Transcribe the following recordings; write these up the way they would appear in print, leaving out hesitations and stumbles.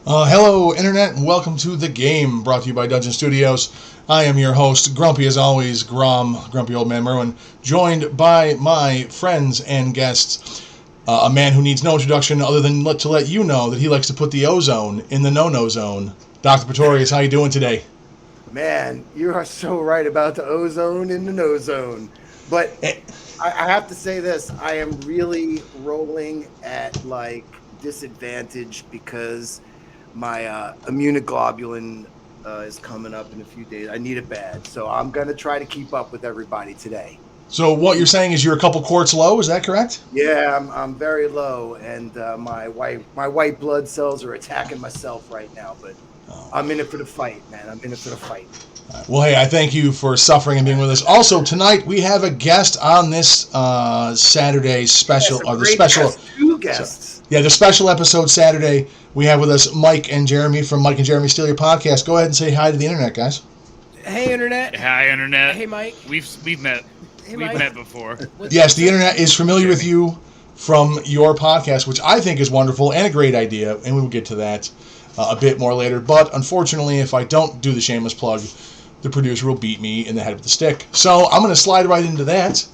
Hello, Internet, and welcome to The Game, brought to you by Dungeon Studios. I am your host, grumpy as always, grumpy old man Merwin, joined by my friends and guests, a man who needs no introduction other than to let you know that he likes to put the ozone in the no-no zone. Dr.Pletorius, how you doing today? Man, you are so right about the ozone in the no zone. But I have to say this, I am really rolling at, disadvantage because my immunoglobulin is coming up in a few days. I need it bad, so I'm going to try to keep up with everybody today. So what you're saying is you're a couple quarts low, is that correct? Yeah, I'm very low, and my white blood cells are attacking myself right now, but I'm in it for the fight, man. I'm in it for the fight. Well, hey, I thank you for suffering and being with us. Also, tonight we have a guest on this Saturday special. Two guests. The special episode Saturday. We have with us Mike and Jeremy from Mike and Jeremy Steal Your Podcast. Go ahead and say hi to the Internet, guys. Hey, Internet. Hi, Internet. Hey, Mike. We've met. Hey, We've Mike. met before. Yes, the Internet is familiar with you from your podcast, which I think is wonderful and a great idea, and we will get to that a bit more later. But unfortunately, if I don't do the shameless plug, the producer will beat me in the head with the stick. So I'm going to slide right into that,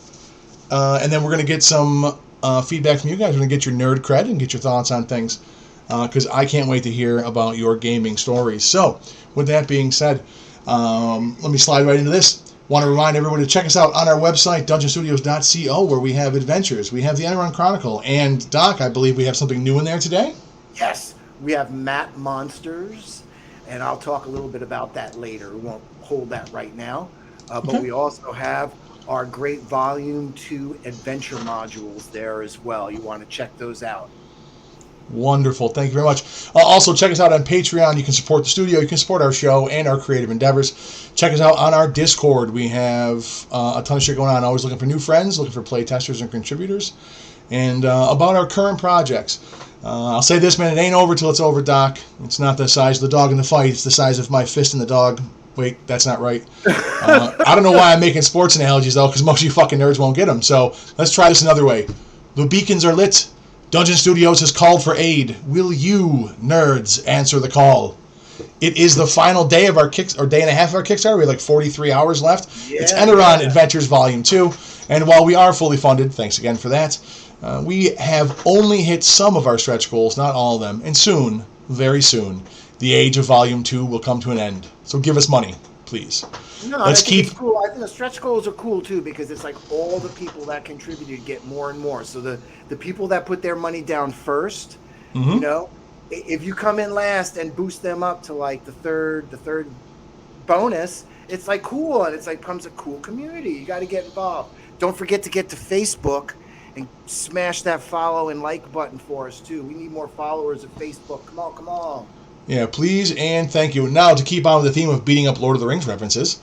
and then we're going to get some feedback from you guys. We're going to get your nerd cred and get your thoughts on things, because I can't wait to hear about your gaming stories. So with that being said, let me slide right into this. Want to remind everyone to check us out on our website, dungeonstudios.co, where we have adventures. We have the Enron Chronicle. And, Doc, I believe we have something new in there today? Yes, we have Map Monsters, and I'll talk a little bit about that later. We won't hold that right now. But we also have our great Volume 2 adventure modules there as well. You want to check those out. Wonderful. Thank you very much. Also, check us out on Patreon. You can support the studio. You can support our show and our creative endeavors. Check us out on our Discord. We have a ton of shit going on. Always looking for new friends, looking for play testers and contributors. And about our current projects. I'll say this, man. It ain't over till it's over, Doc. It's not the size of the dog in the fight. It's the size of my fist in the dog. Wait, that's not right. I don't know why I'm making sports analogies, though, because most of you fucking nerds won't get them. So let's try this another way. The beacons are lit. Dungeon Studios has called for aid. Will you, nerds, answer the call? It is the final day of our day and a half of our Kickstarter. We have like 43 hours left. Yeah, it's Enron Adventures Volume 2. And while we are fully funded, thanks again for that, we have only hit some of our stretch goals, not all of them. And soon, very soon, the age of Volume 2 will come to an end. So give us money, please. No, I think it's cool. I think the stretch goals are cool too, because it's like all the people that contributed get more and more. So the people that put their money down first, you know, if you come in last and boost them up to like the third bonus, it's like cool, and it's like becomes a cool community. You got to get involved. Don't forget to get to Facebook and smash that follow and like button for us too. We need more followers at Facebook. Come on. Yeah, please and thank you. Now, to keep on with the theme of beating up Lord of the Rings references,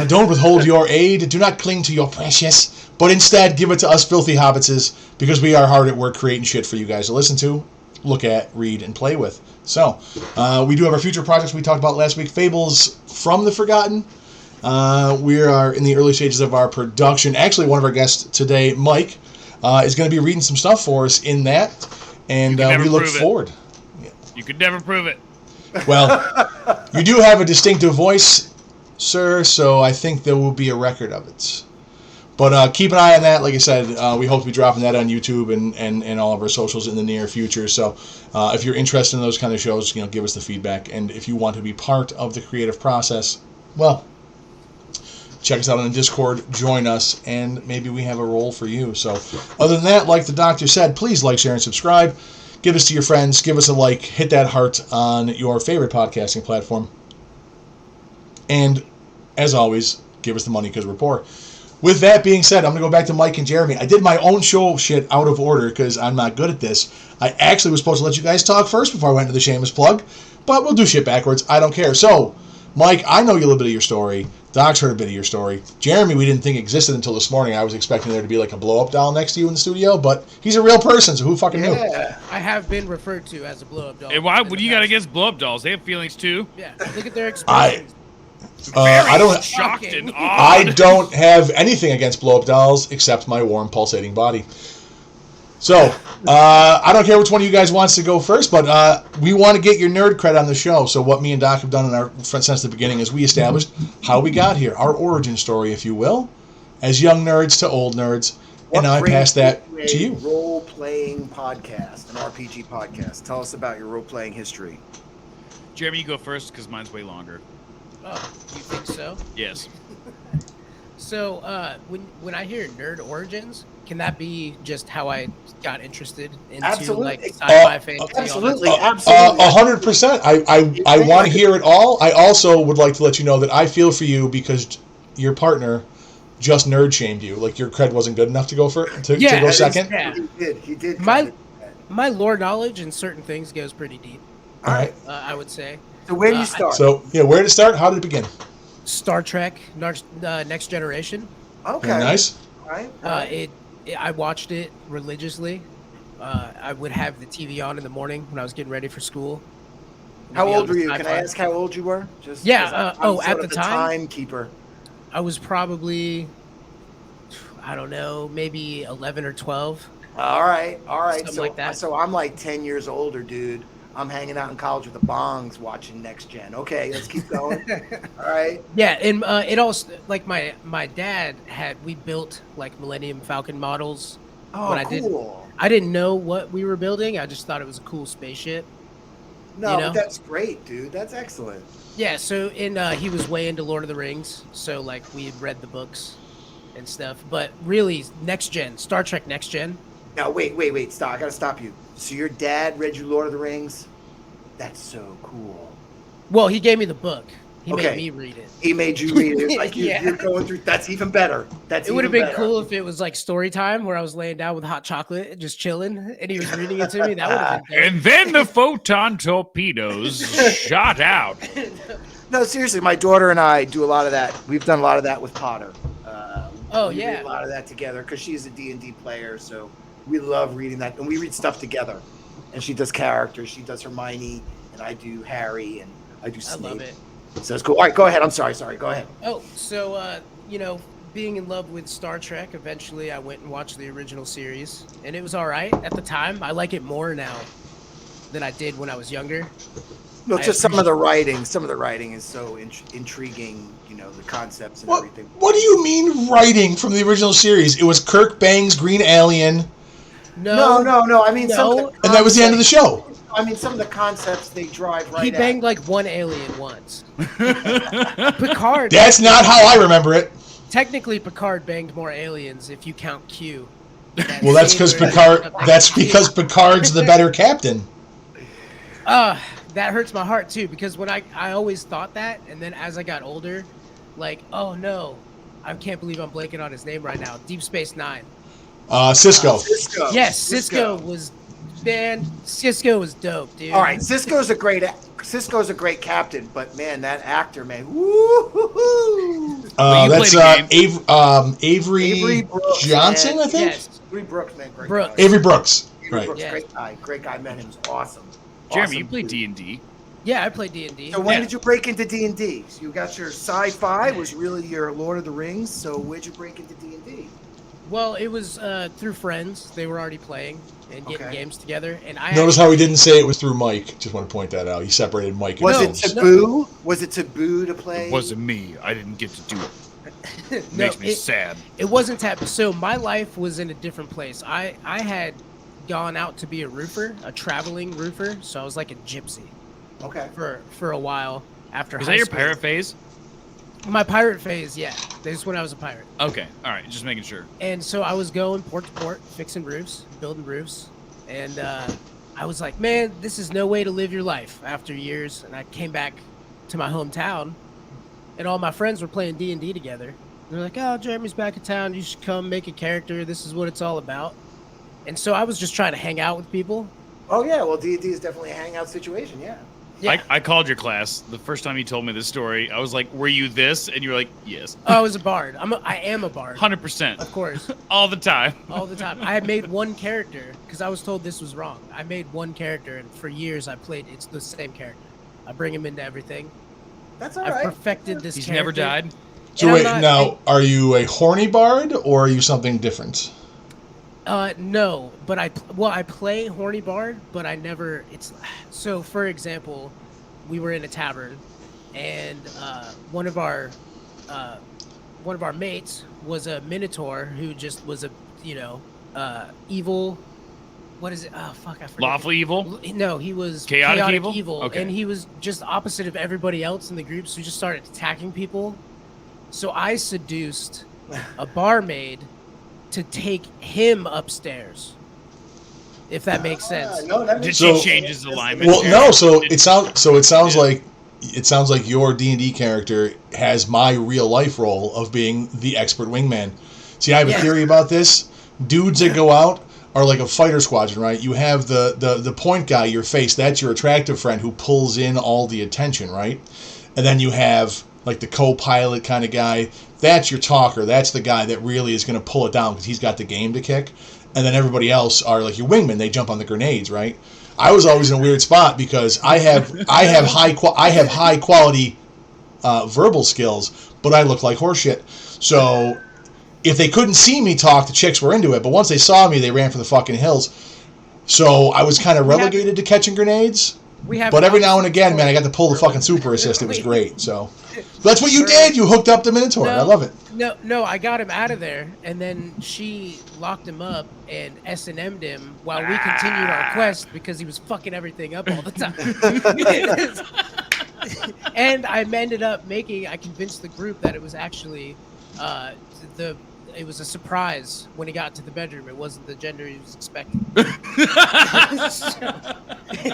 don't withhold your aid, do not cling to your precious, but instead give it to us filthy hobbitses, because we are hard at work creating shit for you guys to listen to, look at, read, and play with. So, we do have our future projects we talked about last week, Fables from the Forgotten. We are in the early stages of our production. Actually, one of our guests today, Mike, is going to be reading some stuff for us in that, and we look forward. You could never prove it. Well, you do have a distinctive voice, sir, so I think there will be a record of it. But keep an eye on that. Like I said, we hope to be dropping that on YouTube and all of our socials in the near future. So if you're interested in those kind of shows, give us the feedback. And if you want to be part of the creative process, well, check us out on the Discord, join us, and maybe we have a role for you. So other than that, like the doctor said, please like, share, and subscribe. Give us to your friends. Give us a like. Hit that heart on your favorite podcasting platform. And, as always, give us the money because we're poor. With that being said, I'm going to go back to Mike and Jeremy. I did my own show shit out of order because I'm not good at this. I actually was supposed to let you guys talk first before I went to the shameless plug. But we'll do shit backwards. I don't care. So, Mike, I know you a little bit of your story. Doc's heard a bit of your story. Jeremy, we didn't think existed until this morning. I was expecting there to be like a blow-up doll next to you in the studio, but he's a real person, so who fucking knew? I have been referred to as a blow-up doll. Hey, why would you got against blow-up dolls? They have feelings too. Yeah, look at their expressions. I don't. Shocked and odd. I don't have anything against blow-up dolls except my warm, pulsating body. So, I don't care which one of you guys wants to go first, but we want to get your nerd cred on the show. So what me and Doc have done in our since the beginning is we established how we got here, our origin story, if you will, as young nerds to old nerds. And now I pass that to you. Role-playing podcast, an RPG podcast. Tell us about your role-playing history. Jeremy, you go first because mine's way longer. Oh, you think so? Yes. So, when I hear nerd origins, can that be just how I got interested into like sci-fi fantasy? Absolutely, 100%. I want to hear it all. I also would like to let you know that I feel for you because your partner just nerd shamed you. Like your cred wasn't good enough to go to go second. Yeah, he did. My lore knowledge in certain things goes pretty deep. All right. I would say. So where do you start? Where to start? How did it begin? Star Trek, Next Generation. Okay. Very nice. All right. I watched it religiously. I would have the TV on in the morning when I was getting ready for school. How old were you? Can I ask how old you were? Just yeah. I'm At the time, timekeeper. I was probably, I don't know, maybe 11 or 12. All right. Something So, like that. so I'm like 10 years older, dude. I'm hanging out in college with the bongs watching Next Gen. Okay, let's keep going. All right. Yeah, and it also, like my dad we built like Millennium Falcon models. Oh, cool. I didn't know what we were building. I just thought it was a cool spaceship. No, you know? but that's great, dude. That's excellent. Yeah, so he was way into Lord of the Rings, so like we had read the books and stuff. But really, Next Gen, Star Trek Next Gen. Now, wait, stop. I gotta stop you. So your dad read you Lord of the Rings? That's so cool. Well, he gave me the book. He Okay. made me read it. He made you read it. Like Yeah. you're going through. That's even better. It would have been cool if it was like story time where I was laying down with hot chocolate, just chilling, and he was reading it to me. That would have been And then the photon torpedoes shot out. No, seriously, my daughter and I do a lot of that. We've done a lot of that with Potter. We yeah. read a lot of that together because she's a D&D player, so we love reading that, and we read stuff together. And she does characters. She does Hermione, and I do Harry, and I do Snape. I love it. So it's cool. All right, go ahead. I'm sorry. Go ahead. Oh, so being in love with Star Trek, eventually I went and watched the original series, and it was all right at the time. I like it more now than I did when I was younger. No, just some of the writing. Some of the writing is so intriguing. You know, the concepts and everything. What do you mean writing from the original series? It was Kirk bangs Green Alien. No. I mean, And that was the end of the show. I mean, some of the concepts they drive right. He banged like one alien once. Picard. That's not how I remember it. Technically, Picard banged more aliens if you count Q. Well, that's because Picard. That's because Picard's the better captain. That hurts my heart too, because when I always thought that, and then as I got older, like, oh no, I can't believe I'm blanking on his name right now. Deep Space Nine. Cisco. Yes, Cisco was. Man, Cisco was dope, dude. All right, Cisco's a great captain, but man, that actor, man, woo-hoo-hoo. That's Avery Brooks, Johnson, man. I think. Yes. Avery Brooks, man, great Brooks. guy. Avery Brooks. Avery Right. Brooks, Yeah. great guy. Met him, was awesome. Jeremy, you Awesome play dude. D&D. Yeah, I played D&D. So when did you break into D&D? So you got your sci-fi was really your Lord of the Rings. So where'd you break into D&D? Well, it was through friends. They were already playing and getting games together. And I Notice how he didn't say it was through Mike. Just want to point that out. He separated Mike. Was and it Jones. taboo? Was it taboo to play? It wasn't me. I didn't get to do it. No, Makes me sad. It wasn't taboo. So my life was in a different place. I had gone out to be a roofer, a traveling roofer. So I was like a gypsy. Okay. For a while after Was high that your school. pirate phase? My pirate phase, yeah. This is when I was a pirate. Okay. All right. Just making sure. And so I was going port to port, fixing roofs, building roofs. And I was like, man, this is no way to live your life after years. And I came back to my hometown, and all my friends were playing D&D together. They're like, oh, Jeremy's back in town. You should come make a character. This is what it's all about. And so I was just trying to hang out with people. Oh yeah, well D&D is definitely a hangout situation. Yeah. Yeah. I called your class the first time you told me this story. I was like, "Were you this?" And you were like, "Yes." Oh, I was a bard. I am a bard. 100%. Of course. All the time. All the time. I had made one character because I was told this was wrong. I made one character, and for years I played. It's the same character. I bring him into everything. That's all I right. perfected this. He's character. never died. So And wait, now, are you a horny bard or are you something different? No, but I play Horny Bard, but I never. It's so. For example, we were in a tavern, and one of our mates was a Minotaur who just was a evil. What is it? Oh fuck, I forget. Lawful evil? No, he was chaotic evil, okay. And he was just opposite of everybody else in the group, so he just started attacking people. So I seduced a barmaid to take him upstairs. If that makes sense. No, that Did makes she sense. change his alignment? Well, no. So it sounds like your D&D character has my real life role of being the expert wingman. See, I have a theory about this. Dudes that go out are like a fighter squadron, right? You have the point guy, your face. That's your attractive friend who pulls in all the attention, right? And then you have like the co-pilot kind of guy. That's your talker. That's the guy that really is going to pull it down because he's got the game to kick. And then everybody else are like your wingmen. They jump on the grenades, right? I was always in a weird spot because I have high quality verbal skills, but I look like horseshit. So if they couldn't see me talk, the chicks were into it. But once they saw me, they ran for the fucking hills. So I was kind of relegated to catching grenades. But every now and again, man, I got to pull the fucking super assist. It was great. So that's what you did. You hooked up the Minotaur. I love it. No, I got him out of there, and then she locked him up and S&M'd him while we continued our quest because he was fucking everything up all the time. And I ended up I convinced the group that it was actually it was a surprise when he got to the bedroom. It wasn't the gender he was expecting.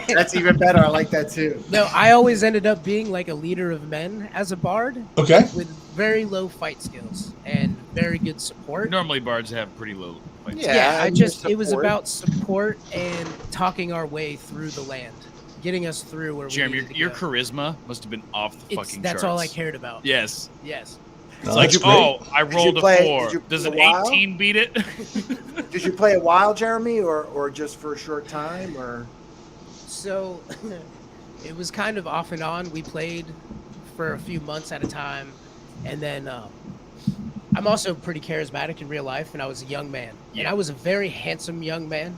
That's even better. I like that too. No, I always ended up being like a leader of men as a bard. Okay. With very low fight skills and very good support. Normally bards have pretty low fight skills. Yeah, it was about support and talking our way through the land, getting us through where Jeremy, we needed to your go. charisma must have been off the fucking That's charts. all I cared about. Yes. Yes. It's like, I rolled a 4. Does an 18 beat it? Did you play a while, Jeremy, or just for a short time, or? So, it was kind of off and on. We played for a few months at a time, and then I'm also pretty charismatic in real life, and I was a young man. Yeah. And I was a very handsome young man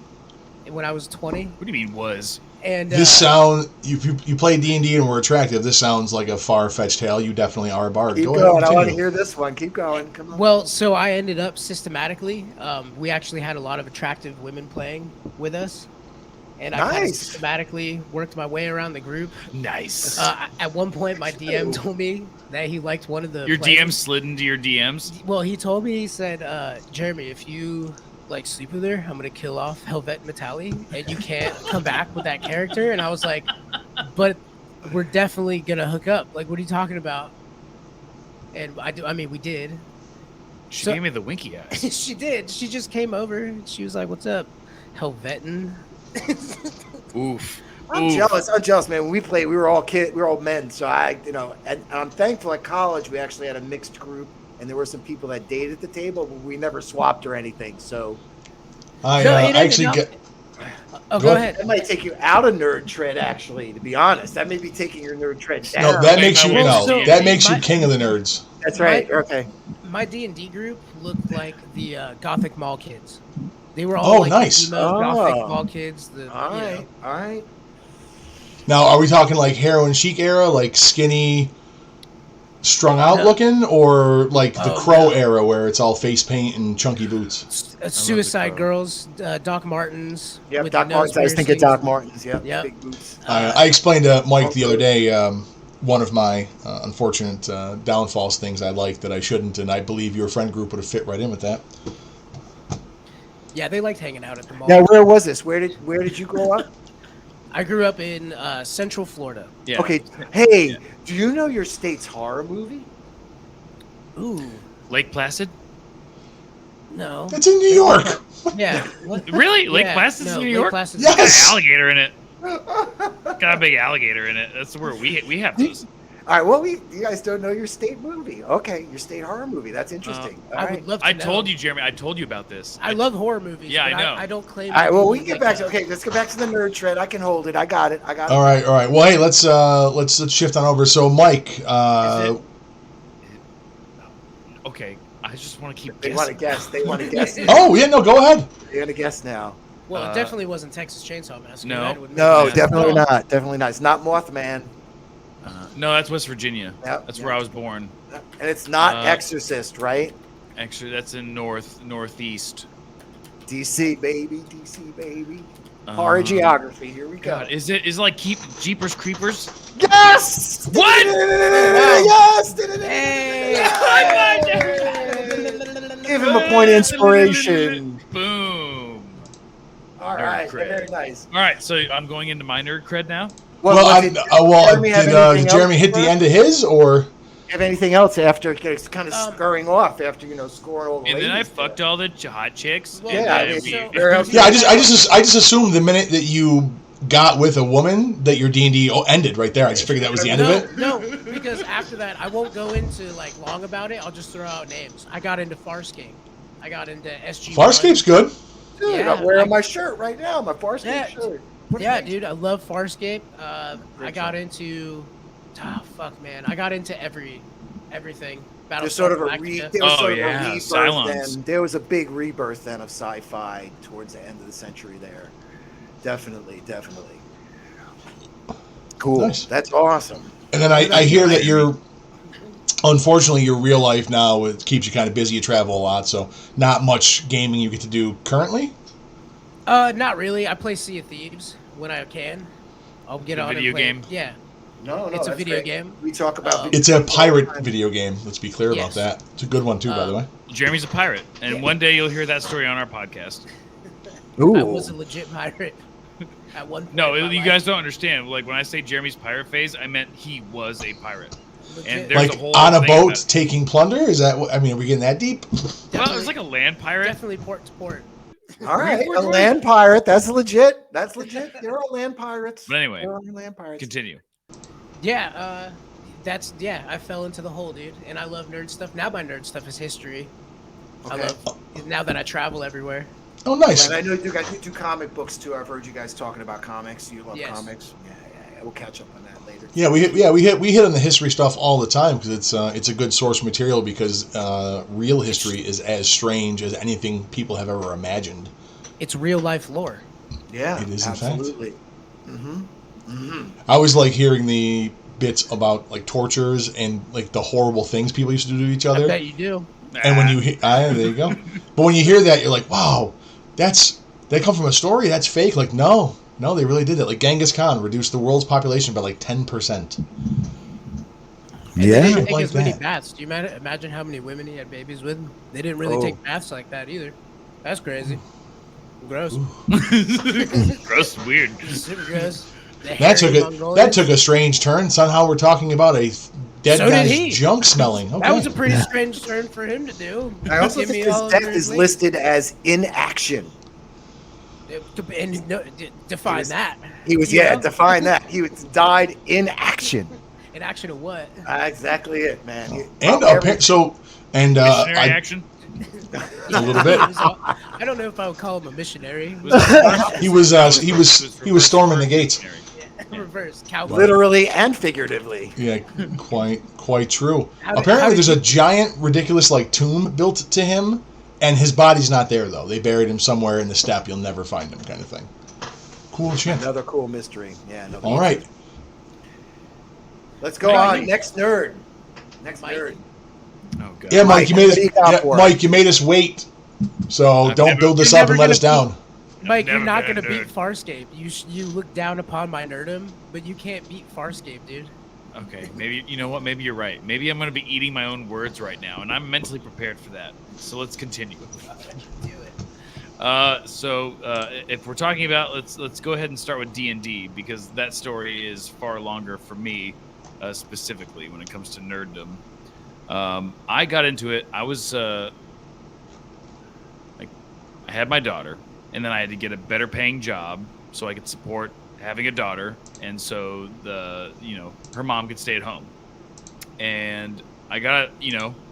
when I was 20. What do you mean was? And you play D&D and were attractive. This sounds like a far-fetched tale. You definitely are a bard. Keep going. I want to hear this one. Keep going. Come on. Well, so I ended up systematically. We actually had a lot of attractive women playing with us, and I kind of systematically worked my way around the group. Nice. At one point, my DM told me that he liked one of the. Your DM slid into your DMs. Well, he told me, he said, Jeremy, if you sleep with her, I'm gonna kill off Helvet Metalli, and you can't come back with that character. And I was like, but we're definitely gonna hook up. Like, what are you talking about? And we did. She gave me the winky eyes. She did. She just came over and she was like, "What's up, Helvetin?" Oof. I'm jealous, man. When we played, we were all men. So and I'm thankful at college we actually had a mixed group. And there were some people that dated at the table, but we never swapped or anything. So, go ahead. That might take you out of nerd tread. Actually, to be honest, that may be taking your nerd tread down. No, that makes you you king of the nerds. That's right. Okay. My D&D group looked like the Gothic Mall kids. They were all nice. Gothic Mall kids. All right. Now, are we talking like heroin chic era, like skinny? Strung out looking, or like the Crow era where it's all face paint and chunky boots? Suicide Girls, Doc Martens. Yep, Doc Martens. I was thinking Doc Martens. Yep. Big boots. I explained to Mike the other day one of my unfortunate downfalls, things I like that I shouldn't, and I believe your friend group would have fit right in with that. Yeah, they liked hanging out at the mall. Now, where was this? Where did you grow up? I grew up in Central Florida. Yeah. Okay. Hey, do you know your state's horror movie? Ooh. Lake Placid? No. It's in New York. Yeah. Really? Lake Placid's in New York? Placid's yes. Got an alligator in it. Got a big alligator in it. That's where we have those. All right. Well, you guys don't know your state movie. Okay, your state horror movie. That's interesting. I would love to know. Told you, Jeremy. I told you about this. I love horror movies. Yeah, I know. I don't claim. All right. Well, we can get back to. Okay, let's go back to the nerd tread. I can hold it. I got it. All right. Well, hey, let's shift on over. So, Mike. Okay, I just want to keep They guessing. want to guess. They want to guess. Oh yeah, no, go ahead. They're gonna guess now. Well, it definitely wasn't Texas Chainsaw Massacre. No. That would make No, sense. definitely not. Definitely not. It's not Mothman. No, that's West Virginia. Yep, That's yep. where I was born. And it's not Exorcist, right? Actually, that's in northeast. DC baby, DC baby. Horror geography. Here we go. God, is it like Jeepers Creepers? Yes! What? Yes! Give him a point of inspiration. Boom. All Nerd right, cred. very nice. All right, so I'm going into my nerd cred now. Did Jeremy hit the end of his, or have anything else after it's kind of scurrying off after scoring all the And then I ladies fucked all the hot chicks. Well, and yeah, then I mean, we- yeah, I just assumed the minute that you got with a woman that your D&D ended right there. I just figured that was the end of it. No, because after that, I won't go into like long about it. I'll just throw out names. I got into Farscape. I got into SG. Farscape's good. Dude, Yeah, I'm wearing my shirt right now, my Farscape shirt. Yeah, dude, I love Farscape. I got into, I got into everything. There's sort of a Galactica. rebirth Cylons. then. There was a big rebirth then of sci-fi towards the end of the century there. Definitely. Cool. Nice. That's awesome. And then I hear that unfortunately, your real life now keeps you kind of busy. You travel a lot, so not much gaming you get to do currently. Not really. I play Sea of Thieves when I can. I'll get on video and play. game? Yeah. No, It's a that's video great. game. We talk about It's a pirate video game. Let's be clear about Yes. that. It's a good one too, by the way. Jeremy's a pirate, and one day you'll hear that story on our podcast. I was a legit pirate at one point. No, in my you life. guys don't understand. Like when I say Jeremy's pirate phase, I meant he was a pirate. Legit. And there's Like a whole on a thing boat about- taking plunder? Is that what, I mean, are we getting that deep? Well, it was like a land pirate. Definitely port to port. All right, a land pirate. That's legit. There are land pirates. But anyway, There are land pirates. continue. Yeah, I fell into the hole, dude, and I love nerd stuff. Now my nerd stuff is history. I Okay. love now that I travel everywhere. Oh, nice. And I know you guys do comic books too. I've heard you guys talking about comics. You love Yes. comics. Yeah. We'll catch up on that later. Yeah, we hit on the history stuff all the time because it's a good source material because real history is as strange as anything people have ever imagined. It's real life lore. Yeah, It is, in fact. absolutely. Mm-hmm. I always like hearing the bits about like tortures and like the horrible things people used to do to each I other. bet you do. And when you there you go. But when you hear that, you're like, wow, that come from a story. That's fake. Like no, they really did that. Like Genghis Khan reduced the world's population by like 10%. They didn't take Like as many that. baths. Do you imagine how many women he had babies with? They didn't really take baths like that either. That's crazy. Gross. Gross, weird. Super gross. The That hairy took Mongolians. a strange turn. Somehow we're talking about a dead So did guy's he. junk smelling. Okay. That was a pretty strange turn for him to do. I also Give think me his all death over is his listed as inaction. And define that. He was You know? define that. He died in action. In action of what? Exactly it, man. and Missionary I, action. a little bit. I don't know if I would call him a missionary. He was storming the gates. Reverse cowboy. Literally and figuratively. Yeah, quite true. How did Apparently, there's you- a giant, ridiculous like tomb built to him, and his body's not there though. They buried him somewhere in the steppe. You'll never find him, kind of thing. Cool shit. Another cool mystery. Yeah. All right. Let's go Mike. on. Next nerd. Next Mike. nerd. Oh god. Yeah, Mike, you made what us. do you got Yeah, for us? Mike, you made us wait. So I've don't never- build this You're up and never let us gonna down. Mike, you're never not been gonna a beat nerd. Farscape. You look down upon my nerdum, but you can't beat Farscape, dude. Okay, maybe you know what? Maybe you're right. Maybe I'm gonna be eating my own words right now, and I'm mentally prepared for that. So let's continue. Do it. So if we're talking about, let's go ahead and start with D&D because that story is far longer for me, specifically when it comes to nerddom. I got into it. I was I had my daughter, and then I had to get a better paying job so I could support having a daughter, and so her mom could stay at home. And I got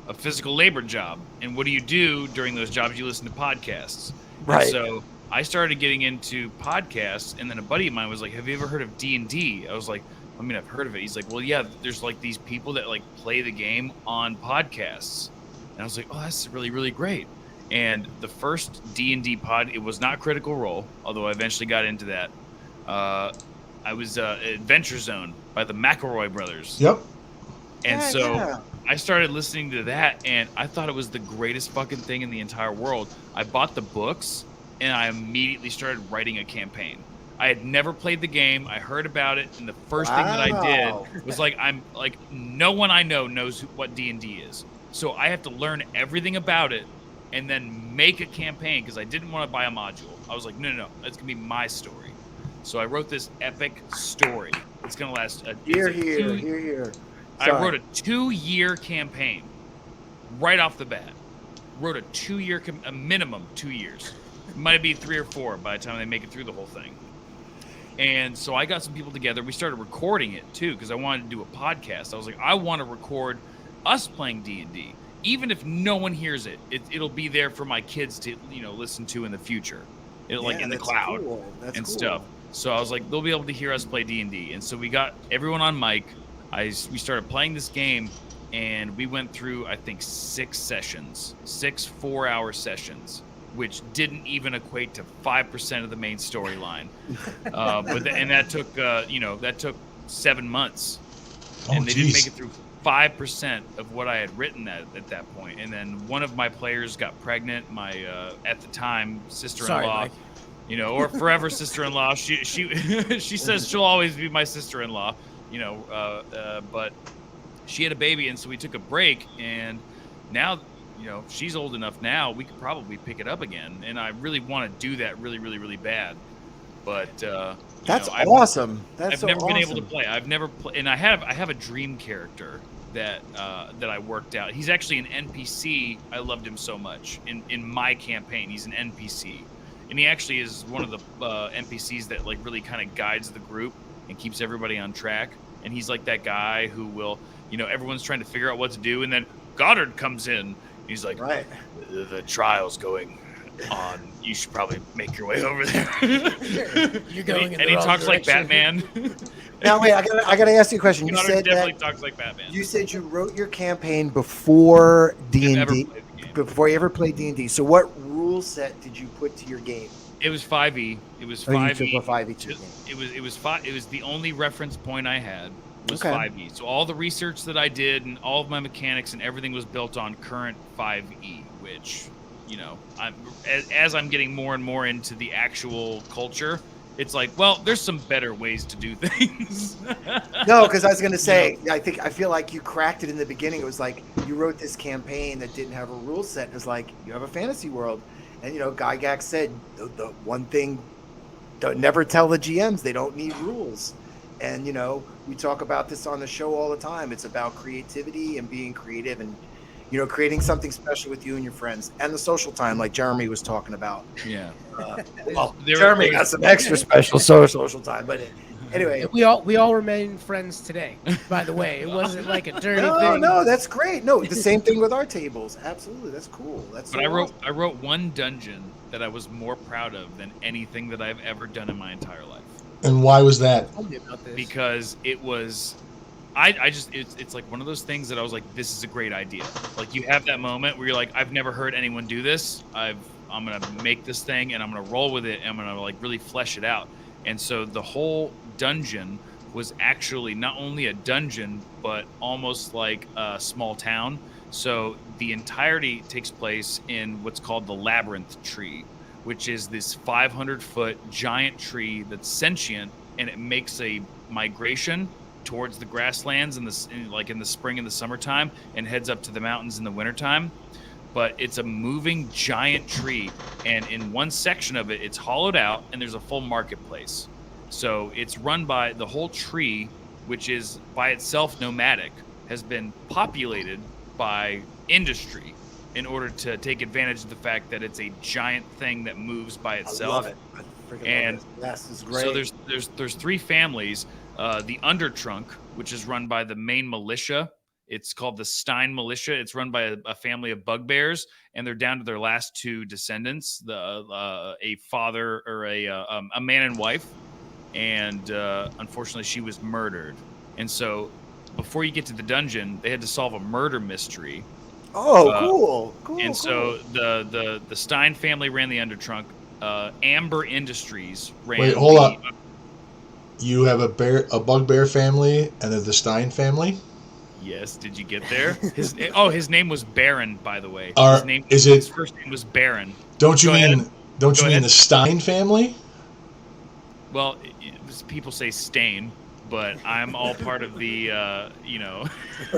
a physical labor job. And what do you do during those jobs? You listen to podcasts. Right. And so I started getting into podcasts, and then a buddy of mine was like, "Have you ever heard of D&D?" I was like, "I mean, I've heard of it." He's like, "Well, yeah, there's like these people that like play the game on podcasts." And I was like, oh, that's really, really great. And the first D&D pod, it was not Critical Role, although I eventually got into that. I was Adventure Zone by the McElroy brothers. Yep. And Yeah, so yeah. I started listening to that, and I thought it was the greatest fucking thing in the entire world. I bought the books, and I immediately started writing a campaign. I had never played the game. I heard about it, and the first thing that I Wow. did was like, I'm like, no one I know knows what D&D is. So I have to learn everything about it and then make a campaign because I didn't want to buy a module. I was like, no, it's going to be my story. So I wrote this epic story. It's going to last Here. I wrote a 2-year campaign right off the bat. Wrote a 2-year, a minimum 2 years. It might be 3 or 4 by the time they make it through the whole thing. And so I got some people together. We started recording it too because I wanted to do a podcast. I was like, I want to record us playing D&D, even if no one hears it. It'll be there for my kids to listen to in the future, like in the cloud and stuff. So I was like, they'll be able to hear us play D&D. And so we got everyone on mic. We started playing this game, and we went through, I think, 6 sessions, 6 4-hour sessions, which didn't even equate to 5% of the main storyline. And that took 7 months, and they didn't make it through 5% of what I had written at that point. And then one of my players got pregnant. My at the time sister-in-law, or forever sister-in-law. She says she'll always be my sister-in-law. But she had a baby, and so we took a break, and now, she's old enough now, we could probably pick it up again, and I really want to do that really, really, really bad. But that's awesome. I've never been able to play. I've never played, and I have a dream character that I worked out. He's actually an NPC. I loved him so much in my campaign. He's an NPC, and he actually is one of the NPCs that like really kind of guides the group and keeps everybody on track. And he's like that guy who will, everyone's trying to figure out what to do, and then Goddard comes in. He's like, right, the trial's going on. You should probably make your way over there. You're going in and he talks like Batman. Now wait, I gotta ask you a question. You said definitely talks like Batman. You said you wrote your campaign before D&D, before you ever played D&D. So what rule set did you put to your game? It was 5e. It was 5e. It was the only reference point I had was 5e. So all the research that I did and all of my mechanics and everything was built on current 5e, which, as I'm getting more and more into the actual culture, it's like, well, there's some better ways to do things. No, because I was gonna say, I feel like you cracked it in the beginning. It was like you wrote this campaign that didn't have a rule set. It was like you have a fantasy world. And, Gygax said the one thing, don't never tell the GMs they don't need rules. And, we talk about this on the show all the time. It's about creativity and being creative and, creating something special with you and your friends and the social time like Jeremy was talking about. Yeah. Jeremy got some extra special social time. But anyway. We all remain friends today, by the way. It wasn't like a dirty thing. No, that's great. No, the same thing with our tables. Absolutely. That's cool. But I wrote one dungeon that I was more proud of than anything that I've ever done in my entire life. And why was that? Tell me about this. Because it was, it's like one of those things that I was like, this is a great idea. Like you have that moment where you're like, I've never heard anyone do this. I'm going to make this thing and I'm going to roll with it and I'm going to like really flesh it out. And so the whole dungeon was actually not only a dungeon, but almost like a small town. So the entirety takes place in what's called the Labyrinth Tree, which is this 500-foot giant tree that's sentient, and it makes a migration towards the grasslands in the spring and the summertime, and heads up to the mountains in the wintertime. But it's a moving giant tree, and in one section of it, it's hollowed out, and there's a full marketplace. So it's run by the whole tree, which is by itself nomadic, has been populated by industry in order to take advantage of the fact that it's a giant thing that moves by itself. I love it. I freaking and love it. Yes, it's great. So there's 3 families. The Undertrunk, which is run by the main militia. It's called the Stein Militia. It's run by a family of bugbears, and they're down to their last 2 descendants, a father or a man and wife, and unfortunately she was murdered. And so before you get to the dungeon, they had to solve a murder mystery. Oh, cool. And so the Stein family ran the Undertrunk. Amber Industries ran. Wait, hold up. You have a bugbear family, and then the Stein family. Yes, did you get there? His name was Baron, by the way. His first name was Baron. Don't you mean the Stein family? Well, people say Stain, but I'm all part of the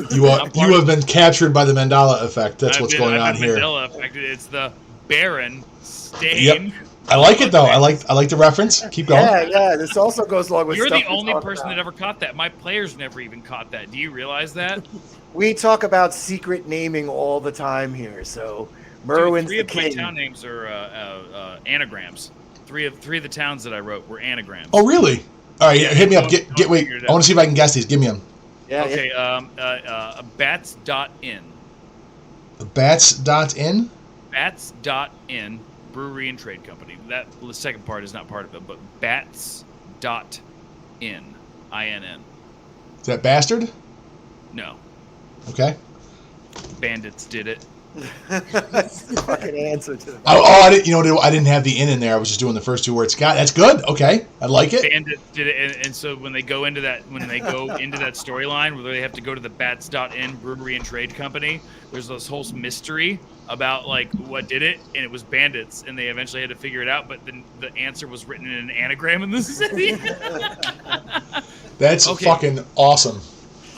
You have been captured by the Mandela effect. That's what's going on here. Mandela effect. It's the Baron Stain. Yep. I like it though. I like the reference. Keep going. Yeah. This also goes along with. You're the only person that ever caught that. My players never even caught that. Do you realize that? We talk about secret naming all the time here. So Merwin's the king. Three of my town names are anagrams. Three of the towns that I wrote were anagrams. Oh really? All right, hit me up. Wait. I want to see if I can guess these. Give me them. Yeah. Okay. Bats.in. Bats.in. Bats.in. Brewery and Trade Company. That the second part is not part of it, but bats.in. INN. Is that bastard? No. Okay. Bandits did it. That's the fucking answer to the. I didn't have the in there. I was just doing the first two words. God, that's good. Okay, I like it. Bandits did it, and so when they go into that storyline where they have to go to the Bats.in Brewery and Trade Company, there's this whole mystery about like what did it, and it was bandits, and they eventually had to figure it out. But then the answer was written in an anagram in the city. That's fucking awesome.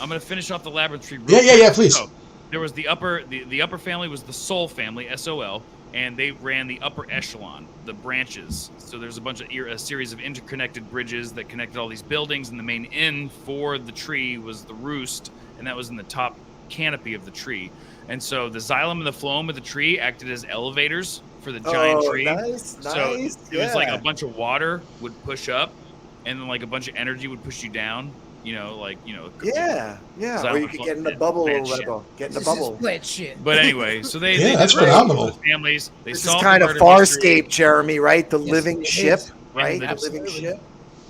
I'm gonna finish off the labyrinth tree. Yeah, please. So, there was the upper family was the Sol family, SOL, and they ran the upper echelon, the branches. So there's a series of interconnected bridges that connected all these buildings, and the main inn for the tree was the roost, and that was in the top canopy of the tree. And so the xylem and the phloem of the tree acted as elevators for the giant tree. Nice. So it was like a bunch of water would push up, and then like a bunch of energy would push you down. Yeah. Or you could get in the bubble level. Get in the bubble. Split shit. But anyway, so they that's phenomenal. Families. This is kind of Farscape, Jeremy, right? The living ship, right? The living ship.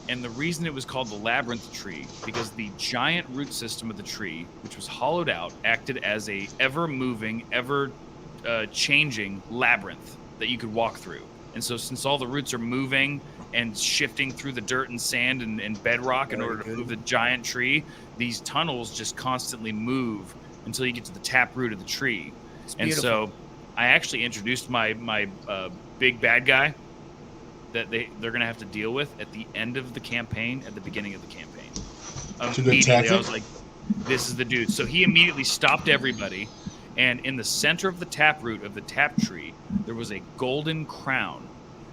And the reason it was called the labyrinth tree, because the giant root system of the tree, which was hollowed out, acted as a ever-moving, ever-changing labyrinth that you could walk through. And so since all the roots are moving and shifting through the dirt and sand and bedrock in order to move the giant tree, these tunnels just constantly move until you get to the tap root of the tree. And so I actually introduced my big bad guy that they're going to have to deal with at the end of the campaign, at the beginning of the campaign. Immediately, I was like, this is the dude. So he immediately stopped everybody, and in the center of the tap root of the tap tree, there was a golden crown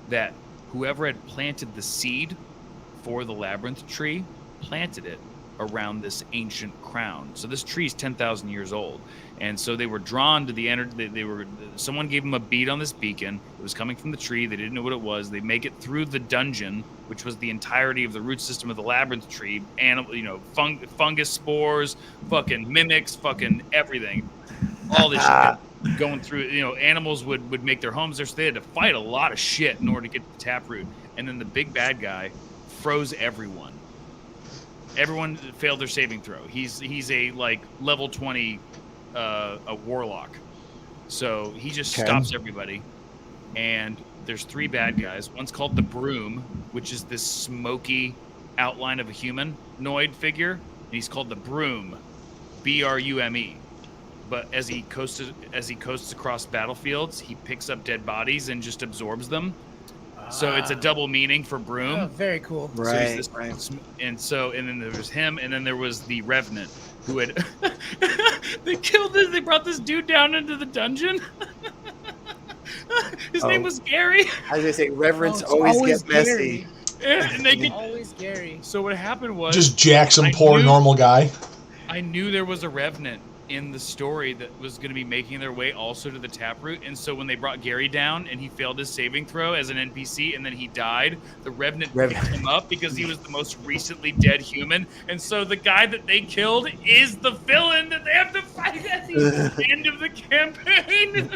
that whoever had planted the seed for the labyrinth tree planted it around this ancient crown. So this tree is 10,000 years old. And so they were drawn to the energy. Someone gave them a bead on this beacon. It was coming from the tree. They didn't know what it was. They make it through the dungeon, which was the entirety of the root system of the labyrinth tree. Fungus spores, fucking mimics, fucking everything. All this shit going through. Animals would make their homes there, so they had to fight a lot of shit in order to get to the taproot. And then the big bad guy froze everyone. Everyone failed their saving throw. He's a level 20 a warlock, so he just stops everybody. And there's three bad guys. One's called the Broom, which is this smoky outline of a humanoid figure, and he's called the Broom, Brume. But as he coasts across battlefields, he picks up dead bodies and just absorbs them. So it's a double meaning for Broom. Oh, very cool. Right. And then there was him, and then there was the Revenant, who had they brought this dude down into the dungeon. His name was Gary. I was gonna say reverence always gets messy. And they always Gary. So what happened was just jack some normal guy. I knew there was a Revenant in the story that was going to be making their way also to the taproot, and so when they brought Gary down and he failed his saving throw as an NPC and then he died, the Revenant picked him up because he was the most recently dead human, and so the guy that they killed is the villain that they have to fight at the end of the campaign.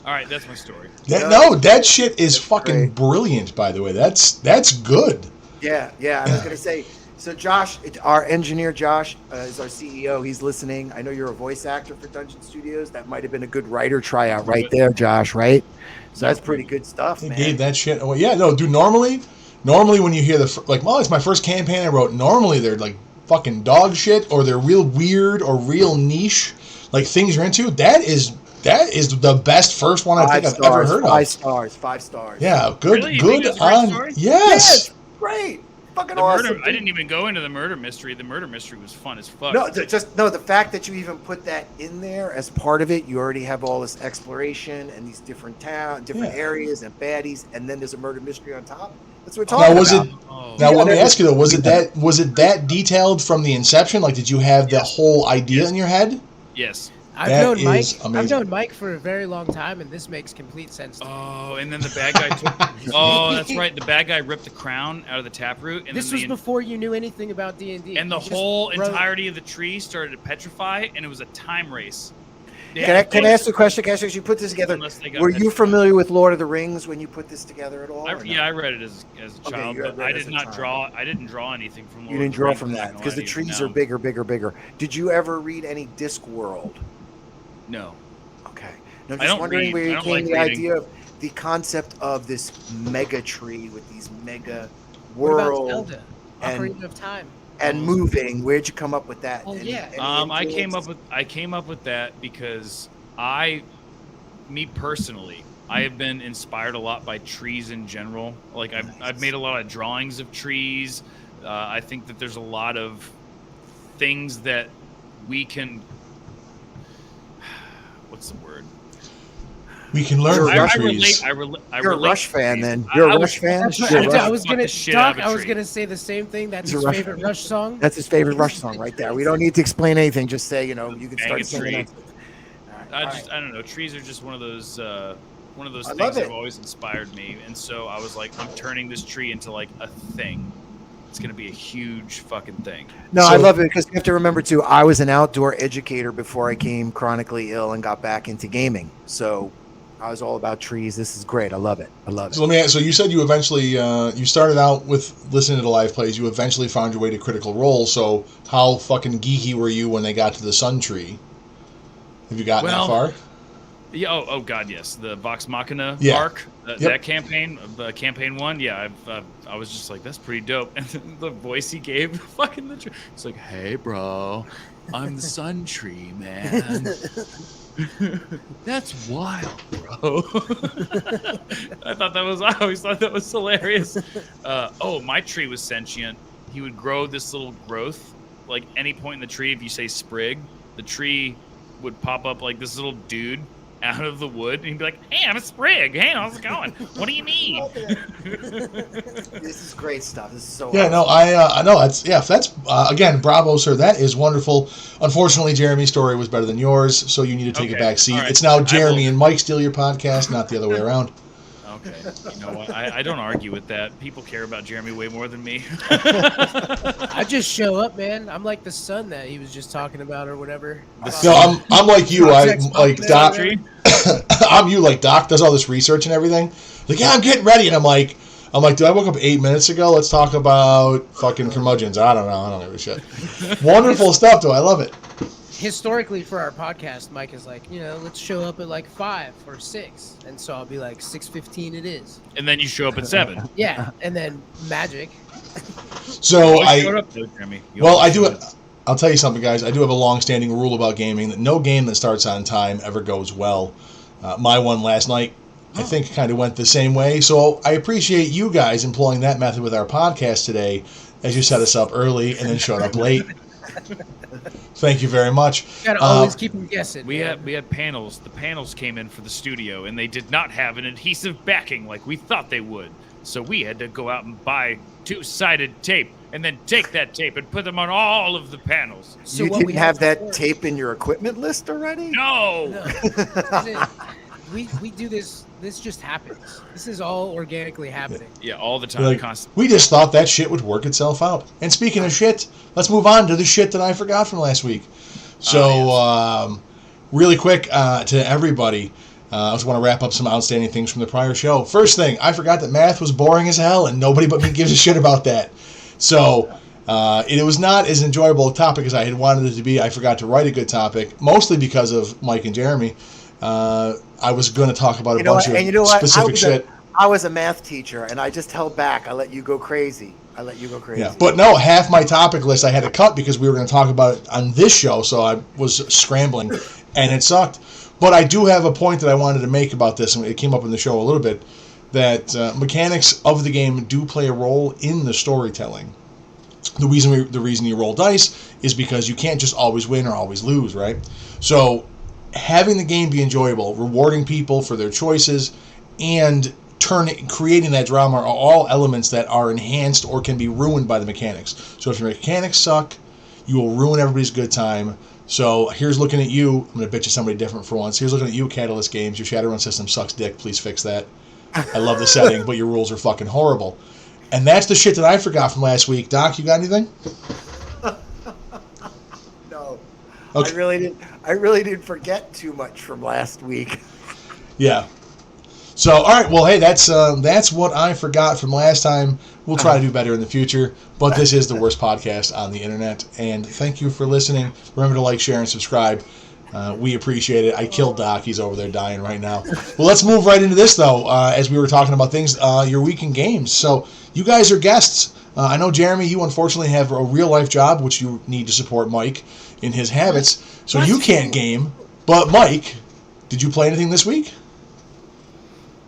All right, that's my story. That shit is fucking brilliant, by the way. That's good. Yeah, I was gonna say. So Josh, our engineer Josh is our CEO. He's listening. I know you're a voice actor for Dungeon Studios. That might have been a good writer tryout right there, Josh, right? So that's pretty good stuff, They man. gave that shit away. Yeah, no, dude, normally when you hear well, it's my first campaign I wrote, normally they're like fucking dog shit, or they're real weird or real niche, like things you're into. That is the best first one I think I've ever heard of. 5 stars. Yeah, good, Really? You good think it was a great on. story? Yes. Great. Fucking The awesome. murder, I didn't even go into the murder mystery. The murder mystery was fun as fuck. No, the fact that you even put that in there as part of it, you already have all this exploration and these different areas and baddies, and then there's a murder mystery on top. That's what we're talking about. Now let me ask you though, was it that detailed from the inception? Like, did you have the whole idea in your head? Yes. I've known Mike for a very long time, and this makes complete sense to me. Oh, and then the bad guy took... Oh, that's right. The bad guy ripped the crown out of the taproot. And this was before you knew anything about D&D. And the whole entirety of the tree started to petrify, and it was a time race. Can I ask a question? As you put this together, were you familiar with Lord of the Rings when you put this together at all? I read it as a child, but I did not draw. I didn't draw anything from Lord of the Rings. You didn't draw from that because the trees are bigger. Did you ever read any Discworld? No. Okay. No, I'm just wondering where you came the idea of the concept of this mega tree with these mega worlds Ocarina of Time and moving. Where'd you come up with that? Oh, yeah. I came up with that because me personally, I have been inspired a lot by trees in general. Like I've made a lot of drawings of trees. I think that there's a lot of things that we can. What's the word? We can learn from trees. You're a Rush fan, then. You're a Rush fan? I was going to say the same thing. That's his favorite Rush song. That's his favorite Rush song right there. We don't need to explain anything. Just say, you can start singing. I don't know. Trees are just one of those things that have always inspired me. And so I was like, I'm turning this tree into like a thing. It's going to be a huge fucking thing. No, I love it because you have to remember, too, I was an outdoor educator before I came chronically ill and got back into gaming. So I was all about trees. This is great. I love it. So let me ask, so you said you eventually, you started out with listening to the live plays. You eventually found your way to Critical Role. So how fucking geeky were you when they got to the Sun Tree? Have you gotten that far? Yeah. Oh God, yes. The Vox Machina arc, that campaign, campaign 1. Yeah, I was just like, that's pretty dope. And the voice he gave, fucking the tree. It's like, hey, bro, I'm the Sun Tree, man. That's wild, bro. I always thought that was hilarious. My tree was sentient. He would grow this little growth. Like any point in the tree, if you say sprig, the tree would pop up like this little dude out of the wood, and he'd be like, hey, I'm a sprig. Hey, how's it going? What do you need? This is great stuff. This is so awesome. No, I know. That's again, bravo, sir. That is wonderful. Unfortunately, Jeremy's story was better than yours, so you need to take a back seat. Right. It's now Jeremy and Mike steal your podcast, not the other way around. Okay. You know what? I don't argue with that. People care about Jeremy way more than me. I just show up, man. I'm like the son that he was just talking about or whatever. No, I'm like you. I'm like Doc. I'm you, like Doc does all this research and everything. Like, yeah, I'm getting ready, and I'm like, dude, I woke up 8 minutes ago. Let's talk about fucking curmudgeons. I don't know. I don't give a shit. Wonderful stuff, though. I love it. Historically, for our podcast, Mike is like, let's show up at like 5 or 6, and so I'll be like 6:15 it is. And then you show up at 7. Yeah, and then magic. So I do. I'll tell you something, guys. I do have a long-standing rule about gaming that no game that starts on time ever goes well. My one last night, I think, kind of went the same way. So I appreciate you guys employing that method with our podcast today, as you set us up early and then showed up late. Thank you very much. You gotta always keep them guessing. We had panels. The panels came in for the studio, and they did not have an adhesive backing like we thought they would. So we had to go out and buy 2-sided tape, and then take that tape and put them on all of the panels. So you didn't have that tape in your equipment list already? No. We do this. This just happens. This is all organically happening. Yeah, all the time. Like, constantly. We just thought that shit would work itself out. And speaking of shit, let's move on to the shit that I forgot from last week. So, really quick to everybody, I just want to wrap up some outstanding things from the prior show. First thing, I forgot that math was boring as hell, and nobody but me gives a shit about that. So, It was not as enjoyable a topic as I had wanted it to be. I forgot to write a good topic, mostly because of Mike and Jeremy. I was going to talk about a bunch of specific shit. I was a math teacher, and I just held back. I let you go crazy. Yeah, but no, half my topic list I had to cut because we were going to talk about it on this show, so I was scrambling, and it sucked. But I do have a point that I wanted to make about this, and it came up in the show a little bit, that mechanics of the game do play a role in the storytelling. The reason you roll dice is because you can't just always win or always lose, right? So having the game be enjoyable, rewarding people for their choices, and creating that drama are all elements that are enhanced or can be ruined by the mechanics. So if your mechanics suck, you will ruin everybody's good time. So here's looking at you. I'm going to bitch at somebody different for once. Here's looking at you, Catalyst Games. Your Shadowrun system sucks dick. Please fix that. I love the setting, but your rules are fucking horrible. And that's the shit that I forgot from last week. Doc, you got anything? No. Okay. I really didn't forget too much from last week. Yeah. So, all right. Well, hey, that's what I forgot from last time. We'll try to do better in the future. But this is the worst podcast on the internet. And thank you for listening. Remember to like, share, and subscribe. We appreciate it. I killed Doc. He's over there dying right now. Well, let's move right into this, though, as we were talking about things, your week in games. So you guys are guests. I know, Jeremy, you unfortunately have a real-life job, which you need to support Mike in his habits. So you can't game. But, Mike, did you play anything this week?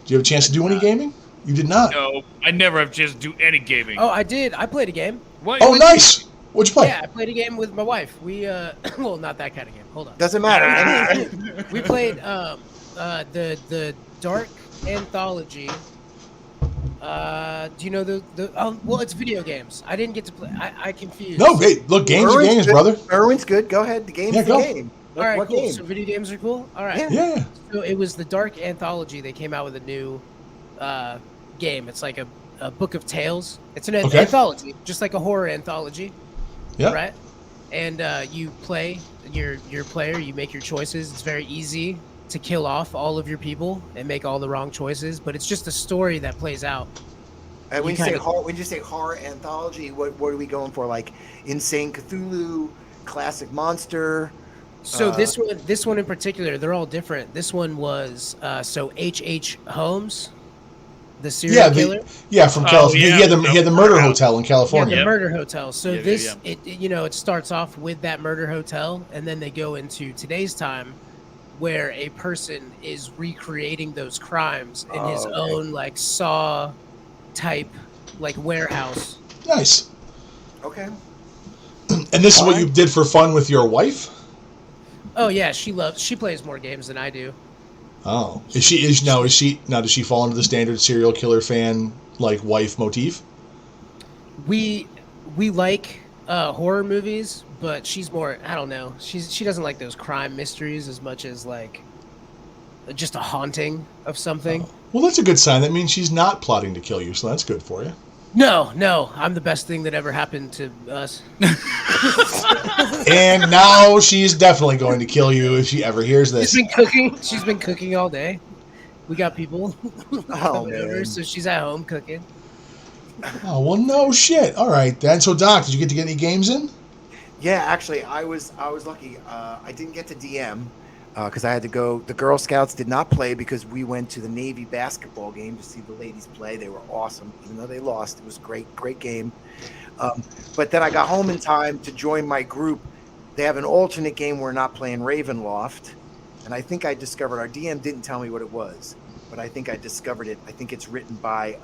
Did you have a chance to do any gaming? You did not. No, I never have a chance to do any gaming. Oh, I did. I played a game. What? Oh, nice. What'd you play? Yeah, I played a game with my wife. We, well, not that kind of game. Hold on. Doesn't matter. We played the Dark Anthology. Do you know the well, it's video games. I didn't get to play. I confused. No, hey, look, games are games, brother. Merwin's good. Go ahead. The game's the game. All right, what cool. game? So video games are cool. All right. Yeah. So it was the Dark Anthology. They came out with a new game. It's like a book of tales. It's an anthology, just like a horror anthology. Yeah. Right. And you play. Your player. You make your choices. It's very easy to kill off all of your people and make all the wrong choices. But it's just a story that plays out. And when you say horror anthology, what are we going for? Like Insane Cthulhu, Classic Monster. So this one in particular, they're all different. This one was so H.H. Holmes, the serial killer. From California. He had the murder hotel in California. Yeah, the murder hotel. So it starts off with that murder hotel, and then they go into today's time, where a person is recreating those crimes in his own like Saw type like warehouse. Nice. Okay. And this is what you did for fun with your wife? Oh yeah, she plays more games than I do. Oh, does she fall into the standard serial killer fan like wife motif? We like horror movies, but she's more, I don't know. She doesn't like those crime mysteries as much as like just a haunting of something. Oh. Well, that's a good sign. That means she's not plotting to kill you, so that's good for you. No, I'm the best thing that ever happened to us. And now she's definitely going to kill you if she ever hears this. She's been cooking all day. We got people coming over, so she's at home cooking. Oh, well, no shit. All right, then. So, Doc, did you get to get any games in? Yeah, actually, I was lucky. I didn't get to DM because I had to go. The Girl Scouts did not play because we went to the Navy basketball game to see the ladies play. They were awesome, even though they lost. It was great game. But then I got home in time to join my group. They have an alternate game. We're not playing Ravenloft, and I think I discovered, our DM didn't tell me what it was, but I think I discovered it. I think it's written by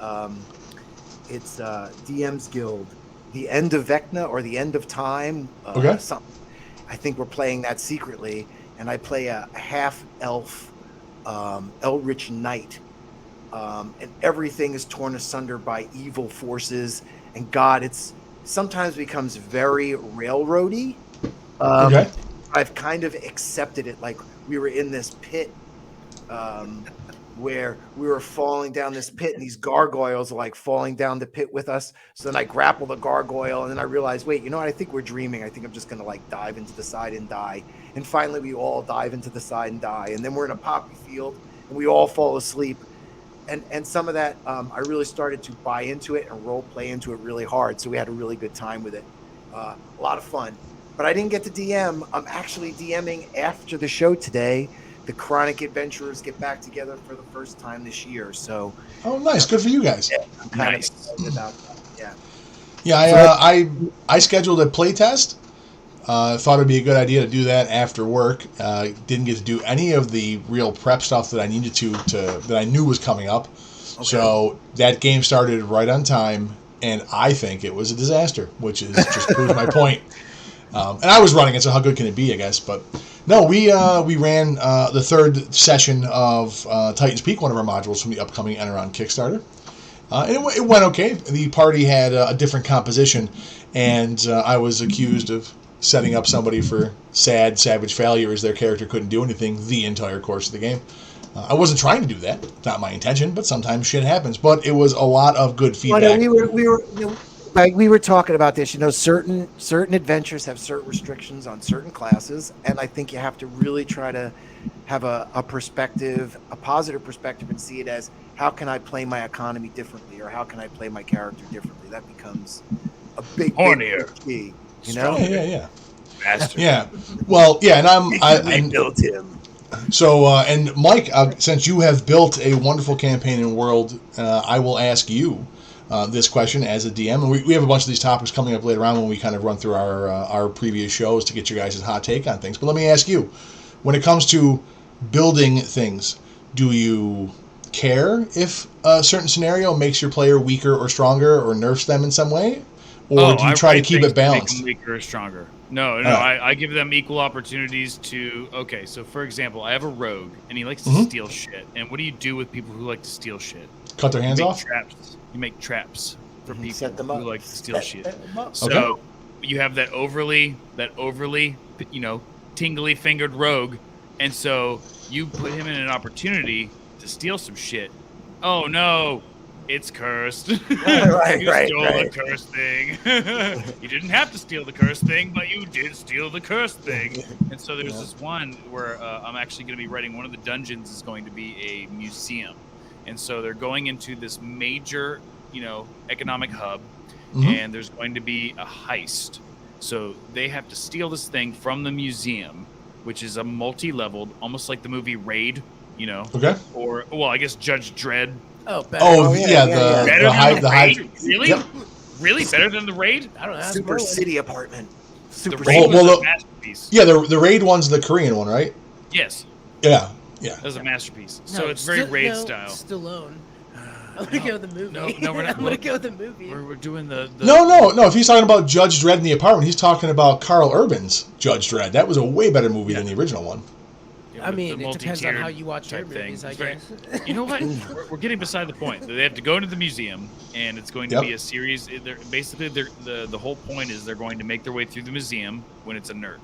it's DM's Guild, The End of Vecna or The End of Time. Something. I think we're playing that secretly. And I play a half-elf Eldritch Knight. And everything is torn asunder by evil forces. And God, it's sometimes becomes very railroady. I've kind of accepted it. Like we were in this pit where we were falling down this pit and these gargoyles are like falling down the pit with us. So then I grapple the gargoyle and then I realized, wait, you know what? I think we're dreaming. I think I'm just going to like dive into the side and die. And finally we all dive into the side and die. And then we're in a poppy field and we all fall asleep. And some of that, I really started to buy into it and role play into it really hard. So we had a really good time with it. A lot of fun. But I didn't get to DM. I'm actually DMing after the show today. The Chronic Adventurers get back together for the first time this year. So, Oh, nice. Good for you guys. yeah, I'm kind Nice. of excited about that. Yeah. Yeah, I scheduled a play test. Thought it'd be a good idea to do that after work. Didn't get to do any of the real prep stuff that I needed to that I knew was coming up. Okay. So that game started right on time, and I think it was a disaster, which is just proves my point. And I was running it, so how good can it be, I guess? But no, we ran the third session of Titan's Peak, one of our modules from the upcoming Eneron Kickstarter. And it went okay. The party had a different composition, and I was accused of setting up somebody for sad, savage failure as their character couldn't do anything the entire course of the game. I wasn't trying to do that. Not my intention, but sometimes shit happens. But it was a lot of good feedback. Well, we were talking about this. Certain adventures have certain restrictions on certain classes, and I think you have to really try to have a perspective, a positive perspective, and see it as, how can I play my economy differently, or how can I play my character differently? That becomes a big key. Yeah. Bastard. Yeah. Well, yeah, and I built him. So, and Mike, since you have built a wonderful campaign and world, I will ask you this question as a DM. And we have a bunch of these topics coming up later on when we kind of run through our previous shows to get your guys' hot take on things. But let me ask you, when it comes to building things, do you care if a certain scenario makes your player weaker or stronger or nerfs them in some way? Or do you try to keep it balanced? To make them weaker or stronger. No. I give them equal opportunities to. Okay, so for example, I have a rogue, and he likes to steal shit. And what do you do with people who like to steal shit? Cut their hands off? Traps. You make traps for people Set them up. who like to steal shit. So Okay. you have that overly, tingly fingered rogue, and so you put him in an opportunity to steal some shit. Oh no, it's cursed. You stole the cursed thing. You didn't have to steal the cursed thing, but you did steal the cursed thing. And so there's this one where I'm actually going to be writing, one of the dungeons is going to be a museum. And so they're going into this major, economic hub, and there's going to be a heist. So they have to steal this thing from the museum, which is a multi-leveled, almost like the movie Raid, Okay. Or, well, I guess Judge Dredd. Oh, better. The high. Really? Yep. Really? Better than the Raid? I don't know. Super City apartment. The Raid was a masterpiece. Yeah, the Raid one's the Korean one, right? Yes. Yeah. That was a masterpiece. So it's very Raid style. Stallone. I'm gonna go with the movie. No, we're not. I'm gonna go with the movie. We're doing the. No. If he's talking about Judge Dredd in the apartment, he's talking about Carl Urban's Judge Dredd. That was a way better movie than the original one. I mean, it depends on how you watch your movies, I guess. You know what? We're getting beside the point. They have to go into the museum, and it's going to be a series. Basically, the whole point is they're going to make their way through the museum when it's inert,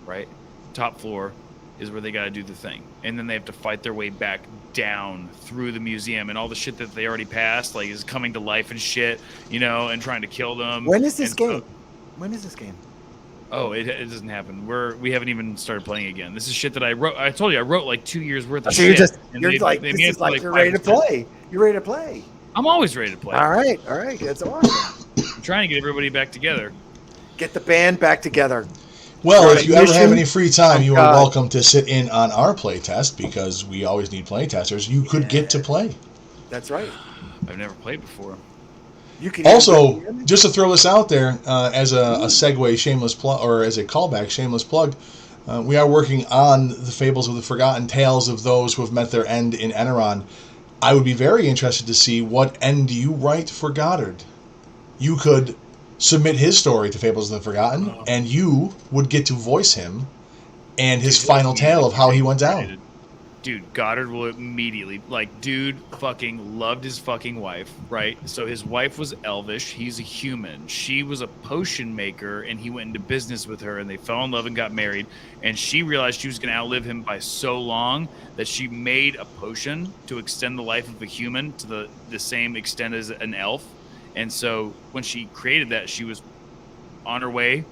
right? Top floor is where they got to do the thing, and then they have to fight their way back down through the museum, and all the shit that they already passed, like, is coming to life and shit, and trying to kill them. When is this game? Oh, it doesn't happen. We haven't even started playing again. This is shit that I wrote. I told you I wrote like 2 years worth of so shit. You're ready to play. You're ready to play. I'm always ready to play. All right. That's awesome. I'm trying to get everybody back together. Get the band back together. Well, if you ever have any free time, you are welcome to sit in on our play test, because we always need play testers. You could get to play. That's right. I've never played before. Also, just to throw this out there as a segue, shameless plug, or as a callback, shameless plug, we are working on the Fables of the Forgotten, tales of those who have met their end in Eneron. I would be very interested to see what end you write for Goddard. You could submit his story to Fables of the Forgotten, and you would get to voice him and his final tale of how he went down. Dude, Goddard will immediately, dude fucking loved his fucking wife, right? So his wife was elvish. He's a human. She was a potion maker, and he went into business with her, and they fell in love and got married. And she realized she was going to outlive him by so long that she made a potion to extend the life of a human to the same extent as an elf. And so when she created that, she was on her way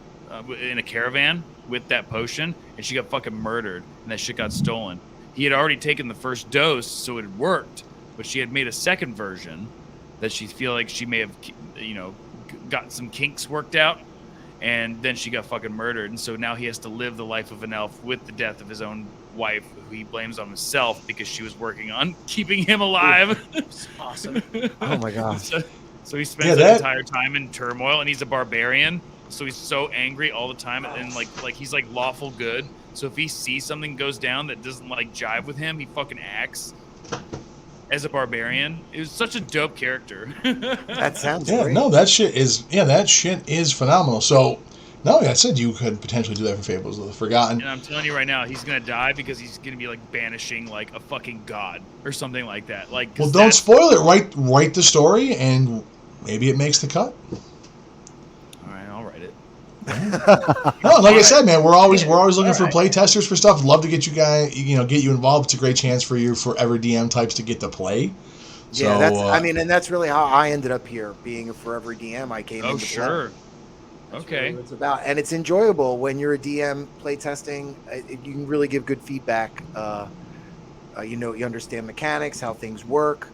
in a caravan with that potion, and she got fucking murdered, and that shit got stolen. He had already taken the first dose, so it had worked, but she had made a second version that she feel like she may have, got some kinks worked out, and then she got fucking murdered, and so now he has to live the life of an elf with the death of his own wife, who he blames on himself because she was working on keeping him alive. It's awesome. Oh my gosh. So he spends the entire time in turmoil, and he's a barbarian, so he's so angry all the time, and like he's like lawful good. So if he sees something goes down that doesn't like jive with him, he fucking acts as a barbarian. It was such a dope character. That sounds great. No, that shit is phenomenal. So, no, I said you could potentially do that for Fables of the Forgotten. And I'm telling you right now, he's gonna die because he's gonna be like banishing like a fucking god or something like that. Like, Well, don't spoil it. Write the story, and maybe it makes the cut. All right, I'll write it. No, like I said, man, we're always looking for play testers for stuff. Love to get you guys, get you involved. It's a great chance for you forever DM types to get to play. So, Yeah, that's really how I ended up here, being a forever DM. I came. Oh, into sure. play. That's Okay. really what it's about, and it's enjoyable when you're a DM play testing. You can really give good feedback. You understand mechanics, how things work.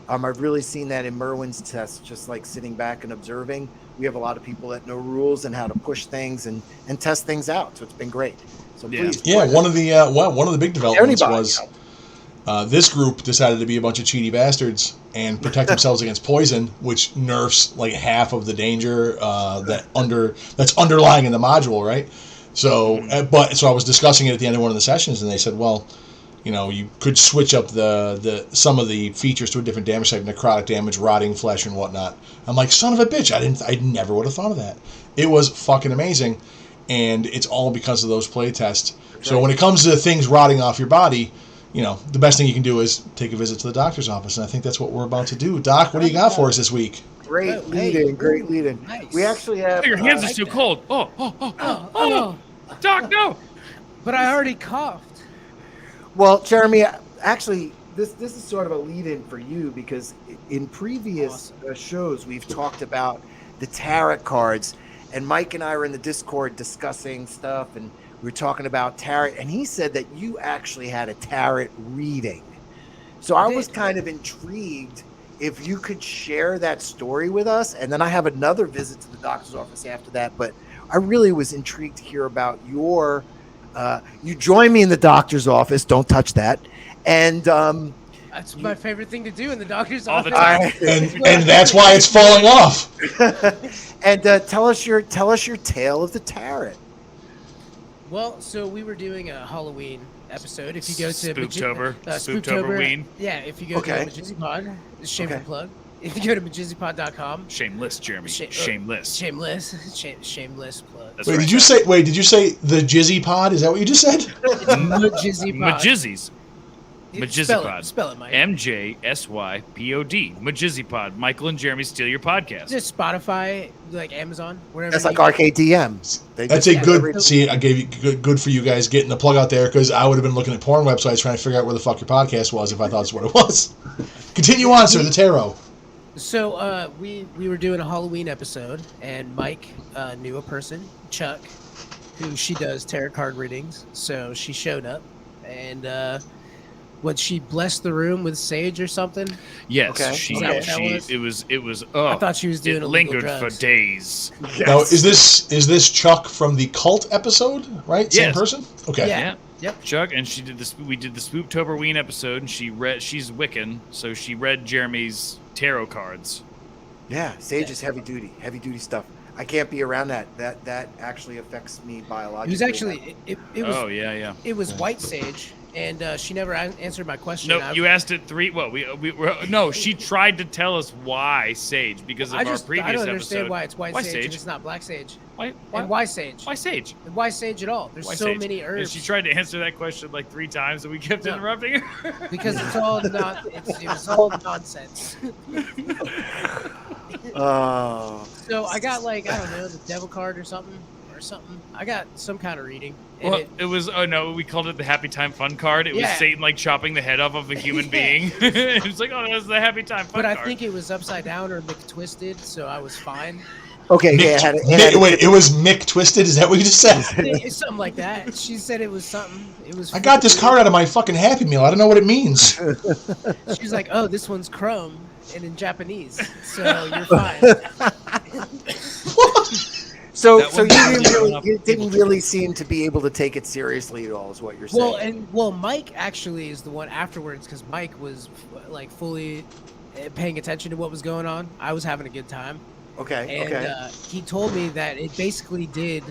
I've really seen that in Merwin's test, just like sitting back and observing. We have a lot of people that know rules and how to push things and test things out. So it's been great. So please. Yeah, one of the big developments was this group decided to be a bunch of cheaty bastards and protect themselves against poison, which nerfs like half of the danger that's underlying in the module, right? So, so I was discussing it at the end of one of the sessions, and they said, well, you could switch up some of the features to a different damage type, necrotic damage, rotting flesh, and whatnot. I'm like, son of a bitch! I never would have thought of that. It was fucking amazing, and it's all because of those play tests. So when it comes to things rotting off your body, the best thing you can do is take a visit to the doctor's office, and I think that's what we're about to do. Doc, what do you got for us this week? Great lead-in. Nice. We actually have. Your hands are too cold. Oh, Doc, no. But I already coughed. Well, Jeremy, actually, this is sort of a lead-in for you because in previous shows we've talked about the tarot cards, and Mike and I were in the Discord discussing stuff, and we were talking about tarot, and he said that you actually had a tarot reading. So I was kind of intrigued if you could share that story with us, and then I have another visit to the doctor's office after that, but I really was intrigued to hear about your... you join me in the doctor's office. Don't touch that. And that's my favorite thing to do in the doctor's all office. the time. And that's why it's falling off. And tell us your tale of the tarot. Well, so we were doing a Halloween episode. If you go to Spooktoberween. Yeah, if you go to MajizzyPod, shameless plug. If you go to MajizzyPod.com. Shameless, Jeremy. Shameless plug. That's Wait, right. did you say the Jizzy Pod? Is that what you just said? MajizzyPod. Majizzies. MajizzyPod. Spell it, Mike. MJSYPOD. MajizzyPod. Michael and Jeremy steal your podcast. Just Spotify, like Amazon, wherever. That's like Arcade DMs. That's a good. See, I gave you good for you guys getting the plug out there because I would have been looking at porn websites trying to figure out where the fuck your podcast was if I thought that's what it was. Continue on, sir. The tarot. So we were doing a Halloween episode, and Mike knew a person, Chuck, who she does tarot card readings. So she showed up, and would she bless the room with sage or something? Yes, Okay. It was. I thought she was doing it illegal lingered drugs. for days. Yes. Now, is this Chuck from the cult episode? Right, same Yes. person. Okay. Yeah. Yeah. Yep. Chuck, and she did this. We did the Spooktoberween episode, and she's Wiccan, so she read Jeremy's tarot cards. Yeah, sage is heavy duty stuff. I can't be around that. That actually affects me biologically. It was actually it was Oh yeah. it was white sage, and she never answered my question. No, you asked it three. Well, no. She tried to tell us why sage because of our previous I don't episode. understand why it's white Why sage, sage? and it's not black sage. Why? And why sage? Why sage? And why sage at all? There's Why so sage? many And herbs. she tried to answer that question like 3 times, and we kept interrupting her. Because it's all not. It was all nonsense. Oh. So I got like I don't know the devil card or something. I got some kind of reading. And Well, it was we called it the Happy Time Fun card. It was Yeah. Satan like chopping the head off of a human being. It was like, oh, that's the Happy Time Fun but I card. think it was upside down or twisted, so I was fine. Okay. Yeah. It was Mick Twisted. Is that what you just said? It's something like that. She said it was something. It was. I got this card out of my fucking Happy Meal. I don't know what it means. She's like, oh, this one's chrome and in Japanese, so you're fine. So That so one's really you didn't able to- really seem to be able to take it seriously at all, is what you're saying. Well, Mike actually is the one afterwards because Mike was like fully paying attention to what was going on. I was having a good time, Okay. and Okay. he told me that it basically did.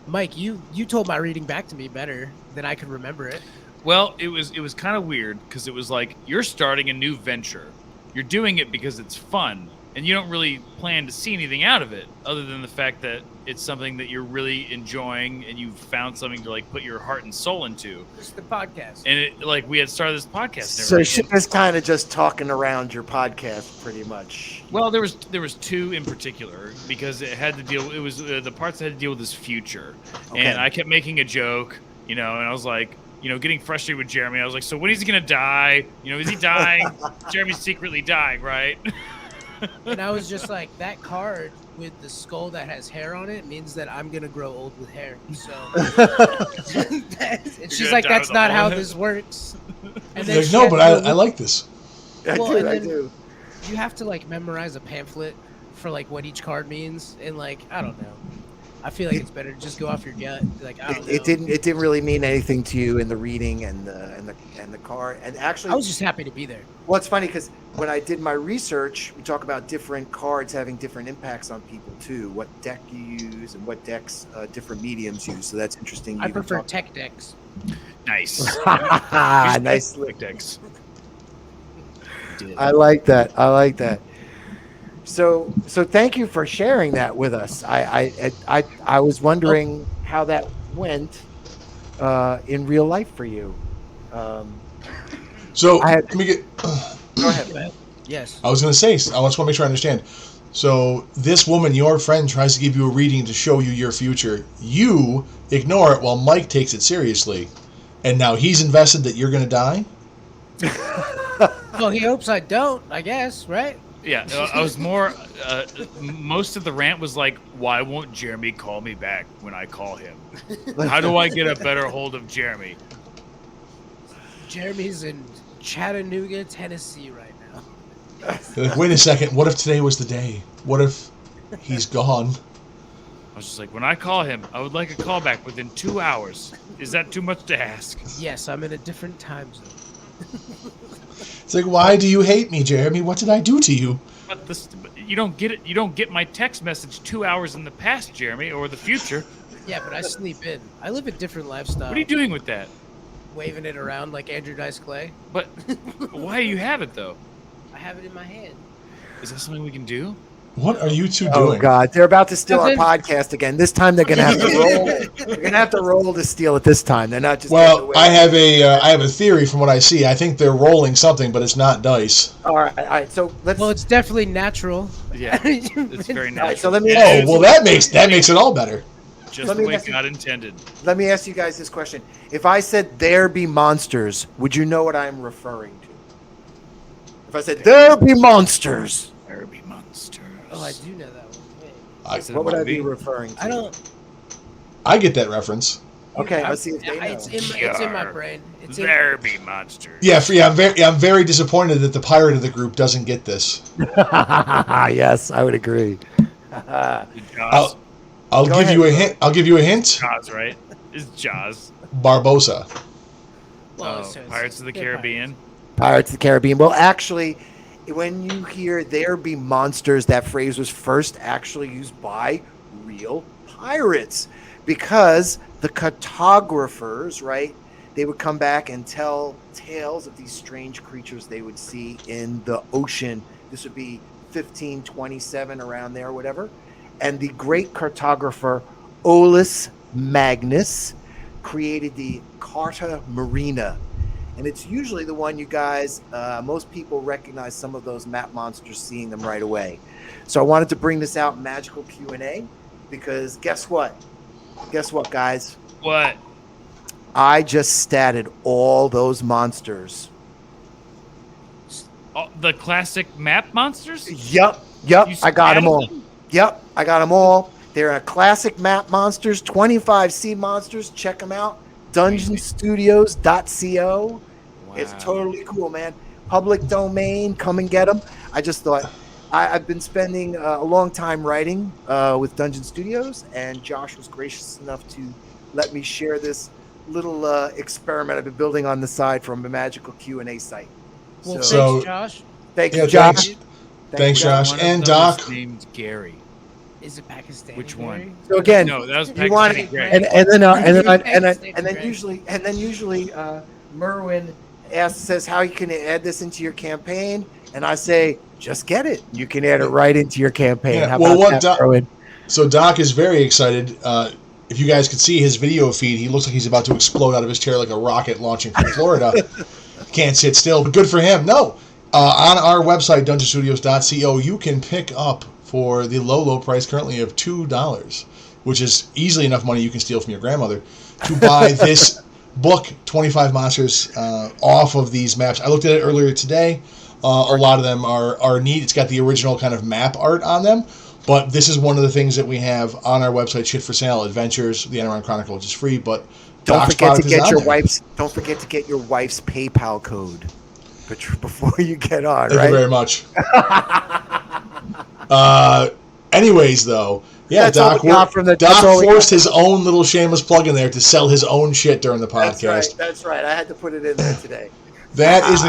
Mike, you told my reading back to me better than I could remember it. Well, it was kind of weird because it was like you're starting a new venture. You're doing it because it's fun, and you don't really plan to see anything out of it other than the fact that it's something that you're really enjoying and you've found something to like put your heart and soul into. Just the podcast. And it, like we had started this podcast. And So everything, she was kind of just talking around your podcast, pretty much. well, there was two in particular because it had to deal. It was the parts that had to deal with his future, Okay. and I kept making a joke, and I was like, getting frustrated with Jeremy. I was like, so when is he gonna die? Is he dying? Jeremy's secretly dying, right? And I was just like, that card with the skull that has hair on it means that I'm gonna grow old with hair. So, and she's gonna like, die that's with a not hole how in it?" this works. And You're like, she no, had but to go I like this. I Well, do. and I then- do. You have to like memorize a pamphlet for like what each card means, and like I don't know. I feel like it's better to just go off your gut. Be like I don't know. It didn't really mean anything to you in the reading and the card. And actually, I was just happy to be there. well, it's funny because when I did my research, we talk about different cards having different impacts on people too. What deck you use and what decks different mediums use. So that's interesting. I You can prefer talk- tech decks. Nice. nice. Decks. I like that. I like that. So thank you for sharing that with us. I was wondering how that went in real life for you. So I had- let me get. Go ahead. Yes. I was going to say, I just want to make sure I understand. So this woman, your friend, tries to give you a reading to show you your future. You ignore it while Mike takes it seriously, and now he's invested that you're going to die. Well, he hopes I don't. I guess, right? Yeah, I was more. Most of the rant was like, "Why won't Jeremy call me back when I call him? How do I get a better hold of Jeremy?" Jeremy's in Chattanooga, Tennessee right now. They're like, wait a second. What if today was the day? What if he's gone? I was just like, "When I call him, I would like a call back within 2 hours. Is that too much to ask?" Yes, I'm in a different time zone. It's like, why do you hate me, Jeremy? What did I do to you? But you don't get it. You don't get my text message 2 hours in the past, Jeremy, or the future. Yeah, but I sleep in. I live a different lifestyle. What are you doing with that? Waving it around like Andrew Dice Clay. But why do you have it though? I have it in my hand. Is that something we can do? What are you two Oh doing? God, they're about to steal our Nothing. podcast again. This time they're gonna have to roll. They're gonna have to roll to steal it this time. They're not just. Well, giving it I away. have a theory from what I see. I think they're rolling something, but it's not dice. All right. So let's. Well, it's definitely natural. Yeah, it's very natural. All right, so let me. Oh, well, that makes it all better. Just let the me way ask you- God intended. Let me ask you guys this question: if I said "there be monsters," would you know what I'm referring to? If I said "there be monsters," There be monsters. Oh, I do know that one. Wait. I, Is it what would I be movie? referring to? I don't. I get that reference. Okay, I- let's see if they know. It's in my brain. It's in. There be monsters. Yeah, I'm very disappointed that the pirate of the group doesn't get this. Yes, I would agree. Jaws. I'll Go give ahead, you a bro. hint. I'll give you a hint. Jaws, right? It's Jaws. Barbosa. Well, Oh, it's- Pirates of the they're Caribbean. Pirates of the Caribbean. Well, actually, when you hear "there be monsters," that phrase was first actually used by real pirates, because the cartographers, right? They would come back and tell tales of these strange creatures they would see in the ocean. This would be 1527, around there, whatever. And the great cartographer Olus Magnus created the Carta Marina. And it's usually the one you guys, most people recognize some of those map monsters, seeing them right away. So I wanted to bring this out in Magical Q&A, because guess what? Guess what, guys? What? I just statted all those monsters. Oh, the classic map monsters? Yep, You I got them statted all. them? Yep, I got them all. They're a classic map monsters, 25 sea monsters. Check them out. Dungeonstudios.co. It's Wow. totally cool, man. Public domain. Come and get them. I just thought I've been spending a long time writing with Dungeon Studios, and Josh was gracious enough to let me share this little experiment I've been building on the side from a magical Q&A site. Well, So- thanks, Josh. Thank Yeah, you, Josh. Thanks, Josh. One of And them Doc. is named Gary. Is it Pakistani? Which one? Gary? So again, No, that was you want Pakistani Gray. and then usually Merwin says how you can add this into your campaign, and I say just get it. You can add it right into your campaign. Yeah, How well, about what that, Doc- Merwin? So Doc is very excited. If you guys could see his video feed, he looks like he's about to explode out of his chair like a rocket launching from Florida. Can't sit still, but good for him. No, on our website, dungeonstudios.co, you can pick up for the low price currently of $2, which is easily enough money you can steal from your grandmother, to buy this book, 25 Monsters, off of these maps. I looked at it earlier today. A lot of them are neat. It's got the original kind of map art on them. But this is one of the things that we have on our website, Shit for Sale, Adventures, the Enron Chronicle, which is free, but Don't Doc's forget to product is get on your there. wife's PayPal code before you get on. Thank right? you very much. Anyways, though, yeah, That's all Doc, we got from the- that's Doc all we forced got. his own little shameless plug in there to sell his own shit during the podcast. That's right. I had to put it in there today. That is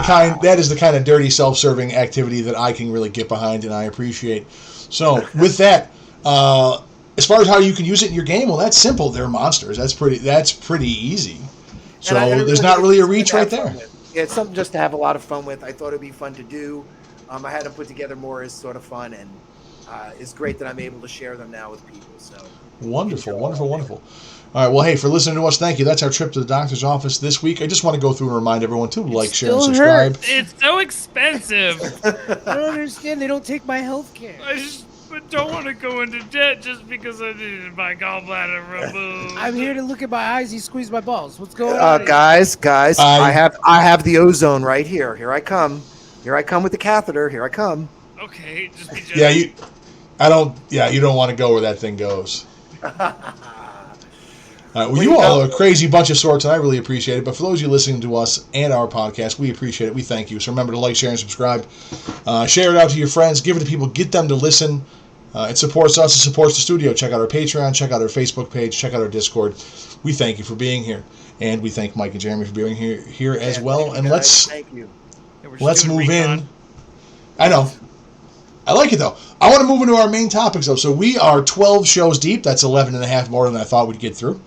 the kind of dirty self-serving activity that I can really get behind and I appreciate. So with that, as far as how you can use it in your game, well, that's simple. They're monsters. That's pretty easy. So there's not really a reach right there. Yeah, it's something just to have a lot of fun with. I thought it'd be fun to do. I had them put together more as sort of fun, and it's great that I'm able to share them now with people. So Wonderful. All right, well, hey, for listening to us, thank you. That's our trip to the doctor's office this week. I just want to go through and remind everyone to like, share, and still subscribe. hurts. It's so expensive. I don't understand. They don't take my health care. I just don't want to go into debt just because I needed my gallbladder removed. I'm here to look at my eyes. He squeezed my balls. What's going on? guys, I have the ozone right here. Here I come with the catheter. Here I come. Okay, just be Yeah, generous. you don't want to go where that thing goes. Well, Well, you you all know- are a crazy bunch of sorts, and I really appreciate it. But for those of you listening to us and our podcast, we appreciate it. We thank you. So remember to like, share, and subscribe. Share it out to your friends. Give it to people. Get them to listen. It supports us. It supports the studio. Check out our Patreon. Check out our Facebook page. Check out our Discord. We thank you for being here. And we thank Mike and Jeremy for being here as Yeah, well. thank you, And guys. Thank you. Yeah, we're just let's doing move recon. in. I know. I like it, though. I want to move into our main topics, though. So we are 12 shows deep. That's 11 and a half more than I thought we'd get through.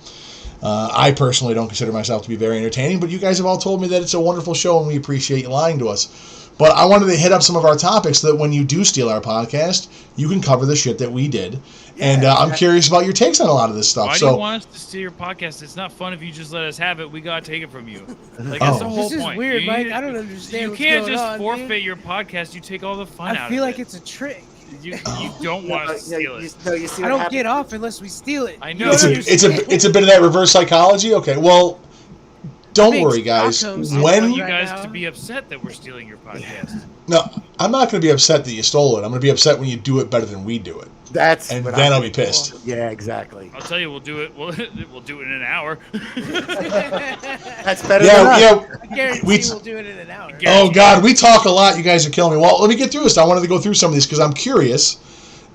I personally don't consider myself to be very entertaining, but you guys have all told me that it's a wonderful show, and we appreciate you lying to us. But I wanted to hit up some of our topics so that when you do steal our podcast, you can cover the shit that we did. And I'm curious about your takes on a lot of this stuff. Why do So you want us to steal your podcast? It's not fun if you just let us have it. We gotta take it from you. Like that's the Oh. whole This is point. weird, You Mike. need- I don't understand You what's can't going just on, forfeit dude. your podcast. You take all the fun out I feel of like it. it's a trick. You don't want us to steal it. You see I what don't happened? get off unless we steal it. I You know. don't it's understand. a bit of that reverse psychology. Okay, well, don't Big worry, guys. Stockholm I want When you right guys now. to be upset that we're stealing your podcast. no, I'm not going to be upset that you stole it. I'm going to be upset when you do it better than we do it. That's And what then I'm I'll be looking pissed. for. Yeah, exactly. I'll tell you, we'll do it. We'll do it in an hour. That's better than Yeah, us. yeah. I guarantee We- we'll do it in an hour. Oh God, we talk a lot. You guys are killing me. Well, let me get through this. I wanted to go through some of these because I'm curious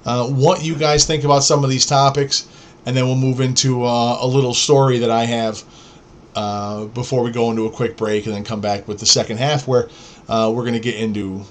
what you guys think about some of these topics, and then we'll move into a little story that I have before we go into a quick break, and then come back with the second half where we're going to get into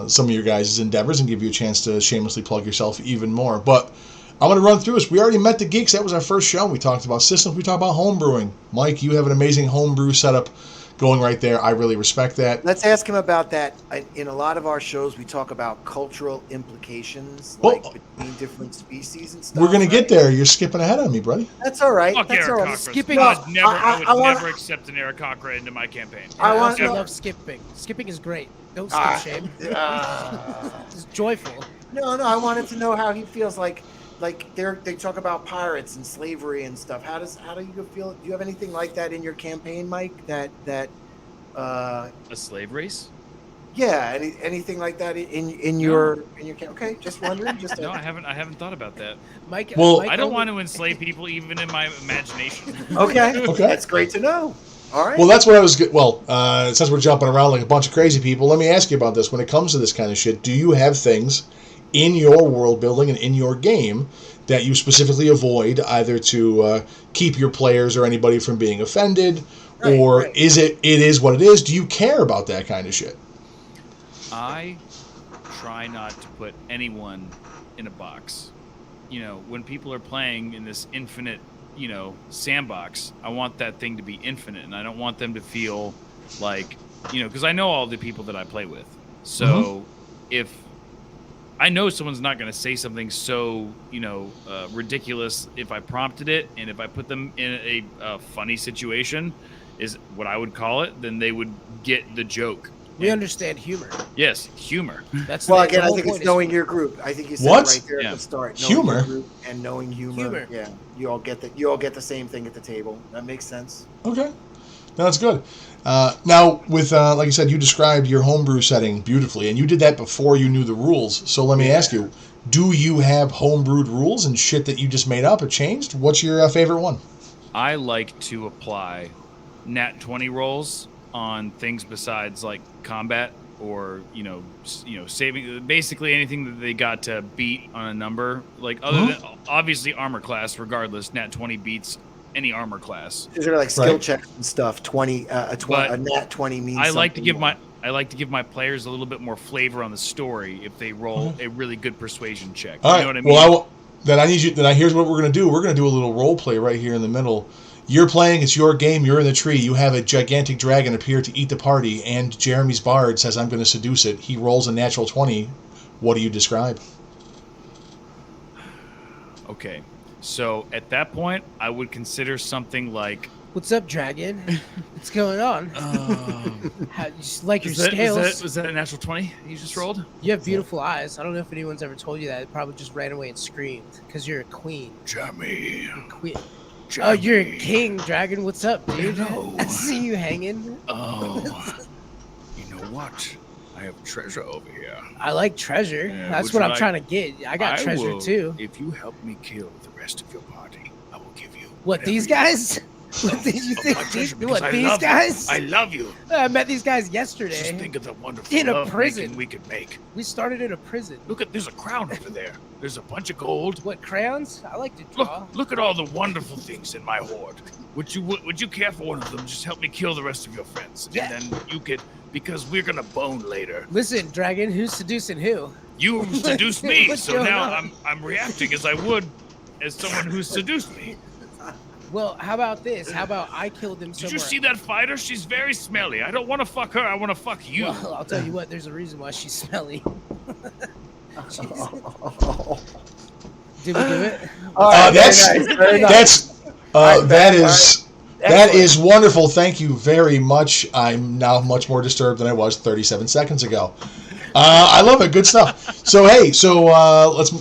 some of your guys' endeavors and give you a chance to shamelessly plug yourself even more. But I'm going to run through this. We already met the geeks. That was our first show. We talked about systems. We talked about home brewing. Mike, you have an amazing home brew setup going right there. I really respect that. Let's ask him about that. In a lot of our shows, we talk about cultural implications, Well, like between different species and stuff. We're going to get right? there. You're skipping ahead on me, buddy. That's all right. Fuck That's all Eric right. Cochran. Skipping I is- would never, I would I wanna- never accept an Eric Cochran into my campaign. I I want also to know- love skipping. Skipping is great. Don't skip Ah. shame. Ah. It's joyful. No, I wanted to know how he feels like they talk about pirates and slavery and stuff. How do you feel? Do you have anything like that in your campaign, Mike? A slave race? Yeah, anything like that in your campaign? Okay, just wondering. Just No, I haven't thought about that. Mike, Well- Mike I don't only- want to enslave people, even in my imagination. okay. Okay. That's great to know. All right. Well, that's what I was. Since we're jumping around like a bunch of crazy people, let me ask you about this. When it comes to this kind of shit, do you have things in your world building and in your game that you specifically avoid, either to keep your players or anybody from being offended, or is it is what it is? Do you care about that kind of shit? I try not to put anyone in a box. You know, when people are playing in this infinite, you know, sandbox, I want that thing to be infinite, and I don't want them to feel like, you know, because I know all the people that I play with. So if I know someone's not going to say something so, you know, ridiculous if I prompted it, and if I put them in a funny situation, is what I would call it, then they would get the joke. We understand humor. Yes, humor. That's well, again, I think it's knowing your group. I think you said it right there at the start. Knowing humor your group and knowing humor. Yeah, you all get the same thing at the table. That makes sense. Okay, no, that's good. Now, with like you said, you described your homebrew setting beautifully, and you did that before you knew the rules. So let me ask you: do you have homebrewed rules and shit that you just made up or changed? What's your favorite one? I like to apply nat 20 rolls on things besides like combat or you know saving, basically anything that they got to beat on a number, like other than obviously armor class. Regardless, nat 20 beats any armor class. These are like skill checks and stuff. A nat 20 means I like to give my players a little bit more flavor on the story if they roll a really good persuasion check. All right. You know what I mean? Well, then I need you. Then here's what we're gonna do. We're gonna do a little role play right here in the middle. You're playing, it's your game, you're in the tree, you have a gigantic dragon appear to eat the party, and Jeremy's bard says, I'm going to seduce it. He rolls a natural 20. What do you describe? Okay, so at that point, I would consider something like... What's up, dragon? What's going on? You just like your scales. Was that a natural 20 you just rolled? You have beautiful eyes. I don't know if anyone's ever told you that. It probably just ran away and screamed, because you're a queen. Jeremy. Queen. Oh, you're a king, dragon. What's up, dude? No. I see you hanging. Oh, you know what? I have treasure over here. I like treasure. Yeah, that's what I'm trying to get. I got treasure too. If you help me kill the rest of your party, I will give you. What, these guys? What did you think? These guys? I love you. I met these guys yesterday. Just think of the wonderful in a prison we could make. We started in a prison. Look there's a crown over there. There's a bunch of gold. What, crayons? I like to draw. Look at all the wonderful things in my hoard. Would you care for one of them? Just help me kill the rest of your friends, Yeah. and then you could, because we're gonna bone later. Listen, dragon, who's seducing who? You seduced me, What's so going now on? I'm reacting as I would as someone who seduced me. Well, how about this? How about I killed him somewhere? Did you see that fighter? She's very smelly. I don't want to fuck her. I want to fuck you. Well, I'll tell you what. There's a reason why she's smelly. Did we do it? That is wonderful. Thank you very much. I'm now much more disturbed than I was 37 seconds ago. I love it. Good stuff. So hey,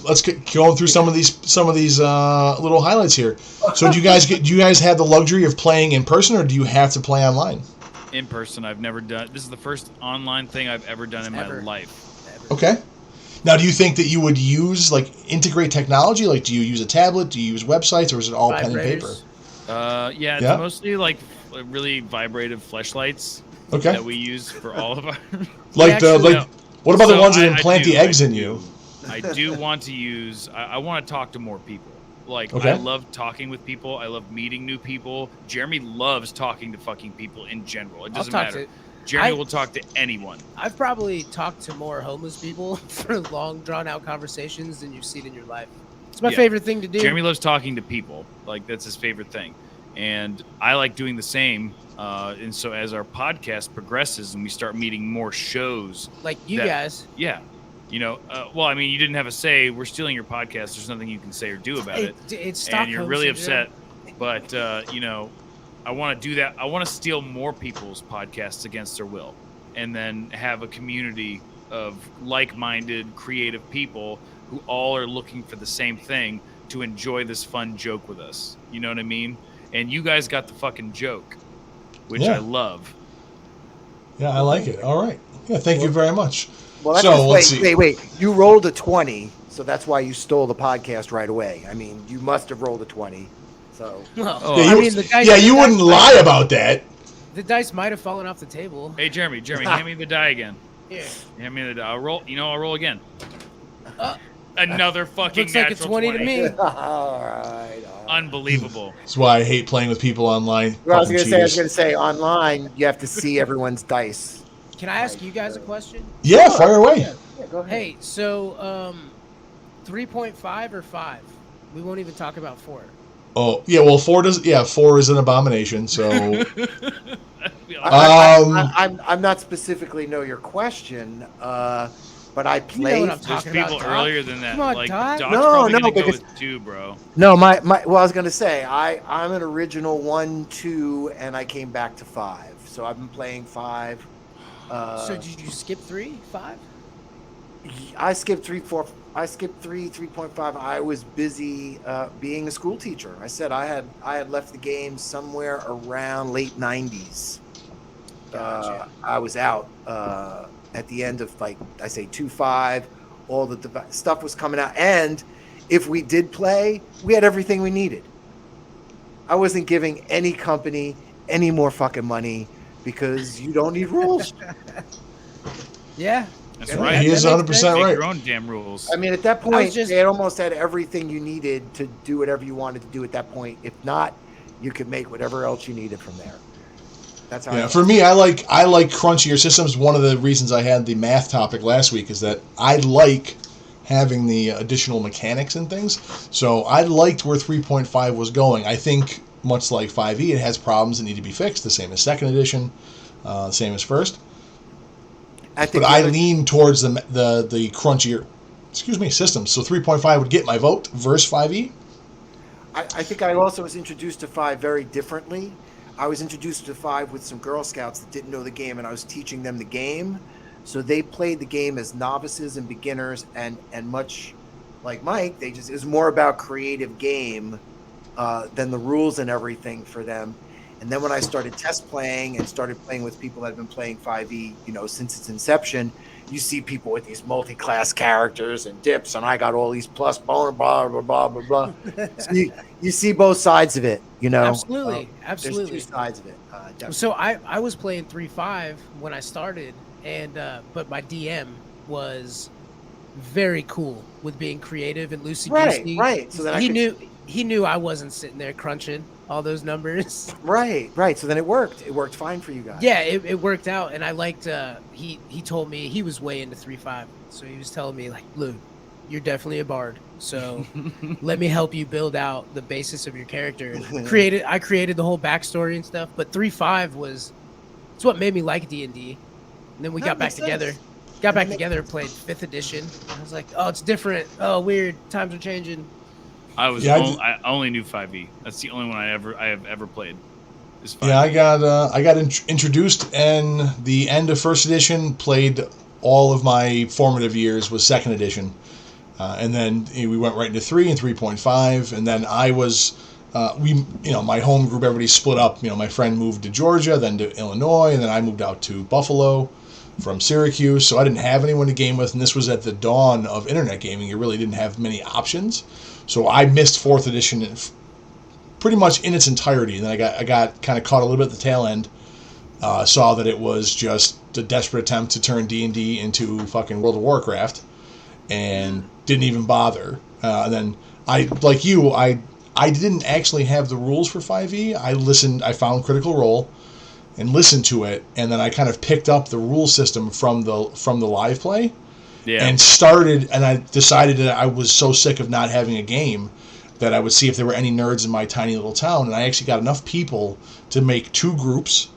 let's get going through some of these little highlights here. So do you guys have the luxury of playing in person, or do you have to play online? In person, I've never done. This is the first online thing I've ever done in my life. Okay. Now, do you think that you would integrate technology? Like, do you use a tablet? Do you use websites, or is it all pen and paper? Yeah, it's mostly like really vibrative fleshlights that we use for all of our. What about the ones that implant the eggs in you? I do want to use. I want to talk to more people. I love talking with people. I love meeting new people. Jeremy loves talking to fucking people in general. It doesn't matter. Jeremy will talk to anyone. I've probably talked to more homeless people for long, drawn-out conversations than you've seen in your life. It's my favorite thing to do. Jeremy loves talking to people. That's his favorite thing. And I like doing the same. And so as our podcast progresses and we start meeting more shows. Like you guys. Yeah. You didn't have a say. We're stealing your podcast. There's nothing you can say or do about it. It's Stockholm and you're really syndrome. upset. But, I want to do that. I want to steal more people's podcasts against their will, and then have a community of like-minded, creative people who all are looking for the same thing, to enjoy this fun joke with us. You know what I mean? And you guys got the fucking joke, which I love. Yeah, I like it. All right. Yeah, thank you very much. Well, let's see. Wait. You rolled a 20, so that's why you stole the podcast right away. I mean, you must have rolled a 20. So. You wouldn't lie about that. The dice might have fallen off the table. Hey, Jeremy, hand me the die again. Yeah. Hand me the die. I'll roll. I'll roll again. Another fucking Looks like natural a 20 to me. All right. Unbelievable. That's why I hate playing with people online. Well, I was Fucking gonna cheaters. say online you have to see everyone's dice. Can I ask you guys a question? Yeah, Sure. fire away. Yeah, go ahead. Hey, so 3.5 or 5? We won't even talk about 4. Oh, yeah, well, 4 does. Yeah, 4 is an abomination, so. I'm not specifically know your question, but I You know play. what I'm There's talking about, people Doc. earlier than that. Come on, like Doc. Doc's No, probably no, gonna go because- with 2, bro. No, well, I was gonna say I'm an original 1, 2, and I came back to 5. So I've been playing 5. So did you skip 3, 5? I skipped 3, 4. I skipped 3, 3.5. I was busy being a school teacher. I said I had left the game somewhere around late 90s. Gotcha. I was out at the end of, like, I say 2.5. All the stuff was coming out, and if we did play, we had everything we needed. I wasn't giving any company any more fucking money because you don't need rules. Yeah. That's Yeah, right. He is That makes 100% sense. Make right. your own damn rules. I mean, at that I was point, just- it almost had everything you needed to do whatever you wanted to do at that point. If not, you could make whatever else you needed from there. That's how. Yeah, for me, I like crunchier systems. One of the reasons I had the math topic last week is that I like having the additional mechanics and things. So I liked where 3.5 was going. I think, much like 5e, it has problems that need to be fixed, the same as second edition, same as first. But I lean towards the crunchier, systems. So 3.5 would get my vote versus 5e. I think I also was introduced to 5 very differently. I was introduced to 5 with some Girl Scouts that didn't know the game, and I was teaching them the game. So they played the game as novices and beginners, and much like Mike, it was more about creative game than the rules and everything for them. And then when I started test playing and started playing with people that have been playing 5e, since its inception, you see people with these multi-class characters and dips, and I got all these plus blah blah blah blah blah blah. So you see both sides of it, Absolutely. There's Absolutely. 2 sides of it. Definitely. So I was playing 3.5 when I started, and but my DM was very cool with being creative and loosey goosey. Right. So then he knew I wasn't sitting there crunching all those numbers. Right. So then it worked. It worked fine for you guys. Yeah, it worked out, and I liked. He told me he was way into 3.5, so he was telling me, like, Lou, you're definitely a bard. So let me help you build out the basis of your character. And I created the whole backstory and stuff. But 3.5 it's what made me like D&D. And then we got back together. Got back together and played 5th edition. I was like, oh, it's different. Oh, weird. Times are changing. I only knew 5e. That's the only one I have ever played. Is 5e. Yeah, I got introduced in the end of first edition. Played all of my formative years was second edition, and then we went right into 3 and 3.5. And then I was, my home group, everybody split up. My friend moved to Georgia, then to Illinois, and then I moved out to Buffalo from Syracuse. So I didn't have anyone to game with, and this was at the dawn of internet gaming. You really didn't have many options. So I missed 4th edition pretty much in its entirety. And then I got kind of caught a little bit at the tail end. Saw that it was just a desperate attempt to turn D&D into fucking World of Warcraft, and didn't even bother. And then I didn't actually have the rules for 5e. I found Critical Role and listened to it, and then I kind of picked up the rule system from the live play. Yeah. And I decided that I was so sick of not having a game that I would see if there were any nerds in my tiny little town, and I actually got enough people to make 2 groups.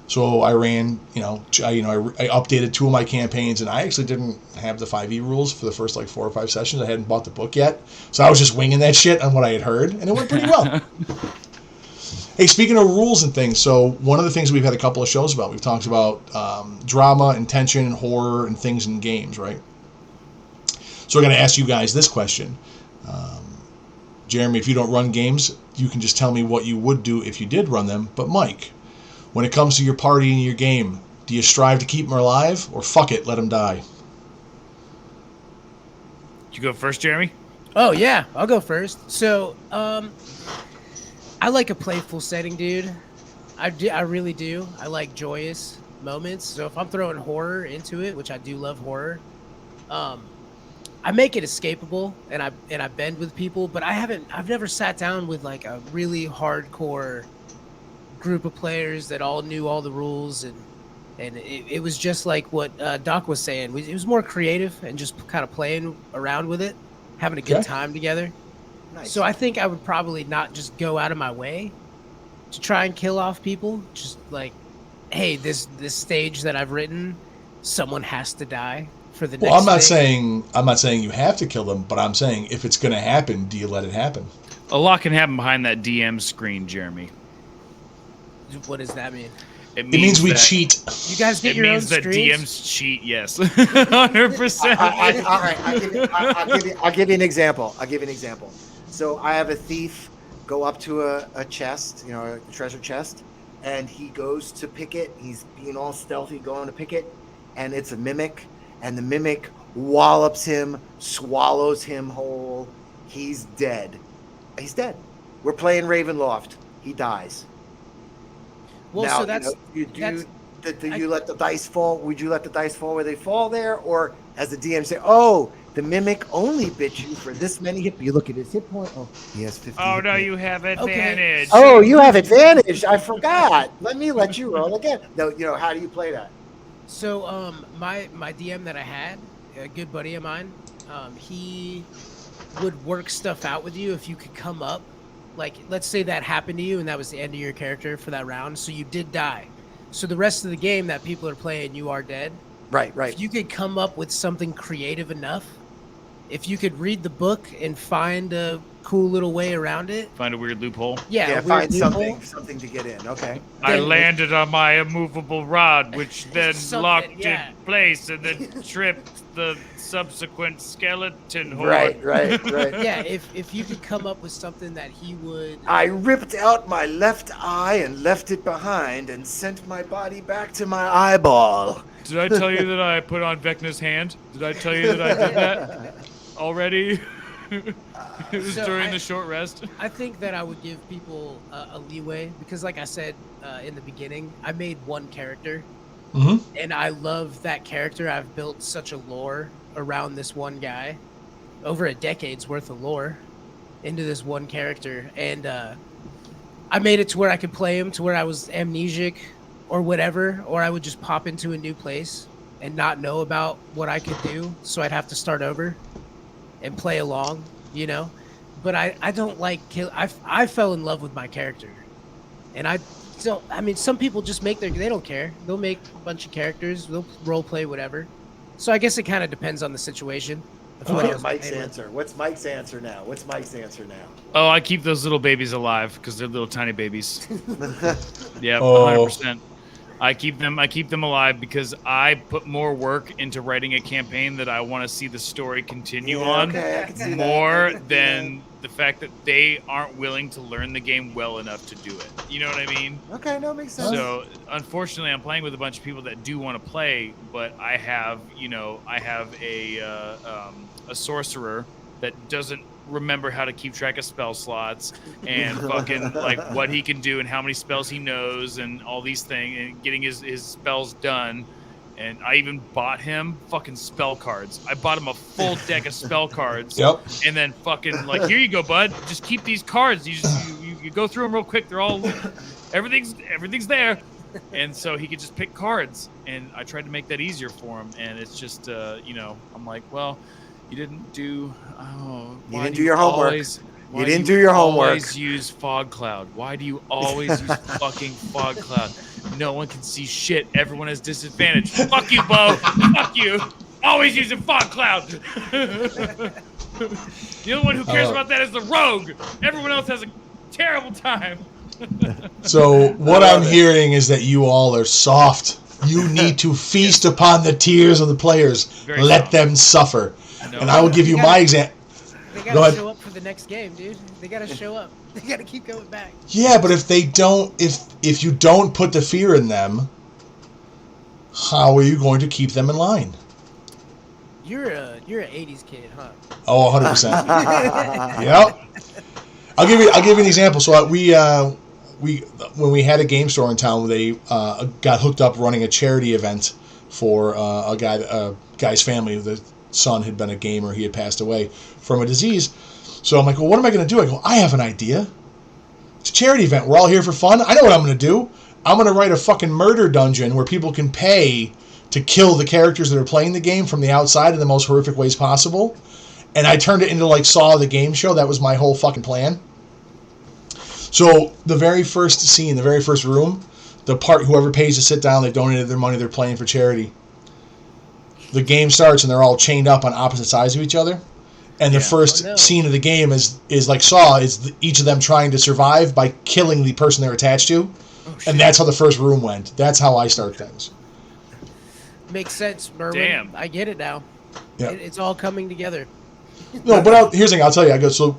So I ran, I updated 2 of my campaigns, and I actually didn't have the 5e rules for the first 4 or 5 sessions. I hadn't bought the book yet, so I was just winging that shit on what I had heard, and it went pretty well. Hey, speaking of rules and things, so one of the things we've had a couple of shows about, we've talked about drama and tension and horror and things in games, right? So we're going to ask you guys this question. Jeremy, if you don't run games, you can just tell me what you would do if you did run them. But Mike, when it comes to your party and your game, do you strive to keep them alive, or fuck it, let them die? You go first, Jeremy? Oh, yeah. I'll go first. So, I like a playful setting, dude. I really do. I like joyous moments. So if I'm throwing horror into it, which I do love horror, I make it escapable, and I bend with people, but I've never sat down with like a really hardcore group of players that all knew all the rules, and it was just like what Doc was saying. It was more creative and just kind of playing around with it, having a good time together. Nice. So I think I would probably not just go out of my way to try and kill off people. Just like, hey, this stage that I've written, someone has to die for the next. Well, I'm not saying you have to kill them, but I'm saying if it's going to happen, do you let it happen? A lot can happen behind that DM screen, Jeremy. What does that mean? It means we cheat. You guys get It your own means that streams? DMs cheat. Yes, 100%. All right, I'll give you an example. So I have a thief go up to a chest, a treasure chest, and he goes to pick it. He's being all stealthy, going to pick it, and it's a mimic, and the mimic wallops him, swallows him whole. He's dead. We're playing Ravenloft. He dies. Well, Now, so that's do you let the dice fall? Would you let the dice fall where they fall there, or as the DM say, "Oh, the mimic only bit you for this many hit"? You look at his hit point. Oh, he has 50. Oh hit no, points. you have advantage. Oh, you have advantage. I forgot. Let you roll again. No, how do you play that? So my DM that I had, a good buddy of mine, he would work stuff out with you if you could come up. Like, let's say that happened to you and that was the end of your character for that round, so you did die. So the rest of the game that people are playing, you are dead. Right. If you could come up with something creative enough, if you could read the book and find a cool little way around it. Find a weird loophole. Yeah, find something to get in. Okay. I Then- landed on my immovable rod, which then Something, locked yeah. in place and then tripped the subsequent skeleton horde. Right. Yeah, if you could come up with something that he would. I ripped out my left eye and left it behind and sent my body back to my eyeball. Did I tell you that I put on Vecna's hand? Did I tell you that I did that already? It was So during the short rest. I think that I would give people a leeway because, like I said in the beginning, I made one character, and I love that character. I've built such a lore around this one guy, over a decade's worth of lore into this one character, and I made it to where I could play him to where I was amnesic or whatever, or I would just pop into a new place and not know about what I could do, so I'd have to start over and play along, But I don't like kill. I fell in love with my character, and some people just they don't care. They'll make a bunch of characters. They'll role play whatever. So I guess it kind of depends on the situation. What's Mike's answer now? Oh, I keep those little babies alive because they're little tiny babies. Yeah, 100%. I keep them alive because I put more work into writing a campaign that I want to see the story continue on Okay, I can see more that. than the fact that they aren't willing to learn the game well enough to do it. You know what I mean? Okay, no, makes sense. So unfortunately, I'm playing with a bunch of people that do want to play, but I have a sorcerer that doesn't remember how to keep track of spell slots and fucking like what he can do and how many spells he knows and all these things and getting his spells done. And I even bought him fucking spell cards. I bought him a full deck of spell cards. Yep. And then fucking like, here you go, bud. Just keep these cards. You go through them real quick. They're all everything's there. And so he could just pick cards. And I tried to make that easier for him. And it's just I'm like, well, you didn't do. You didn't do your homework. You didn't do your homework. Always use fog cloud. Why do you always use fucking fog cloud? No one can see shit. Everyone has disadvantage. Fuck you, Bo. Fuck you. Always using fog cloud. The only one who cares about that is the rogue. Everyone else has a terrible time. So what I'm hearing is that you all are soft. You need to feast upon the tears of the players. Very Let soft. them suffer. No. And I will give you my example. They Go gotta ahead. show up for the next game, dude. They gotta show up. They gotta keep going back. Yeah, but if they don't, if you don't put the fear in them, how are you going to keep them in line? You're an '80s kid, huh? Oh, 100%. Yep. I'll give you an example. So we when we had a game store in town, they got hooked up running a charity event for a guy's family. son had been a gamer. He had passed away from a disease. So I'm like, well, what am I going to do? I go, I have an idea. It's a charity event. We're all here for fun. I know what I'm going to do. I'm going to write a fucking murder dungeon where people can pay to kill the characters that are playing the game from the outside in the most horrific ways possible. And I turned it into like Saw the game show. That was my whole fucking plan. So the very first scene, the very first room, whoever pays to sit down, they've donated their money, they're playing for charity. The game starts and they're all chained up on opposite sides of each other. And the first scene of the game is like Saw, each of them trying to survive by killing the person they're attached to. And that's how the first room went. That's how I start things. Makes sense, Merwin. Damn. I get it now. Yeah. It's all coming together. No, but here's the thing. I'll tell you.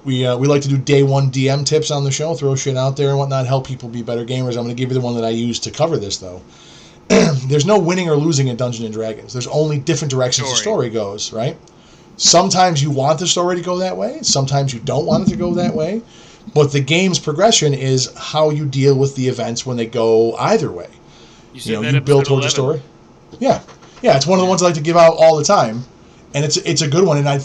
We like to do day one DM tips on the show, throw shit out there and whatnot, help people be better gamers. I'm going to give you the one that I use to cover this, though. There's no winning or losing in Dungeons and Dragons. There's only different directions the story goes, right? Sometimes you want the story to go that way. Sometimes you don't want it to go that way. But the game's progression is how you deal with the events when they go either way. You build towards a story. Yeah. Yeah, it's one of the ones I like to give out all the time. And it's a good one. And I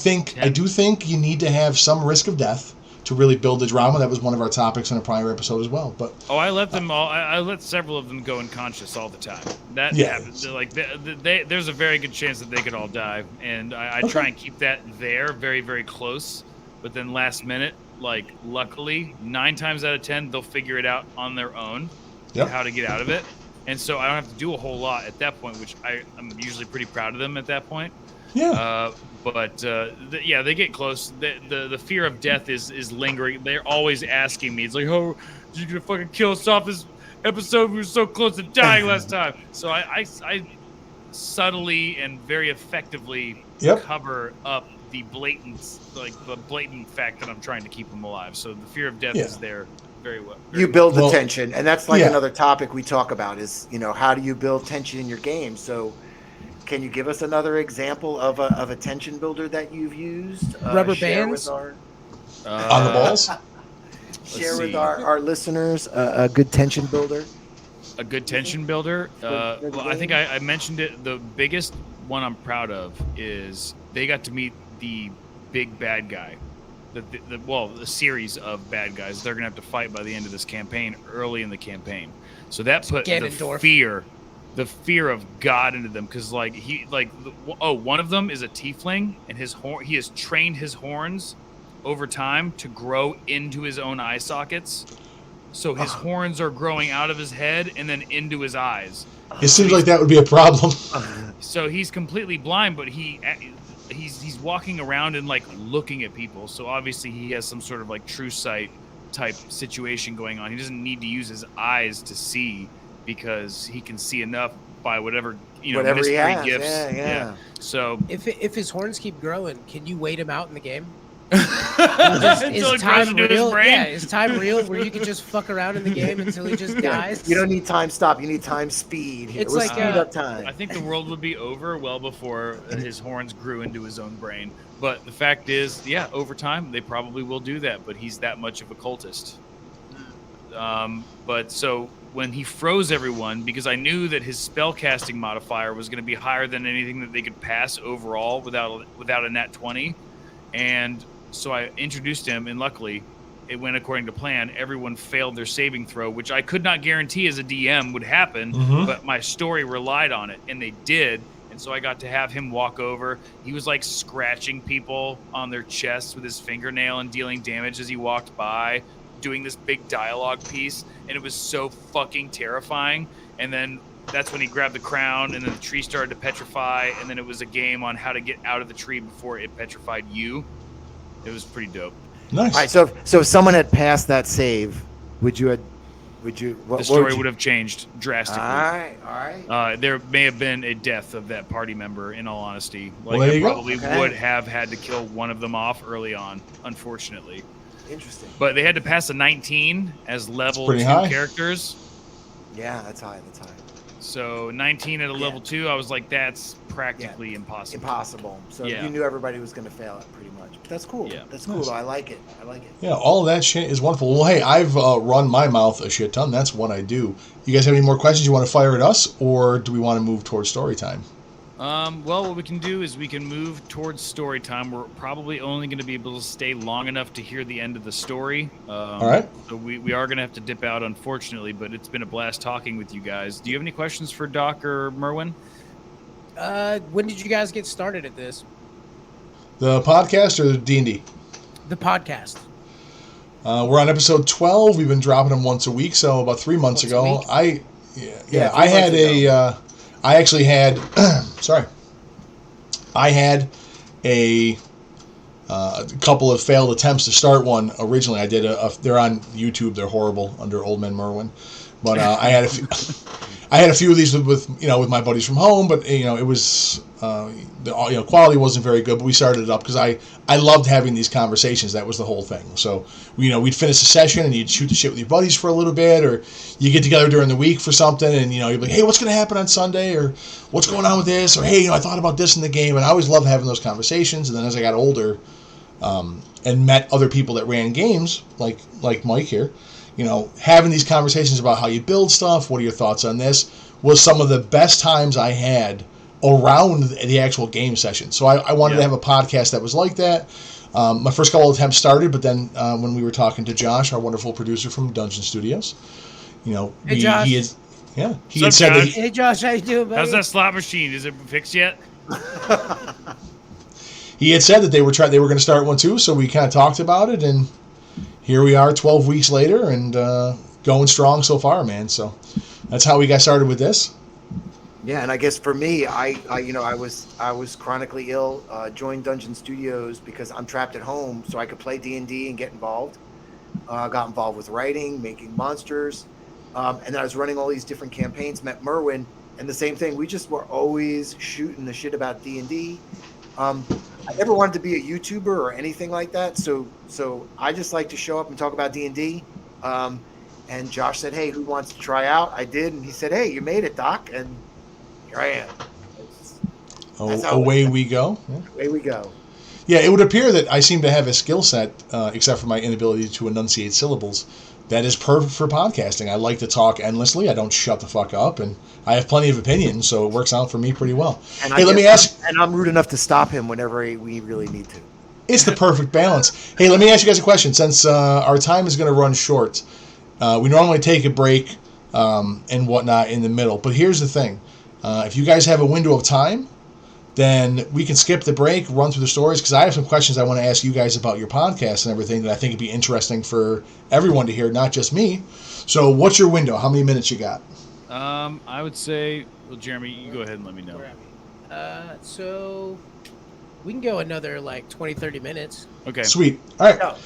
do think you need to have some risk of death to really build the drama. That was one of our topics in a prior episode as well. But I let them all. I let several of them go unconscious all the time. That happens. Like there's a very good chance that they could all die, and I try and keep that there very, very close. But then last minute, like luckily, 9 times out of 10, they'll figure it out on their own how to get out of it, and so I don't have to do a whole lot at that point, which I'm usually pretty proud of them at that point. Yeah. They get close. The fear of death is lingering. They're always asking me. It's like, oh, did you gonna fucking kill us off this episode? We were so close to dying last time. So I subtly and very effectively cover up the blatant fact that I'm trying to keep them alive. So the fear of death is there very well. You build the tension, and that's like another topic we talk about is, how do you build tension in your game? So can you give us another example of a tension builder that you've used? Rubber bands? On the balls? Share with our listeners a good tension builder. A good tension builder? Well, I think I mentioned it. The biggest one I'm proud of is they got to meet the big bad guy. The series of bad guys they're going to have to fight by the end of this campaign, early in the campaign. So that put the fear of God into them, because one of them is a tiefling, and he has trained his horns over time to grow into his own eye sockets. So his horns are growing out of his head and then into his eyes. It seems like that would be a problem. So he's completely blind, but he's walking around and looking at people. So obviously he has some sort of true sight type situation going on. He doesn't need to use his eyes to see, because he can see enough by whatever he has. Gifts. Yeah. So if his horns keep growing, can you wait him out in the game? Is time real? Yeah, is time real where you can just fuck around in the game until he just dies? You don't need time stop. You need time speed. It's speed up time. I think the world would be over well before his horns grew into his own brain. But the fact is, over time they probably will do that. But he's that much of a cultist. But so when he froze everyone, because I knew that his spellcasting modifier was going to be higher than anything that they could pass overall without a nat 20, and so I introduced him, and luckily it went according to plan. Everyone failed their saving throw, which I could not guarantee as a DM would happen, but my story relied on it, and they did. And so I got to have him walk over. He was scratching people on their chests with his fingernail and dealing damage as he walked by, doing this big dialogue piece, and it was so fucking terrifying. And then that's when he grabbed the crown, and then the tree started to petrify, and then it was a game on how to get out of the tree before it petrified you. It was pretty dope. Nice. All right, so if someone had passed that save, the story would have changed drastically. All right. There may have been a death of that party member, in all honesty. I probably would have had to kill one of them off early on, unfortunately. Interesting. But they had to pass a 19 as level 2 characters. Yeah, that's high. So 19 at a level 2, I was like, that's practically impossible. So you knew everybody was going to fail it pretty much. But that's cool. Yeah. That's cool. Nice. I like it. Yeah, all of that shit is wonderful. Well, hey, I've run my mouth a shit ton. That's what I do. You guys have any more questions you want to fire at us, or do we want to move towards story time? Well, what we can do is we can move towards story time. We're probably only going to be able to stay long enough to hear the end of the story. All right. So we are going to have to dip out, unfortunately, but it's been a blast talking with you guys. Do you have any questions for Doc or Merwin? When did you guys get started at this? The podcast or the D&D? The podcast. We're on episode 12. We've been dropping them once a week, so about 3 months Once a ago, week? I had I actually had, sorry, I had a couple of failed attempts to start one originally. I did they're on YouTube. They're horrible under Old Man Merwin, but I had a few of these with my buddies from home, but it was the quality wasn't very good. But we started it up because I loved having these conversations. That was the whole thing. So we'd finish a session and you'd shoot the shit with your buddies for a little bit, or you get together during the week for something, and you'd be like, hey, what's going to happen on Sunday, or what's going on with this, or hey, I thought about this in the game. And I always loved having those conversations. And then as I got older, and met other people that ran games like Mike here, having these conversations about how you build stuff, what are your thoughts on this, was some of the best times I had around the actual game session. So I wanted to have a podcast that was like that. My first couple of attempts started, but then when we were talking to Josh, our wonderful producer from Dungeon Studios, Hey, Josh. he had said that Hey, Josh, how you doing, buddy? How's that slot machine? Is it fixed yet? he had said that they were going to start one too. So we kind of talked about it, and here we are 12 weeks later and going strong so far, man. So that's how we got started with this. Yeah, and I guess for me, I was chronically ill. Joined Dungeon Studios because I'm trapped at home, so I could play D&D and get involved. Got involved with writing, making monsters, and then I was running all these different campaigns. Met Merwin, and the same thing. We just were always shooting the shit about D&D. I never wanted to be a YouTuber or anything like that, so I just like to show up and talk about D&D. And Josh said, "Hey, who wants to try out?" I did, and he said, "Hey, you made it, Doc," and here I am. Away we go. Yeah. Away we go. Yeah, it would appear that I seem to have a skill set, except for my inability to enunciate syllables, that is perfect for podcasting. I like to talk endlessly. I don't shut the fuck up, and I have plenty of opinions, so it works out for me pretty well. And let me ask. And I'm rude enough to stop him whenever we really need to. It's the perfect balance. Hey, let me ask you guys a question. Since our time is going to run short, we normally take a break and whatnot in the middle. But here's the thing. If you guys have a window of time, then we can skip the break, run through the stories, because I have some questions I want to ask you guys about your podcast and everything that I think would be interesting for everyone to hear, not just me. So what's your window? How many minutes you got? I would say, well, Jeremy, you go ahead and let me know. So we can go another 20, 30 minutes. Okay. Sweet. All right.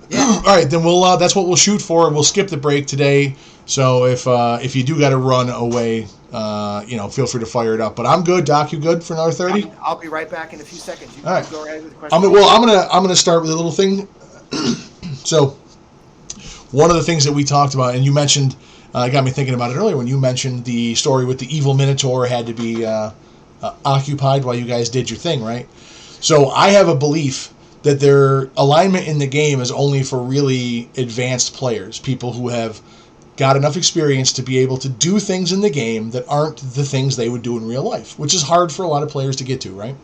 Yeah. All right, then we'll that's what we'll shoot for. We'll skip the break today. So if you do got to run away, feel free to fire it up. But I'm good. Doc, you good for another 30? I'll be right back in a few seconds. You All right. go ahead with the question. I'm gonna start with a little thing. So one of the things that we talked about, and you mentioned, got me thinking about it earlier when you mentioned the story with the evil Minotaur had to be occupied while you guys did your thing, right? So I have a belief that their alignment in the game is only for really advanced players, people who have got enough experience to be able to do things in the game that aren't the things they would do in real life, which is hard for a lot of players to get to, right?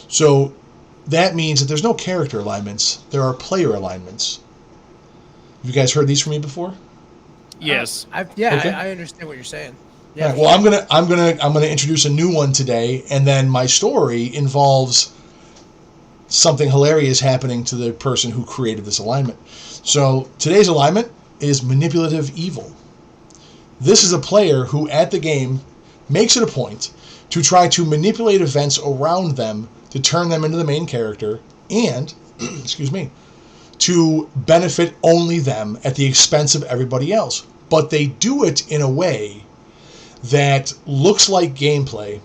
So that means that there's no character alignments, there are player alignments. Have you guys heard these from me before? Yes. Okay. I understand what you're saying. Yeah. All right, well, I'm gonna introduce a new one today, and then my story involves something hilarious happening to the person who created this alignment. So today's alignment is manipulative evil. This is a player who at the game makes it a point to try to manipulate events around them to turn them into the main character and, to benefit only them at the expense of everybody else. But they do it in a way that looks like gameplay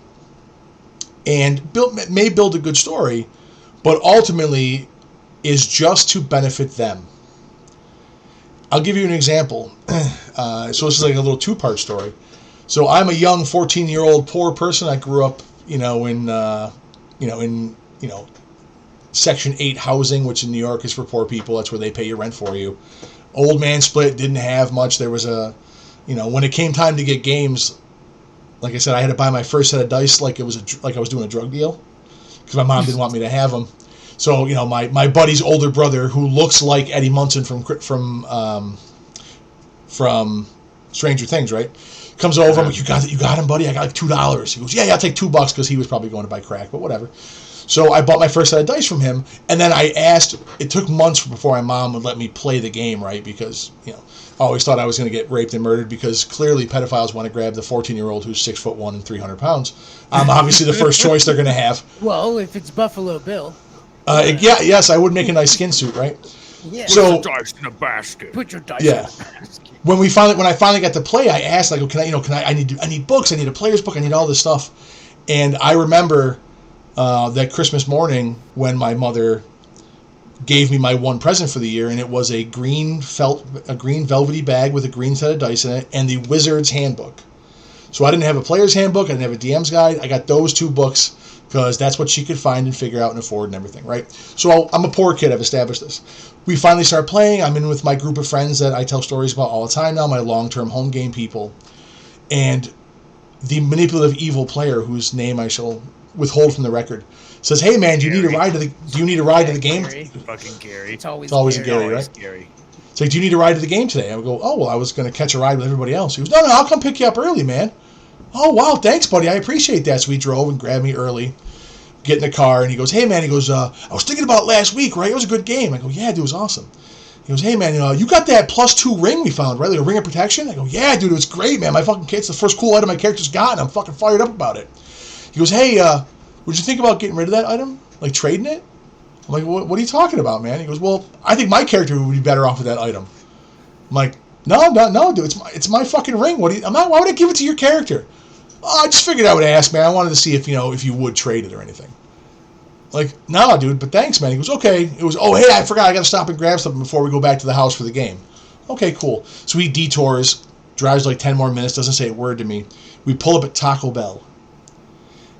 and may build a good story, but ultimately is just to benefit them. I'll give you an example. So this is like a little two-part story. So I'm a young 14-year-old poor person. I grew up, in Section 8 housing, which in New York is for poor people. That's where they pay your rent for you. Old man split, didn't have much. There was when it came time to get games, like I said, I had to buy my first set of dice like it was like I was doing a drug deal, because my mom didn't want me to have them. So, you know, my buddy's older brother, who looks like Eddie Munson from Stranger Things, right? Comes over, I'm like, you got him, buddy? I got like $2. He goes, yeah, I'll take $2, because he was probably going to buy crack, but whatever. So I bought my first set of dice from him, and then I asked, it took months before my mom would let me play the game, right? Because, you know, I always thought I was going to get raped and murdered, because clearly pedophiles want to grab the 14-year-old who's 6'1" and 300 pounds. I'm obviously the first choice they're going to have. Well, if it's Buffalo Bill. Yes, I would make a nice skin suit, right? Yeah. So, Put your dice in a basket. Put your dice yeah. in the basket. When I finally got to play, I asked, like, I need books, I need a player's book, I need all this stuff. And I remember that Christmas morning when my mother gave me my one present for the year, and it was a green velvety bag with a green set of dice in it and the Wizard's Handbook. So I didn't have a player's handbook, I didn't have a DM's guide. I got those 2 books because that's what she could find and figure out and afford and everything, right? So I'm a poor kid, I've established this. We finally start playing. I'm in with my group of friends that I tell stories about all the time now, my long-term home game people. And the manipulative evil player, whose name I shall withhold from the record, says, "Hey man, do you need a ride to the game?" Gary. Fucking Gary. It's always a Gary. Gary, right? Gary. It's like, "Do you need a ride to the game today?" I would go, "Oh, well, I was going to catch a ride with everybody else." He goes, "No, I'll come pick you up early, man." "Oh, wow, thanks, buddy. I appreciate that." So he drove and grabbed me early, get in the car, and he goes, "Hey man," he goes, "I was thinking about last week, right? It was a good game." I go, "Yeah, dude, it was awesome." He goes, "Hey man, you got that +2 ring we found, right? Like a ring of protection?" I go, "Yeah, dude, it was great, man. My fucking kid's the first cool item my character's got, and I'm fucking fired up about it." He goes, "Hey, would you think about getting rid of that item? Like trading it?" I'm like, what are you talking about, man? He goes, "Well, I think my character would be better off with that item." I'm like, no, dude, it's my fucking ring. Why would I give it to your character?" "Oh, I just figured I would ask, man. I wanted to see if you would trade it or anything." Like, "No, dude, but thanks, man." He goes, "Okay." It was, "Oh, hey, I forgot. I got to stop and grab something before we go back to the house for the game." "Okay, cool." So he detours, drives like 10 more minutes, doesn't say a word to me. We pull up at Taco Bell.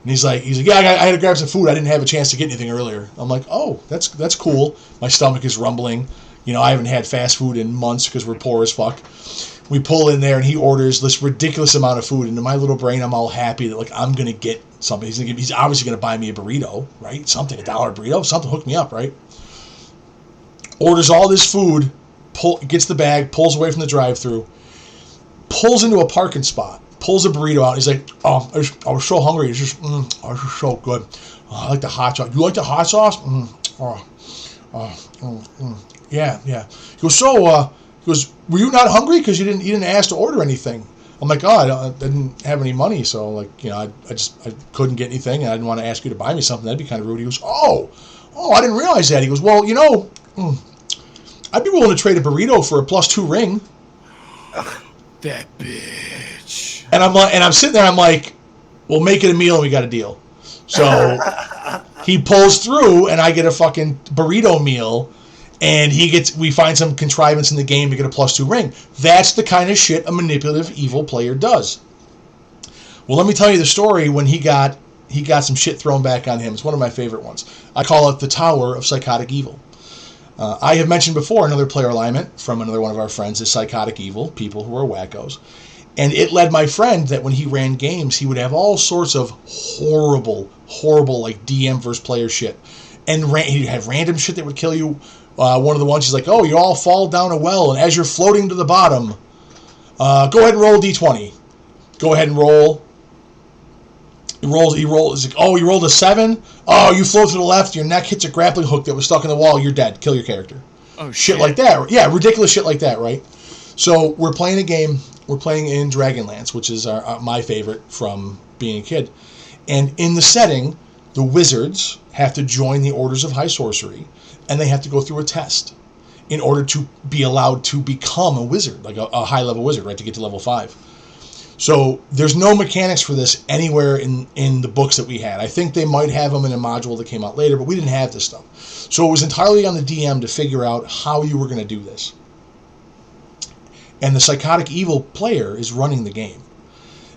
And he's like, "Yeah, I had to grab some food. I didn't have a chance to get anything earlier." I'm like, "Oh, that's cool." My stomach is rumbling. I haven't had fast food in months because we're poor as fuck. We pull in there, and he orders this ridiculous amount of food. And in my little brain, I'm all happy that, like, I'm going to get something. He's obviously going to buy me a burrito, right? Something, $1 burrito, something, hook me up, right? Orders all this food, gets the bag, pulls away from the drive-thru, pulls into a parking spot, pulls a burrito out. He's like, "Oh, I was so hungry. It's just, it's just so good. Oh, I like the hot sauce. You like the hot sauce?" Yeah. He goes, "So, were you not hungry because you didn't ask to order anything?" I'm like, "Oh, I didn't have any money, so, like, I couldn't get anything, and I didn't want to ask you to buy me something. That'd be kind of rude." He goes, "Oh, I didn't realize that." He goes, "Well, I'd be willing to trade a burrito for a +2 ring." That bitch. And I'm sitting there, I'm like, "We'll make it a meal and we got a deal." So he pulls through, and I get a fucking burrito meal, and we find some contrivance in the game to get a +2 ring. That's the kind of shit a manipulative evil player does. Well, let me tell you the story when he got some shit thrown back on him. It's one of my favorite ones. I call it the Tower of Psychotic Evil. I have mentioned before another player alignment from another one of our friends is Psychotic Evil, people who are wackos. And it led my friend that when he ran games, he would have all sorts of horrible, like DM versus player shit. And he'd have random shit that would kill you. One of the ones, he's like, "Oh, you all fall down a well, and as you're floating to the bottom, go ahead and roll a d20. Go ahead and roll. He rolls. He's like, "Oh, you rolled a 7? Oh, you float to the left, your neck hits a grappling hook that was stuck in the wall, you're dead. Kill your character." Oh, shit like that. Yeah, ridiculous shit like that, right? So we're playing a game. We're playing in Dragonlance, which is my favorite from being a kid. And in the setting, the wizards have to join the Orders of High Sorcery, and they have to go through a test in order to be allowed to become a wizard, like a high-level wizard, right, to get to level 5. So there's no mechanics for this anywhere in the books that we had. I think they might have them in a module that came out later, but we didn't have this stuff. So it was entirely on the DM to figure out how you were going to do this. And the Psychotic Evil player is running the game.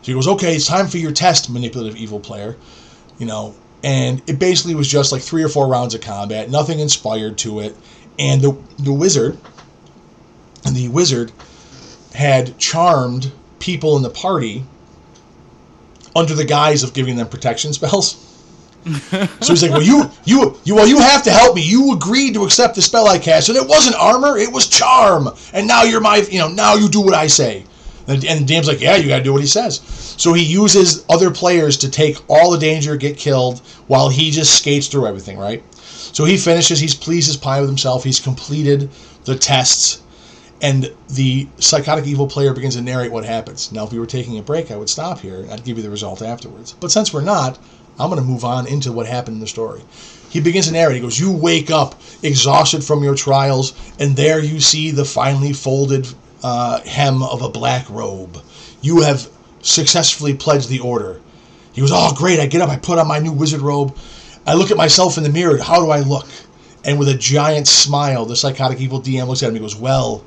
So he goes, "Okay, it's time for your test, manipulative evil player." And it basically was just like 3 or 4 rounds of combat, nothing inspired to it. And the wizard had charmed people in the party under the guise of giving them protection spells. So he's like, well, you have to help me. You agreed to accept the spell I cast, and it wasn't armor, it was charm. And now you're now you do what I say. And the DM's like, yeah, you got to do what he says. So he uses other players to take all the danger, get killed, while he just skates through everything, right? So he finishes, he's pleased as pie with himself, he's completed the tests, and the psychotic evil player begins to narrate what happens. Now, if we were taking a break, I would stop here, and I'd give you the result afterwards. But since we're not, I'm going to move on into what happened in the story. He begins to narrate. He goes, you wake up exhausted from your trials, and there you see the finely folded hem of a black robe. You have successfully pledged the order. He goes, oh, great. I get up. I put on my new wizard robe. I look at myself in the mirror. How do I look? And with a giant smile, the psychotic evil DM looks at him. He goes, well,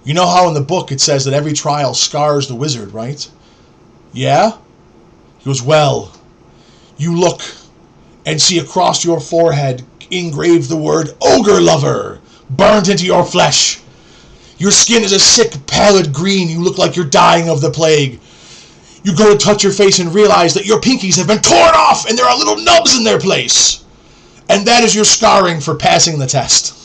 you know how in the book it says that every trial scars the wizard, right? Yeah? He goes, well, you look and see across your forehead engraved the word ogre lover burnt into your flesh. Your skin is a sick, pallid green. You look like you're dying of the plague. You go to touch your face and realize that your pinkies have been torn off and there are little nubs in their place. And that is your scarring for passing the test.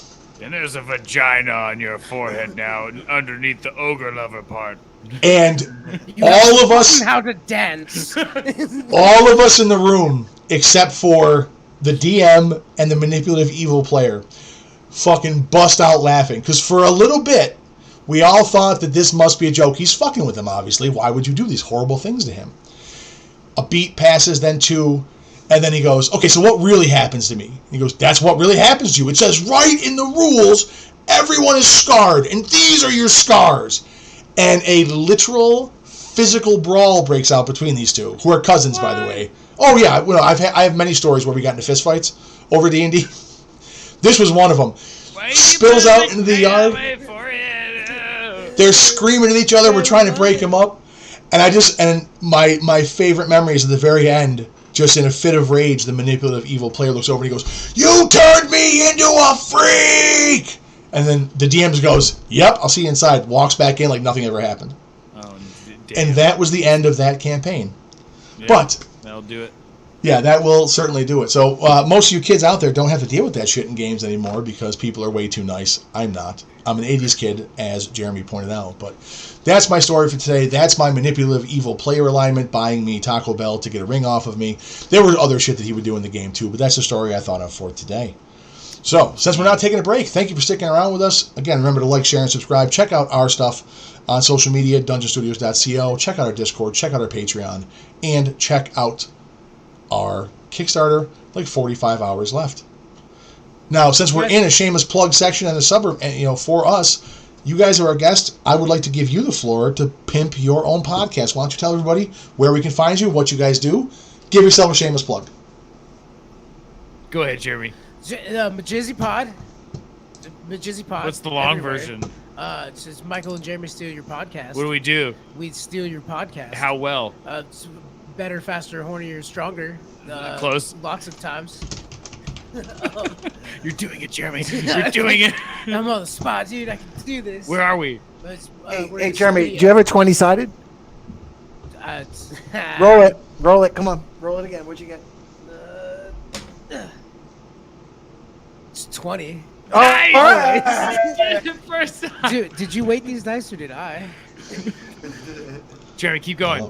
And there's a vagina on your forehead now, underneath the ogre lover part. And all of us, how to dance. all of us in the room, except for the DM and the manipulative evil player, fucking bust out laughing. Because for a little bit, we all thought that this must be a joke. He's fucking with him, obviously. Why would you do these horrible things to him? A beat passes, then two, and then he goes, okay, so what really happens to me? He goes, that's what really happens to you. It says right in the rules, everyone is scarred, and these are your scars. And a literal physical brawl breaks out between these two, who are cousins, by the way. Oh, yeah, well, I have many stories where we got into fistfights over D&D. This was one of them. Spills out into the yard. They're screaming at each other. We're trying to break him up. And my favorite memory is at the very end, just in a fit of rage, the manipulative evil player looks over and he goes, you turned me into a freak! And then the DM goes, yep, I'll see you inside. Walks back in like nothing ever happened. Oh, damn. And that was the end of that campaign. Yeah, but that'll do it. Yeah, that will certainly do it. So most of you kids out there don't have to deal with that shit in games anymore because people are way too nice. I'm not. I'm an 80s kid, as Jeremy pointed out. But that's my story for today. That's my manipulative evil player alignment buying me Taco Bell to get a ring off of me. There was other shit that he would do in the game too, but that's the story I thought of for today. So, since we're not taking a break, thank you for sticking around with us. Again, remember to like, share, and subscribe. Check out our stuff on social media, dungeonstudios.co. Check out our Discord. Check out our Patreon. And check out our Kickstarter, like 45 hours left. Now, since we're in a shameless plug section in the suburb, for us, you guys are our guests. I would like to give you the floor to pimp your own podcast. Why don't you tell everybody where we can find you, what you guys do? Give yourself a shameless plug. Go ahead, Jeremy. Majizzy Pod. What's the long everywhere. version? It's just Michael and Jeremy steal your podcast. What do we do? We steal your podcast. How well? It's better, faster, hornier, stronger. Close. Lots of times. You're doing it, Jeremy. You're doing it. I'm on the spot, dude. I can do this. Where are we? Hey, Jeremy, do you have a 20-sided? Roll it. Come on, roll it again. What'd you get? It's 20. Oh, Nice! all right. First time. Dude, did you weight these dice or did I? Jeremy, keep going.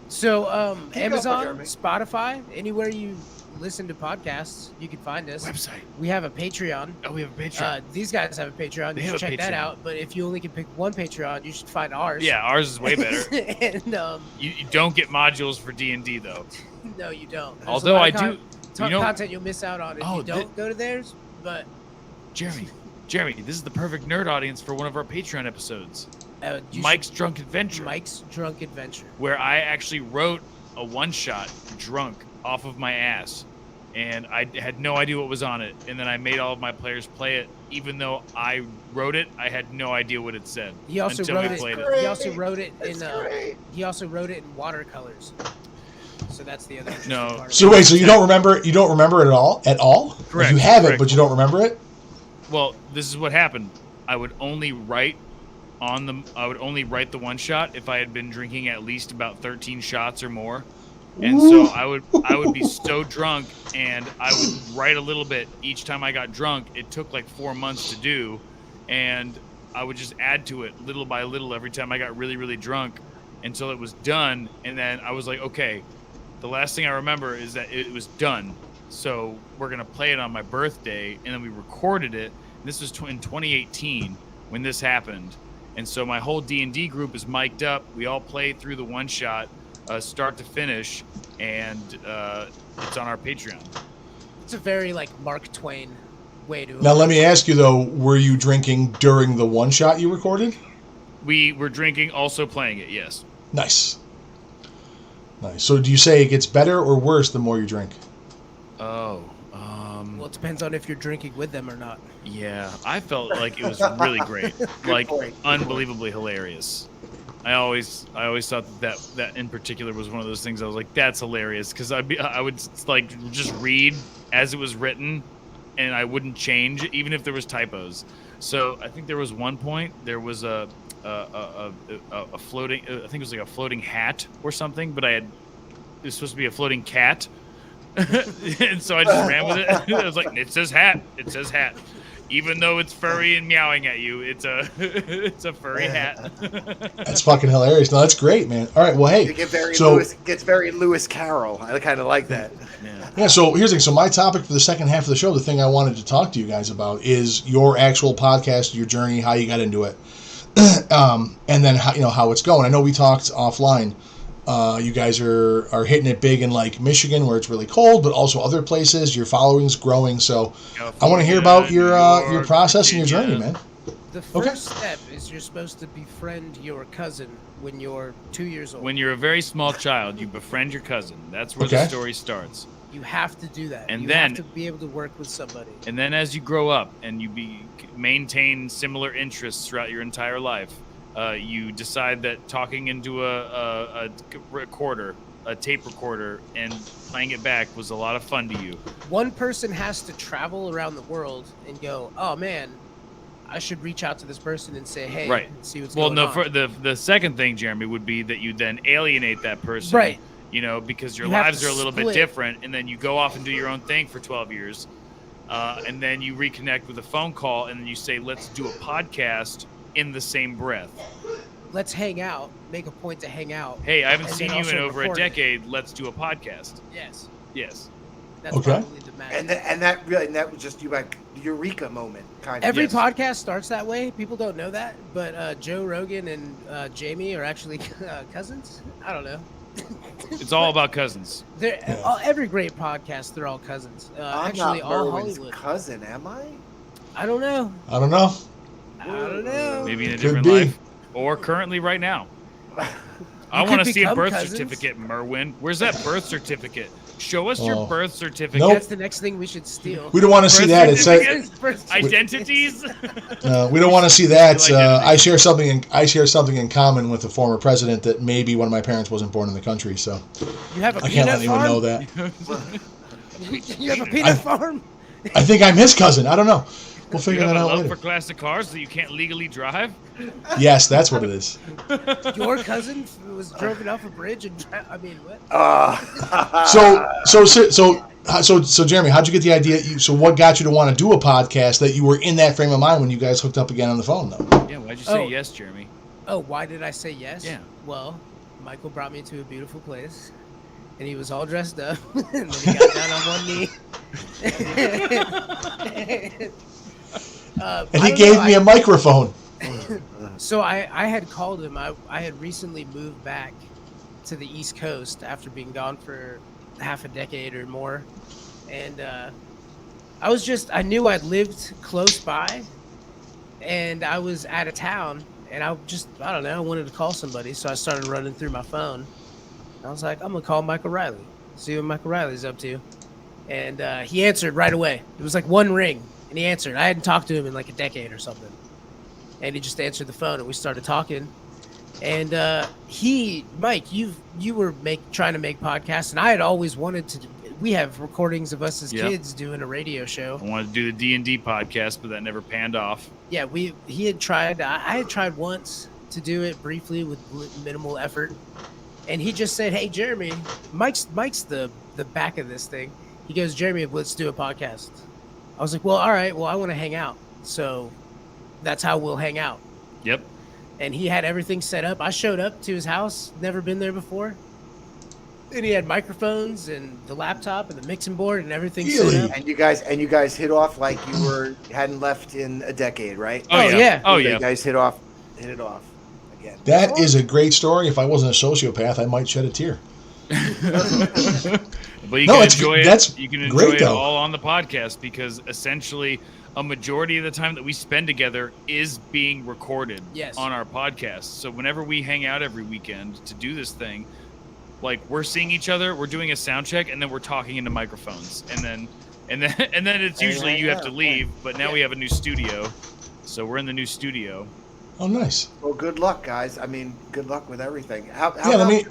So, Keep Amazon, going, Jeremy. Spotify, anywhere you listen to podcasts, you can find us. Website. We have a Patreon. Oh, we have a Patreon. These guys have a Patreon. They You have should a check that Patreon. out. But if you only can pick one Patreon, you should find ours. Yeah, ours is way better. And You don't get modules for D&D though. no, you don't. There's Although a lot I of do, you know, content you'll miss out on if you don't go to theirs. But Jeremy, this is the perfect nerd audience for one of our Patreon episodes. Mike's Drunk Adventure. Mike's Drunk Adventure. Where I actually wrote a one-shot drunk off of my ass. And I had no idea what was on it. And then I made all of my players play it. Even though I wrote it, I had no idea what it said. He also until wrote we it. played it. He also wrote it in. He also wrote it in watercolors. So that's the other. No. Part of So it. wait, so you don't remember it at all? At all? Correct, You have correct. it, but you don't remember it? Well, this is what happened. I would only write the one shot if I had been drinking at least about 13 shots or more. And so I would be so drunk, and I would write a little bit each time I got drunk. It took like 4 months to do, and I would just add to it little by little every time I got really, really drunk until it was done. And then I was like, okay, the last thing I remember is that it was done. So we're going to play it on my birthday. And then we recorded it. This was in 2018 when this happened. And so my whole D&D group is mic'd up. We all played through the one shot, start to finish, and it's on our Patreon. It's a very like Mark Twain way to. Now let me ask you though: were you drinking during the one shot you recorded? We were drinking, also playing it. Yes. Nice. So do you say it gets better or worse the more you drink? Oh. Well, it depends on if you're drinking with them or not. Yeah, I felt like it was really great, like unbelievably hilarious. I always thought that in particular was one of those things I was like, that's hilarious, because I would like just read as it was written, and I wouldn't change even if there was typos. So I think there was one point there was a floating, I think it was like a floating hat or something, but it was supposed to be a floating cat. And so I just ran with it. I was like, it says hat. Even though it's furry and meowing at you, it's a furry hat. That's fucking hilarious. No, that's great, man. All right, well, hey. It gets very Lewis Carroll. I kind of like that. Yeah, so here's the thing. So my topic for the second half of the show, the thing I wanted to talk to you guys about is your actual podcast, your journey, how you got into it, and then how it's going. I know we talked offline. You guys are hitting it big in like Michigan where it's really cold, but also other places. Your following's growing, so I want to hear about your process and your journey, man. The first step is you're supposed to befriend your cousin when you're 2 years old. When you're a very small child, you befriend your cousin. That's where the story starts. You have to do that. And you then have to be able to work with somebody. And then as you grow up and you maintain similar interests throughout your entire life, you decide that talking into a recorder, a tape recorder, and playing it back was a lot of fun to you. One person has to travel around the world and go, oh man, I should reach out to this person and say, hey, right. See what's going on. Well, no, the second thing, Jeremy, would be that you then alienate that person. Right. Because your lives are a little bit different, and then you go off and do your own thing for 12 years, and then you reconnect with a phone call, and then you say, let's do a podcast in the same breath. Let's hang out. Make a point to hang out. Hey, I haven't seen you in over a decade. Let's do a podcast. Yes. That's okay. probably the magic. And that was just like eureka moment, kind of. Every podcast starts that way. People don't know that, but Joe Rogan and Jamie are actually cousins. I don't know. It's all about cousins. Every great podcast, they're all cousins. I'm actually, not all Merwin's Hollywood. cousin, am I? I don't know. I don't know. Maybe in a Could different be. life, or currently right now. I want to see a birth certificate, Merwin. Where's that birth certificate? Show us your birth certificate. Nope. That's the next thing we should steal. We don't want to see that. It's identities. We don't want to see that. I share something in common with the former president that maybe one of my parents wasn't born in the country, so You have a I can't let peanut anyone farm? know that. You have a peanut farm? I think I'm his cousin. I don't know. We'll figure You have that a out love later. for classic cars that you can't legally drive? Yes, that's what it is. Your cousin was driven off a bridge and I mean, what? So Jeremy, how'd you get the idea? So what got you to want to do a podcast that you were in that frame of mind when you guys hooked up again on the phone, though? Yeah, why'd you say yes, Jeremy? Oh, why did I say yes? Yeah. Well, Michael brought me to a beautiful place, and he was all dressed up, and then he got down on one knee. And he gave me a microphone. So I had called him. I had recently moved back to the East Coast after being gone for half a decade or more. And I knew I'd lived close by, and I was out of town, and I don't know, I wanted to call somebody. So I started running through my phone. I was like, I'm going to call Michael Riley, see what Michael Riley's up to. And he answered right away. It was like one ring, and he answered. I hadn't talked to him in like a decade or something. And he just answered the phone, and we started talking. And Mike, you were trying to make podcasts, and I had always wanted to. We have recordings of us as kids doing a radio show. I wanted to do the D&D podcast, but that never panned off. Yeah, he had tried. I had tried once to do it briefly with minimal effort, And he just said, "Hey, Jeremy, Mike's the back of this thing." He goes, "Jeremy, let's do a podcast." I was like, "Well, all right. Well, I want to hang out, so that's how we'll hang out." Yep. And he had everything set up. I showed up to his house, never been there before. And he had microphones and the laptop and the mixing board and everything Really? set up. And you guys hit off like you hadn't left in a decade, right? Oh, yeah. Oh You yeah. guys hit it off again. That is a great story. If I wasn't a sociopath, I might shed a tear. But you No, can it's- enjoy it. that's You can enjoy great, it though. all on the podcast because essentially a majority of the time that we spend together is being recorded Yes. on our podcast. So whenever we hang out every weekend to do this thing, like we're seeing each other, we're doing a sound check, and then we're talking into microphones, and then it's usually you have to leave. But now we have a new studio, so we're in the new studio. Oh, nice. Well, good luck, guys. I mean, good luck with everything. How Yeah, let about me-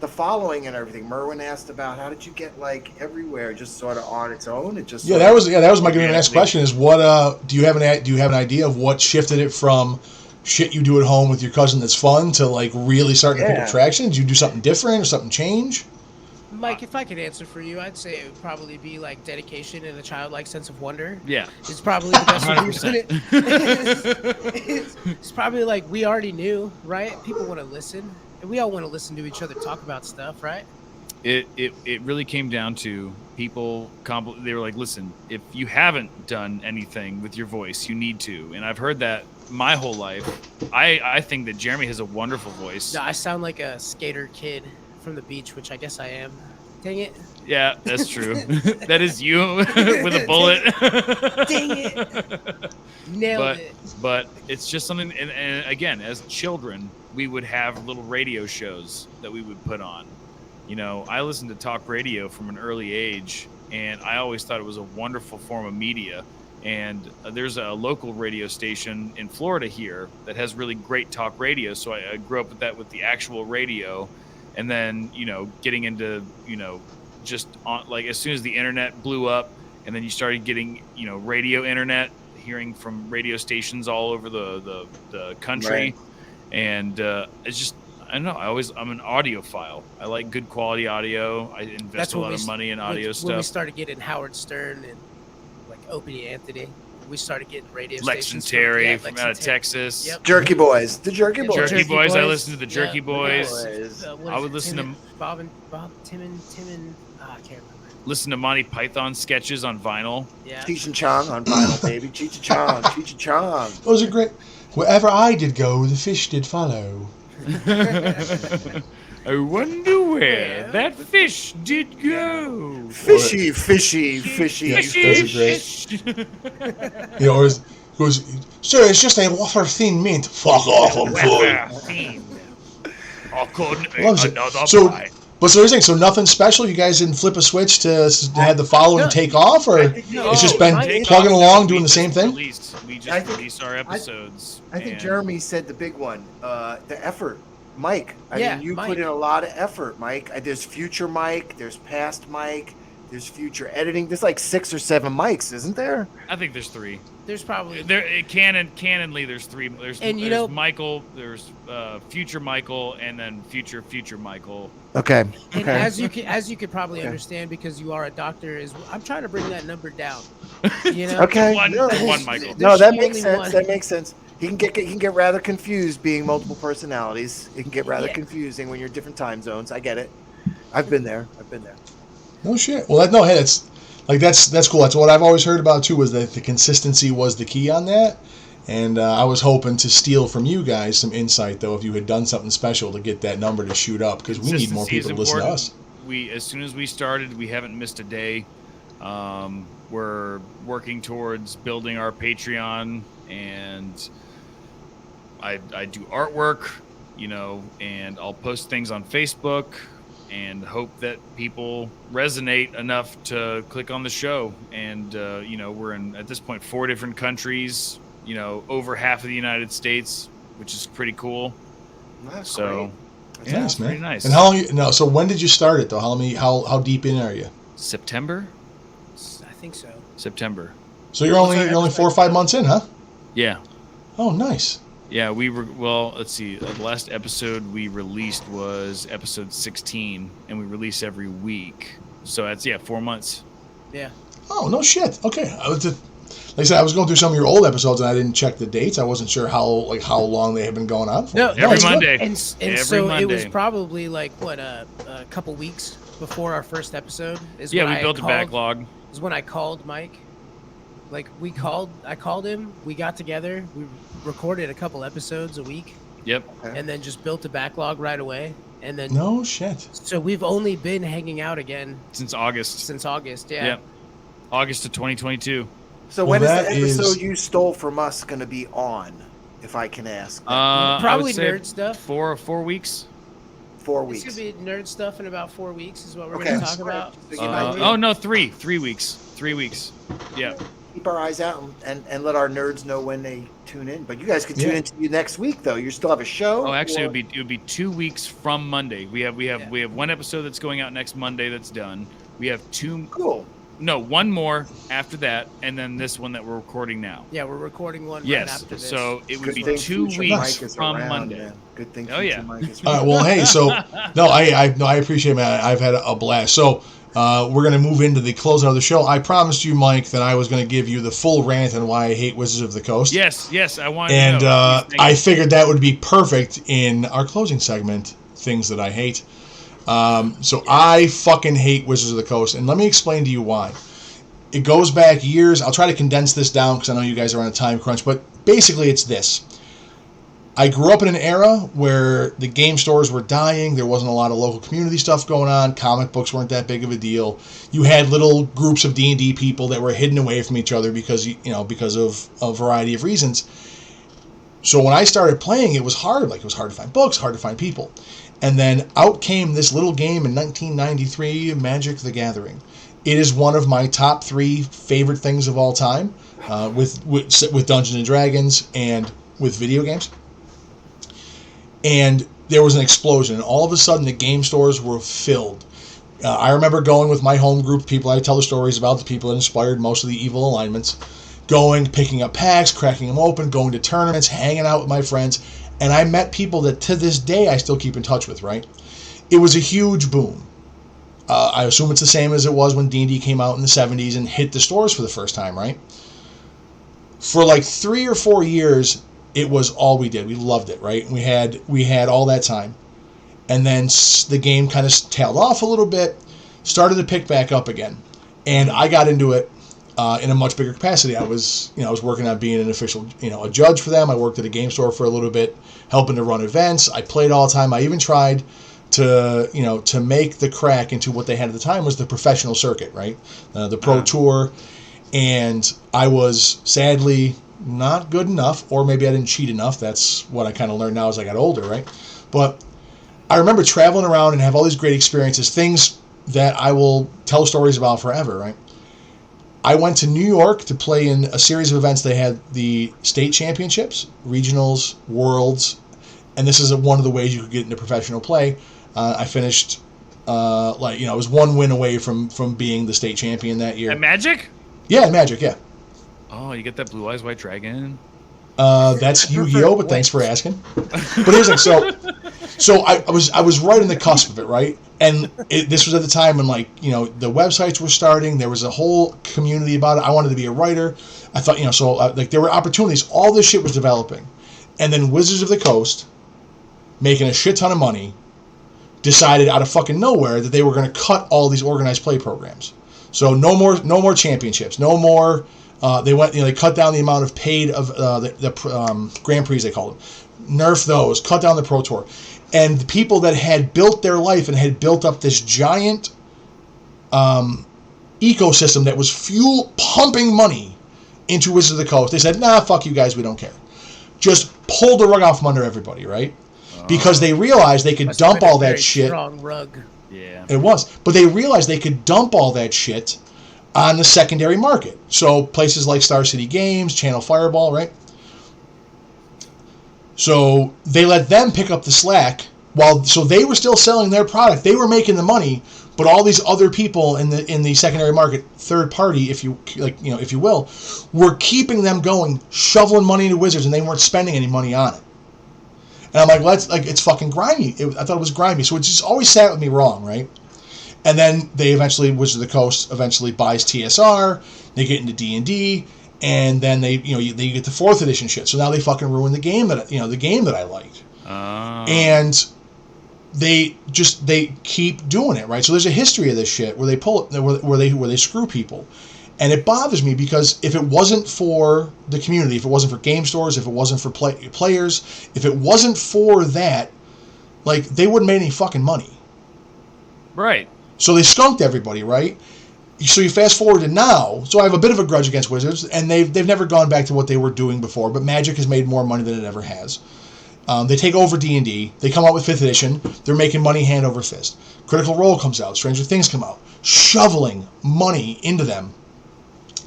the following and everything? Merwin asked about how did you get like everywhere, just sort of on its own? It just Yeah, sort that of- was my next question. Is what do you have an idea of what shifted it from shit you do at home with your cousin that's fun to like really starting to pick Yeah. up traction? Did you do something different or something change? Mike, if I could answer for you, I'd say it would probably be like dedication and a childlike sense of wonder. Yeah. It's probably the best way to 100%. put it. It's probably like we already knew, right? People want to listen, and we all want to listen to each other talk about stuff, right? It really came down to people. They were like, "Listen, if you haven't done anything with your voice, you need to." And I've heard that my whole life. I think that Jeremy has a wonderful voice. No, I sound like a skater kid from the beach, which I guess I am. Dang it! Yeah, that's true. That is you with a bullet. Dang it! Nailed it. But it's just something. And again, as children, we would have little radio shows that we would put on. You know, I listened to talk radio from an early age, and I always thought it was a wonderful form of media. And there's a local radio station in Florida here that has really great talk radio. So I grew up with that, with the actual radio. And then, you know, getting into, you know, just on, like as soon as the internet blew up and then you started getting, you know, radio internet, hearing from radio stations all over the country. Right. And it's just, I don't know. I'm an audiophile. I like good quality audio. I invest a lot of money in audio stuff. When we started getting Howard Stern and like Opie Anthony, we started getting radio Lex stations. and Terry Lex from and out of Terry. Texas. Yep. Jerky Boys, the Jerky Boys. Jerky Jerky Boys. I Boys. listened to the Jerky Yeah. Boys. What I is would it? listen Tim to Bob, Tim and I can't remember. listen to Monty Python sketches on vinyl. Yeah. Cheech and Chong on vinyl, baby. Cheech and Chong, Cheech and Chong. Those are great. Wherever I did go, the fish did follow. I wonder where that fish did go. Fishy, fishy, fishy. Yeah, those are great. Fish. You know, or it goes, sir, it's just a wafer thin mint. Fuck off, I'm full. I couldn't Loves eat it. another So- bite. But so here's the thing, so nothing special? You guys didn't flip a switch to have the following No. take off? Or it's just been Take plugging off, along, we doing the just same thing? We I just think- release our episodes. I think and- Jeremy said the big one, the effort. Mike, I Yeah, mean, you Mike. put in a lot of effort, Mike. There's future Mike, there's past Mike, there's future editing. There's like 6 or 7 mics, isn't there? I think there's 3. There's probably Canonly, there's 3. There's And Michael, there's future Michael, and then future Michael. Okay. and as you could probably understand because you are a doctor, is I'm trying to bring that number down. You know. Okay. One Michael. No, There's that only makes sense. one. That makes sense. He can get rather confused being multiple personalities. It can get rather Yeah. confusing when you're different time zones. I get it. I've been there. No shit. Well, that's cool. That's what I've always heard about too. Was that the consistency was the key on that, and I was hoping to steal from you guys some insight though if you had done something special to get that number to shoot up because we need more Consistency is people to listen to important. us. As soon as we started, we haven't missed a day. We're working towards building our Patreon, and I do artwork, you know, and I'll post things on Facebook and hope that people resonate enough to click on the show. And, you know, we're in, at this point, 4 different countries, you know, over half of the United States, which is pretty cool. That's So, great. yeah, Nice, it's man. pretty nice. And how long? So when did you start it though? How deep in are you? September? I think so. September. So you're only 4 or 5 months in, huh? Yeah. Oh, nice. Yeah, we were. Well, let's see. The last episode we released was episode 16, and we release every week. So that's 4 months. Yeah. Oh, no shit. Okay. Like I said, I was going through some of your old episodes, and I didn't check the dates. I wasn't sure how long they had been going on for. No, Every it's Monday. And Every so Monday. it was probably like a couple weeks before our first episode. We built a backlog. Is when I called Mike. Like I called him. We got together. We recorded a couple episodes a week. Yep. And then just built a backlog right away. And then No shit. So we've only been hanging out again Since August. Yeah. Yep. August of 2022. So when is the episode you stole from us going to be on, if I can ask? Probably nerd stuff. 4 weeks. 4 weeks. It's going to be nerd stuff in about 4 weeks is what we're going to talk about. No, 3 weeks. 3 weeks. Yeah. Keep our eyes out and let our nerds know when they tune in. But you guys can tune into you next week, though. You still have a show. Oh, actually, it would be 2 weeks from Monday. We have one episode that's going out next Monday that's done. We have 2. Cool. No, one more after that, and then this one that we're recording now. Yeah, we're recording one right Yes, after this. so it would Good be thing 2 future weeks Mike is from around, Monday. man. Good thing. Oh, yeah. Mike is All right. Well, hey. So I appreciate it, man. I've had a blast. So we're gonna move into the closeout of the show. I promised you, Mike, that I was gonna give you the full rant on why I hate Wizards of the Coast. Yes, I wanted And to know. I figured that would be perfect in our closing segment, Things That I Hate. So I fucking hate Wizards of the Coast, and let me explain to you why. It goes back years. I'll try to condense this down because I know you guys are on a time crunch, but basically it's this. I grew up in an era where the game stores were dying. There wasn't a lot of local community stuff going on. Comic books weren't that big of a deal. You had little groups of D&D people that were hidden away from each other because of a variety of reasons. So when I started playing, it was hard. Like, it was hard to find books, hard to find people. And then out came this little game in 1993, Magic the Gathering. It is one of my top 3 favorite things of all time, with Dungeons and Dragons and with video games. And there was an explosion, and all of a sudden the game stores were filled. I remember going with my home group, people I tell the stories about, the people that inspired most of the evil alignments, going, picking up packs, cracking them open, going to tournaments, hanging out with my friends, and I met people that to this day I still keep in touch with, right? It was a huge boom. I assume it's the same as it was when D&D came out in the 70s and hit the stores for the first time, right? For like 3 or 4 years, it was all we did. We loved it, right? We had all that time. And then the game kind of tailed off a little bit, started to pick back up again. And I got into it in a much bigger capacity. I was working on being an official, a judge for them. I worked at a game store for a little bit, helping to run events. I played all the time. I even tried to make the crack into what they had at the time was the professional circuit, right? The Pro Tour. And I was sadly not good enough, or maybe I didn't cheat enough. That's what I kind of learned now as I got older, right? But I remember traveling around and have all these great experiences, things that I will tell stories about forever, right? I went to New York to play in a series of events. They had the state championships, regionals, worlds, and this is one of the ways you could get into professional play. I finished, it was 1 win away from being the state champion that year. At Magic? Yeah, Magic, yeah. Oh, you get that Blue Eyes White Dragon? That's Yu-Gi-Oh, but thanks for asking. But here's the thing, so I was right on the cusp of it, right? And this was at the time when the websites were starting. There was a whole community about it. I wanted to be a writer. I thought, there were opportunities. All this shit was developing. And then Wizards of the Coast, making a shit ton of money, decided out of fucking nowhere that they were going to cut all these organized play programs. So no more championships, no more. They cut down the amount of paid of the Grand Prix, they called them. Nerf those, cut down the Pro Tour. And the people that had built their life and had built up this giant ecosystem that was fuel pumping money into Wizards of the Coast, they said, nah, fuck you guys, we don't care. Just pulled the rug out from under everybody, right? Because they realized they could dump all that shit. Strong rug. Yeah. It was. But they realized they could dump all that shit on the secondary market. So places like Star City Games, Channel Fireball, right? So they let them pick up the slack so they were still selling their product. They were making the money, but all these other people in the secondary market, third party, if you will, were keeping them going, shoveling money into Wizards, and they weren't spending any money on it. And I'm like, well, it's fucking grimy. I thought it was grimy, so it just always sat with me wrong, right? And then they eventually, Wizards of the Coast eventually buys TSR. They get into D&D, and then they get the 4th edition shit. So now they fucking ruin the game that I liked. And they keep doing it, right? So there's a history of this shit where they pull it, where they screw people, and it bothers me because if it wasn't for the community, if it wasn't for game stores, if it wasn't for players, if it wasn't for that, like, they wouldn't make any fucking money, right? So they skunked everybody, right? So you fast forward to now. So I have a bit of a grudge against Wizards, and they've never gone back to what they were doing before. But Magic has made more money than it ever has. They take over D&D. They come out with 5th edition. They're making money hand over fist. Critical Role comes out. Stranger Things come out. Shoveling money into them.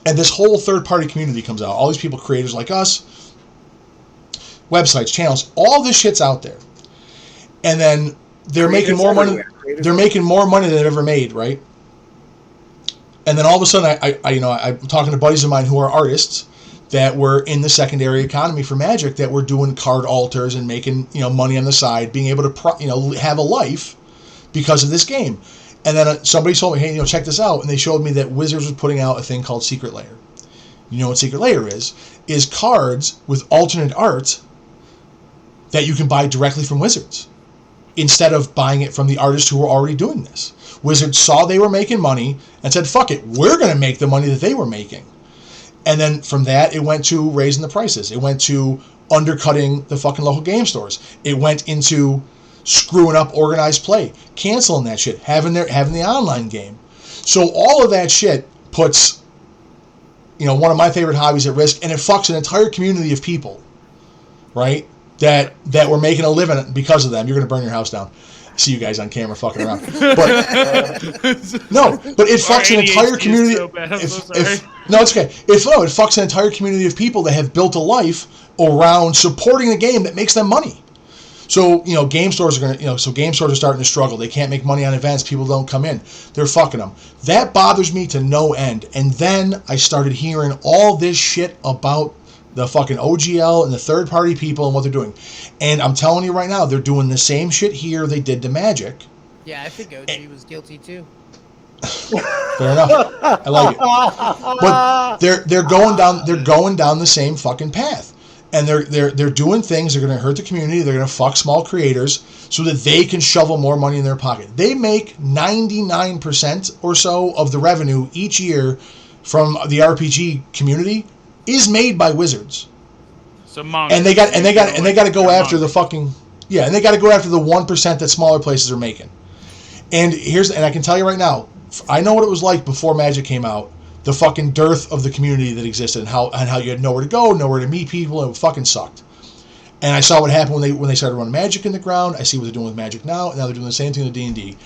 And this whole third-party community comes out. All these people, creators like us, websites, channels, all this shit's out there. And then they're making more money. They're making more money than they've ever made, right? And then all of a sudden, I'm talking to buddies of mine who are artists that were in the secondary economy for Magic, that were doing card alters and making money on the side, being able to have a life because of this game. And then somebody told me, hey, check this out, and they showed me that Wizards was putting out a thing called Secret Lair. You know what Secret Lair is? Is cards with alternate art that you can buy directly from Wizards instead of buying it from the artists who were already doing this. Wizards saw they were making money and said, fuck it, we're going to make the money that they were making. And then from that, it went to raising the prices. It went to undercutting the fucking local game stores. It went into screwing up organized play, canceling that shit, having the online game. So all of that shit puts, one of my favorite hobbies at risk, and it fucks an entire community of people, right? That were making a living because of them. You're going to burn your house down. I see you guys on camera fucking around. But it fucks an entire community. It's okay. It fucks an entire community of people that have built a life around supporting the game that makes them money. So, game stores are starting to struggle. They can't make money on events. People don't come in. They're fucking them. That bothers me to no end. And then I started hearing all this shit about the fucking OGL and the third-party people and what they're doing. And I'm telling you right now, they're doing the same shit here they did to Magic. Yeah, I think OG was guilty too. Fair enough. I like it. But they're going down the same fucking path. And they're doing things that are going to hurt the community. They're going to fuck small creators so that they can shovel more money in their pocket. They make 99% or so of the revenue each year from the RPG community is made by Wizards. So and they got to go after the fucking and they got to go after the 1% that smaller places are making. And I can tell you right now, I know what it was like before Magic came out. The fucking dearth of the community that existed, and how you had nowhere to go, nowhere to meet people, and it fucking sucked. And I saw what happened when they started running Magic in the ground. I see what they're doing with Magic now, and now they're doing the same thing with D&D.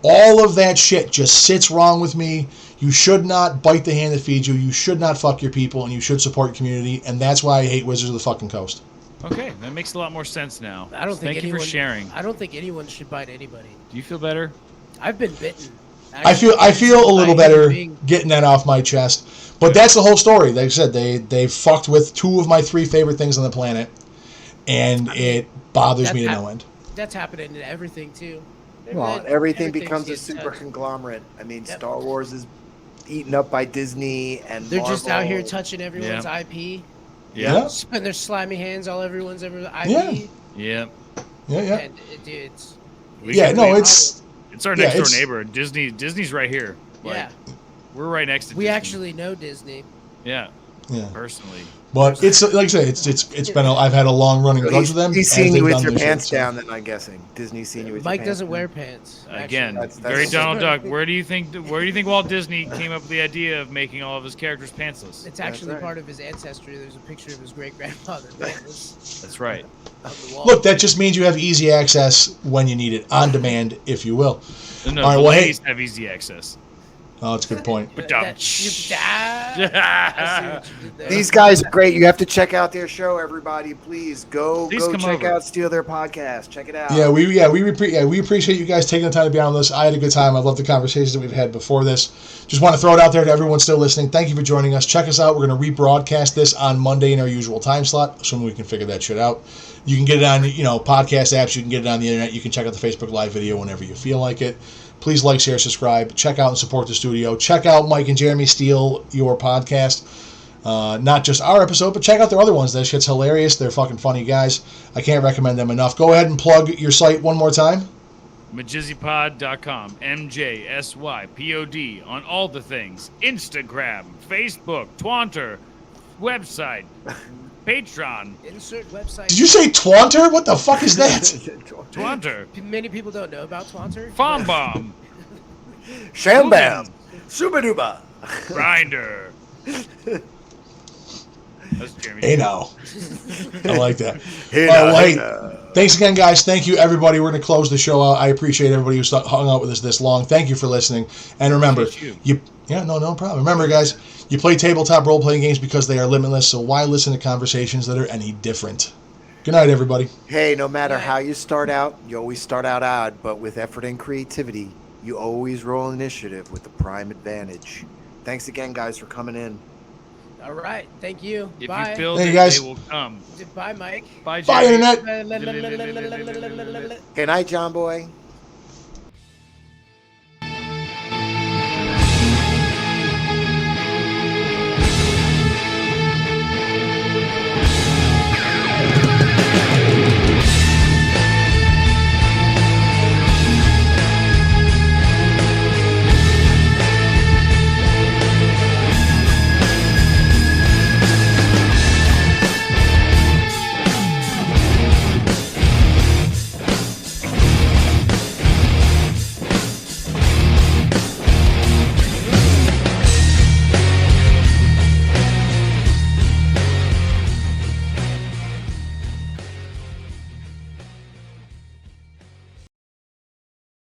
All of that shit just sits wrong with me. You should not bite the hand that feeds you. You should not fuck your people, and you should support your community. And that's why I hate Wizards of the fucking Coast. Okay, that makes a lot more sense now. Thank you for sharing. I don't think anyone should bite anybody. Do you feel better? I've been bitten. I feel a little better getting that off my chest. But that's the whole story. Like I said, they fucked with 2 of my 3 favorite things on the planet, and it bothers me to no end. That's happening to everything too. Well, everything becomes a super conglomerate. I mean, Star Wars is eaten up by Disney, and they're Marvel. just out here touching everyone's IP. Yeah. Spend their slimy hands all everyone's IP. Yeah. And it's our next door neighbor. Disney's right here. We're right next to Disney. We actually know Disney. Yeah. Personally. But it's like I say, it's been I've had a long running grudge with them. He's seen you with your pants down, then I'm guessing. Disney's seen you with your Mike pants doesn't down. wear pants. Again, very Donald Duck. Where do you think Walt Disney came up with the idea of making all of his characters pantsless? It's actually part of his ancestry. There's a picture of his great grandfather pantless. That's right. Look, that just means you have easy access when you need it, on demand, if you will. No, ladies have easy access. Oh, that's a good point. But I see what you did there. These guys are great. You have to check out their show, everybody. Please go come check over. out Steal Their Podcast. Check it out. We appreciate you guys taking the time to be on this. I had a good time. I love the conversations that we've had before this. Just want to throw it out there to everyone still listening. Thank you for joining us. Check us out. We're going to rebroadcast this on Monday in our usual time slot, assuming we can figure that shit out. You can get it on, podcast apps. You can get it on the internet. You can check out the Facebook Live video whenever you feel like it. Please like, share, subscribe. Check out and support the studio. Check out Mike and Jeremy Steal Your Podcast. Not just our episode, but check out their other ones. That shit's hilarious. They're fucking funny guys. I can't recommend them enough. Go ahead and plug your site one more time. MajizzyPod.com. MJSYPOD on all the things. Instagram, Facebook, Twanter, website, Patreon. Insert website. Did you say Twanter? What the fuck is that? Twanter. Many people don't know about Twanter. Farm Bomb. Shambam. Subaduba. Grinder. That's Jeremy. Hey now. I like that. Hey, Thanks again, guys. Thank you, everybody. We're going to close the show out. I appreciate everybody who hung out with us this long. Thank you for listening. And remember, no problem. Remember, guys, you play tabletop role-playing games because they are limitless, so why listen to conversations that are any different? Good night, everybody. Hey, no matter how you start out, you always start out odd, but with effort and creativity, you always roll initiative with the prime advantage. Thanks again, guys, for coming in. All right. Thank you. If Bye. you build Thank it, you, guys. they will come. Bye, Mike. Bye, Bye, Jeremy. Internet. Good night, John Boy.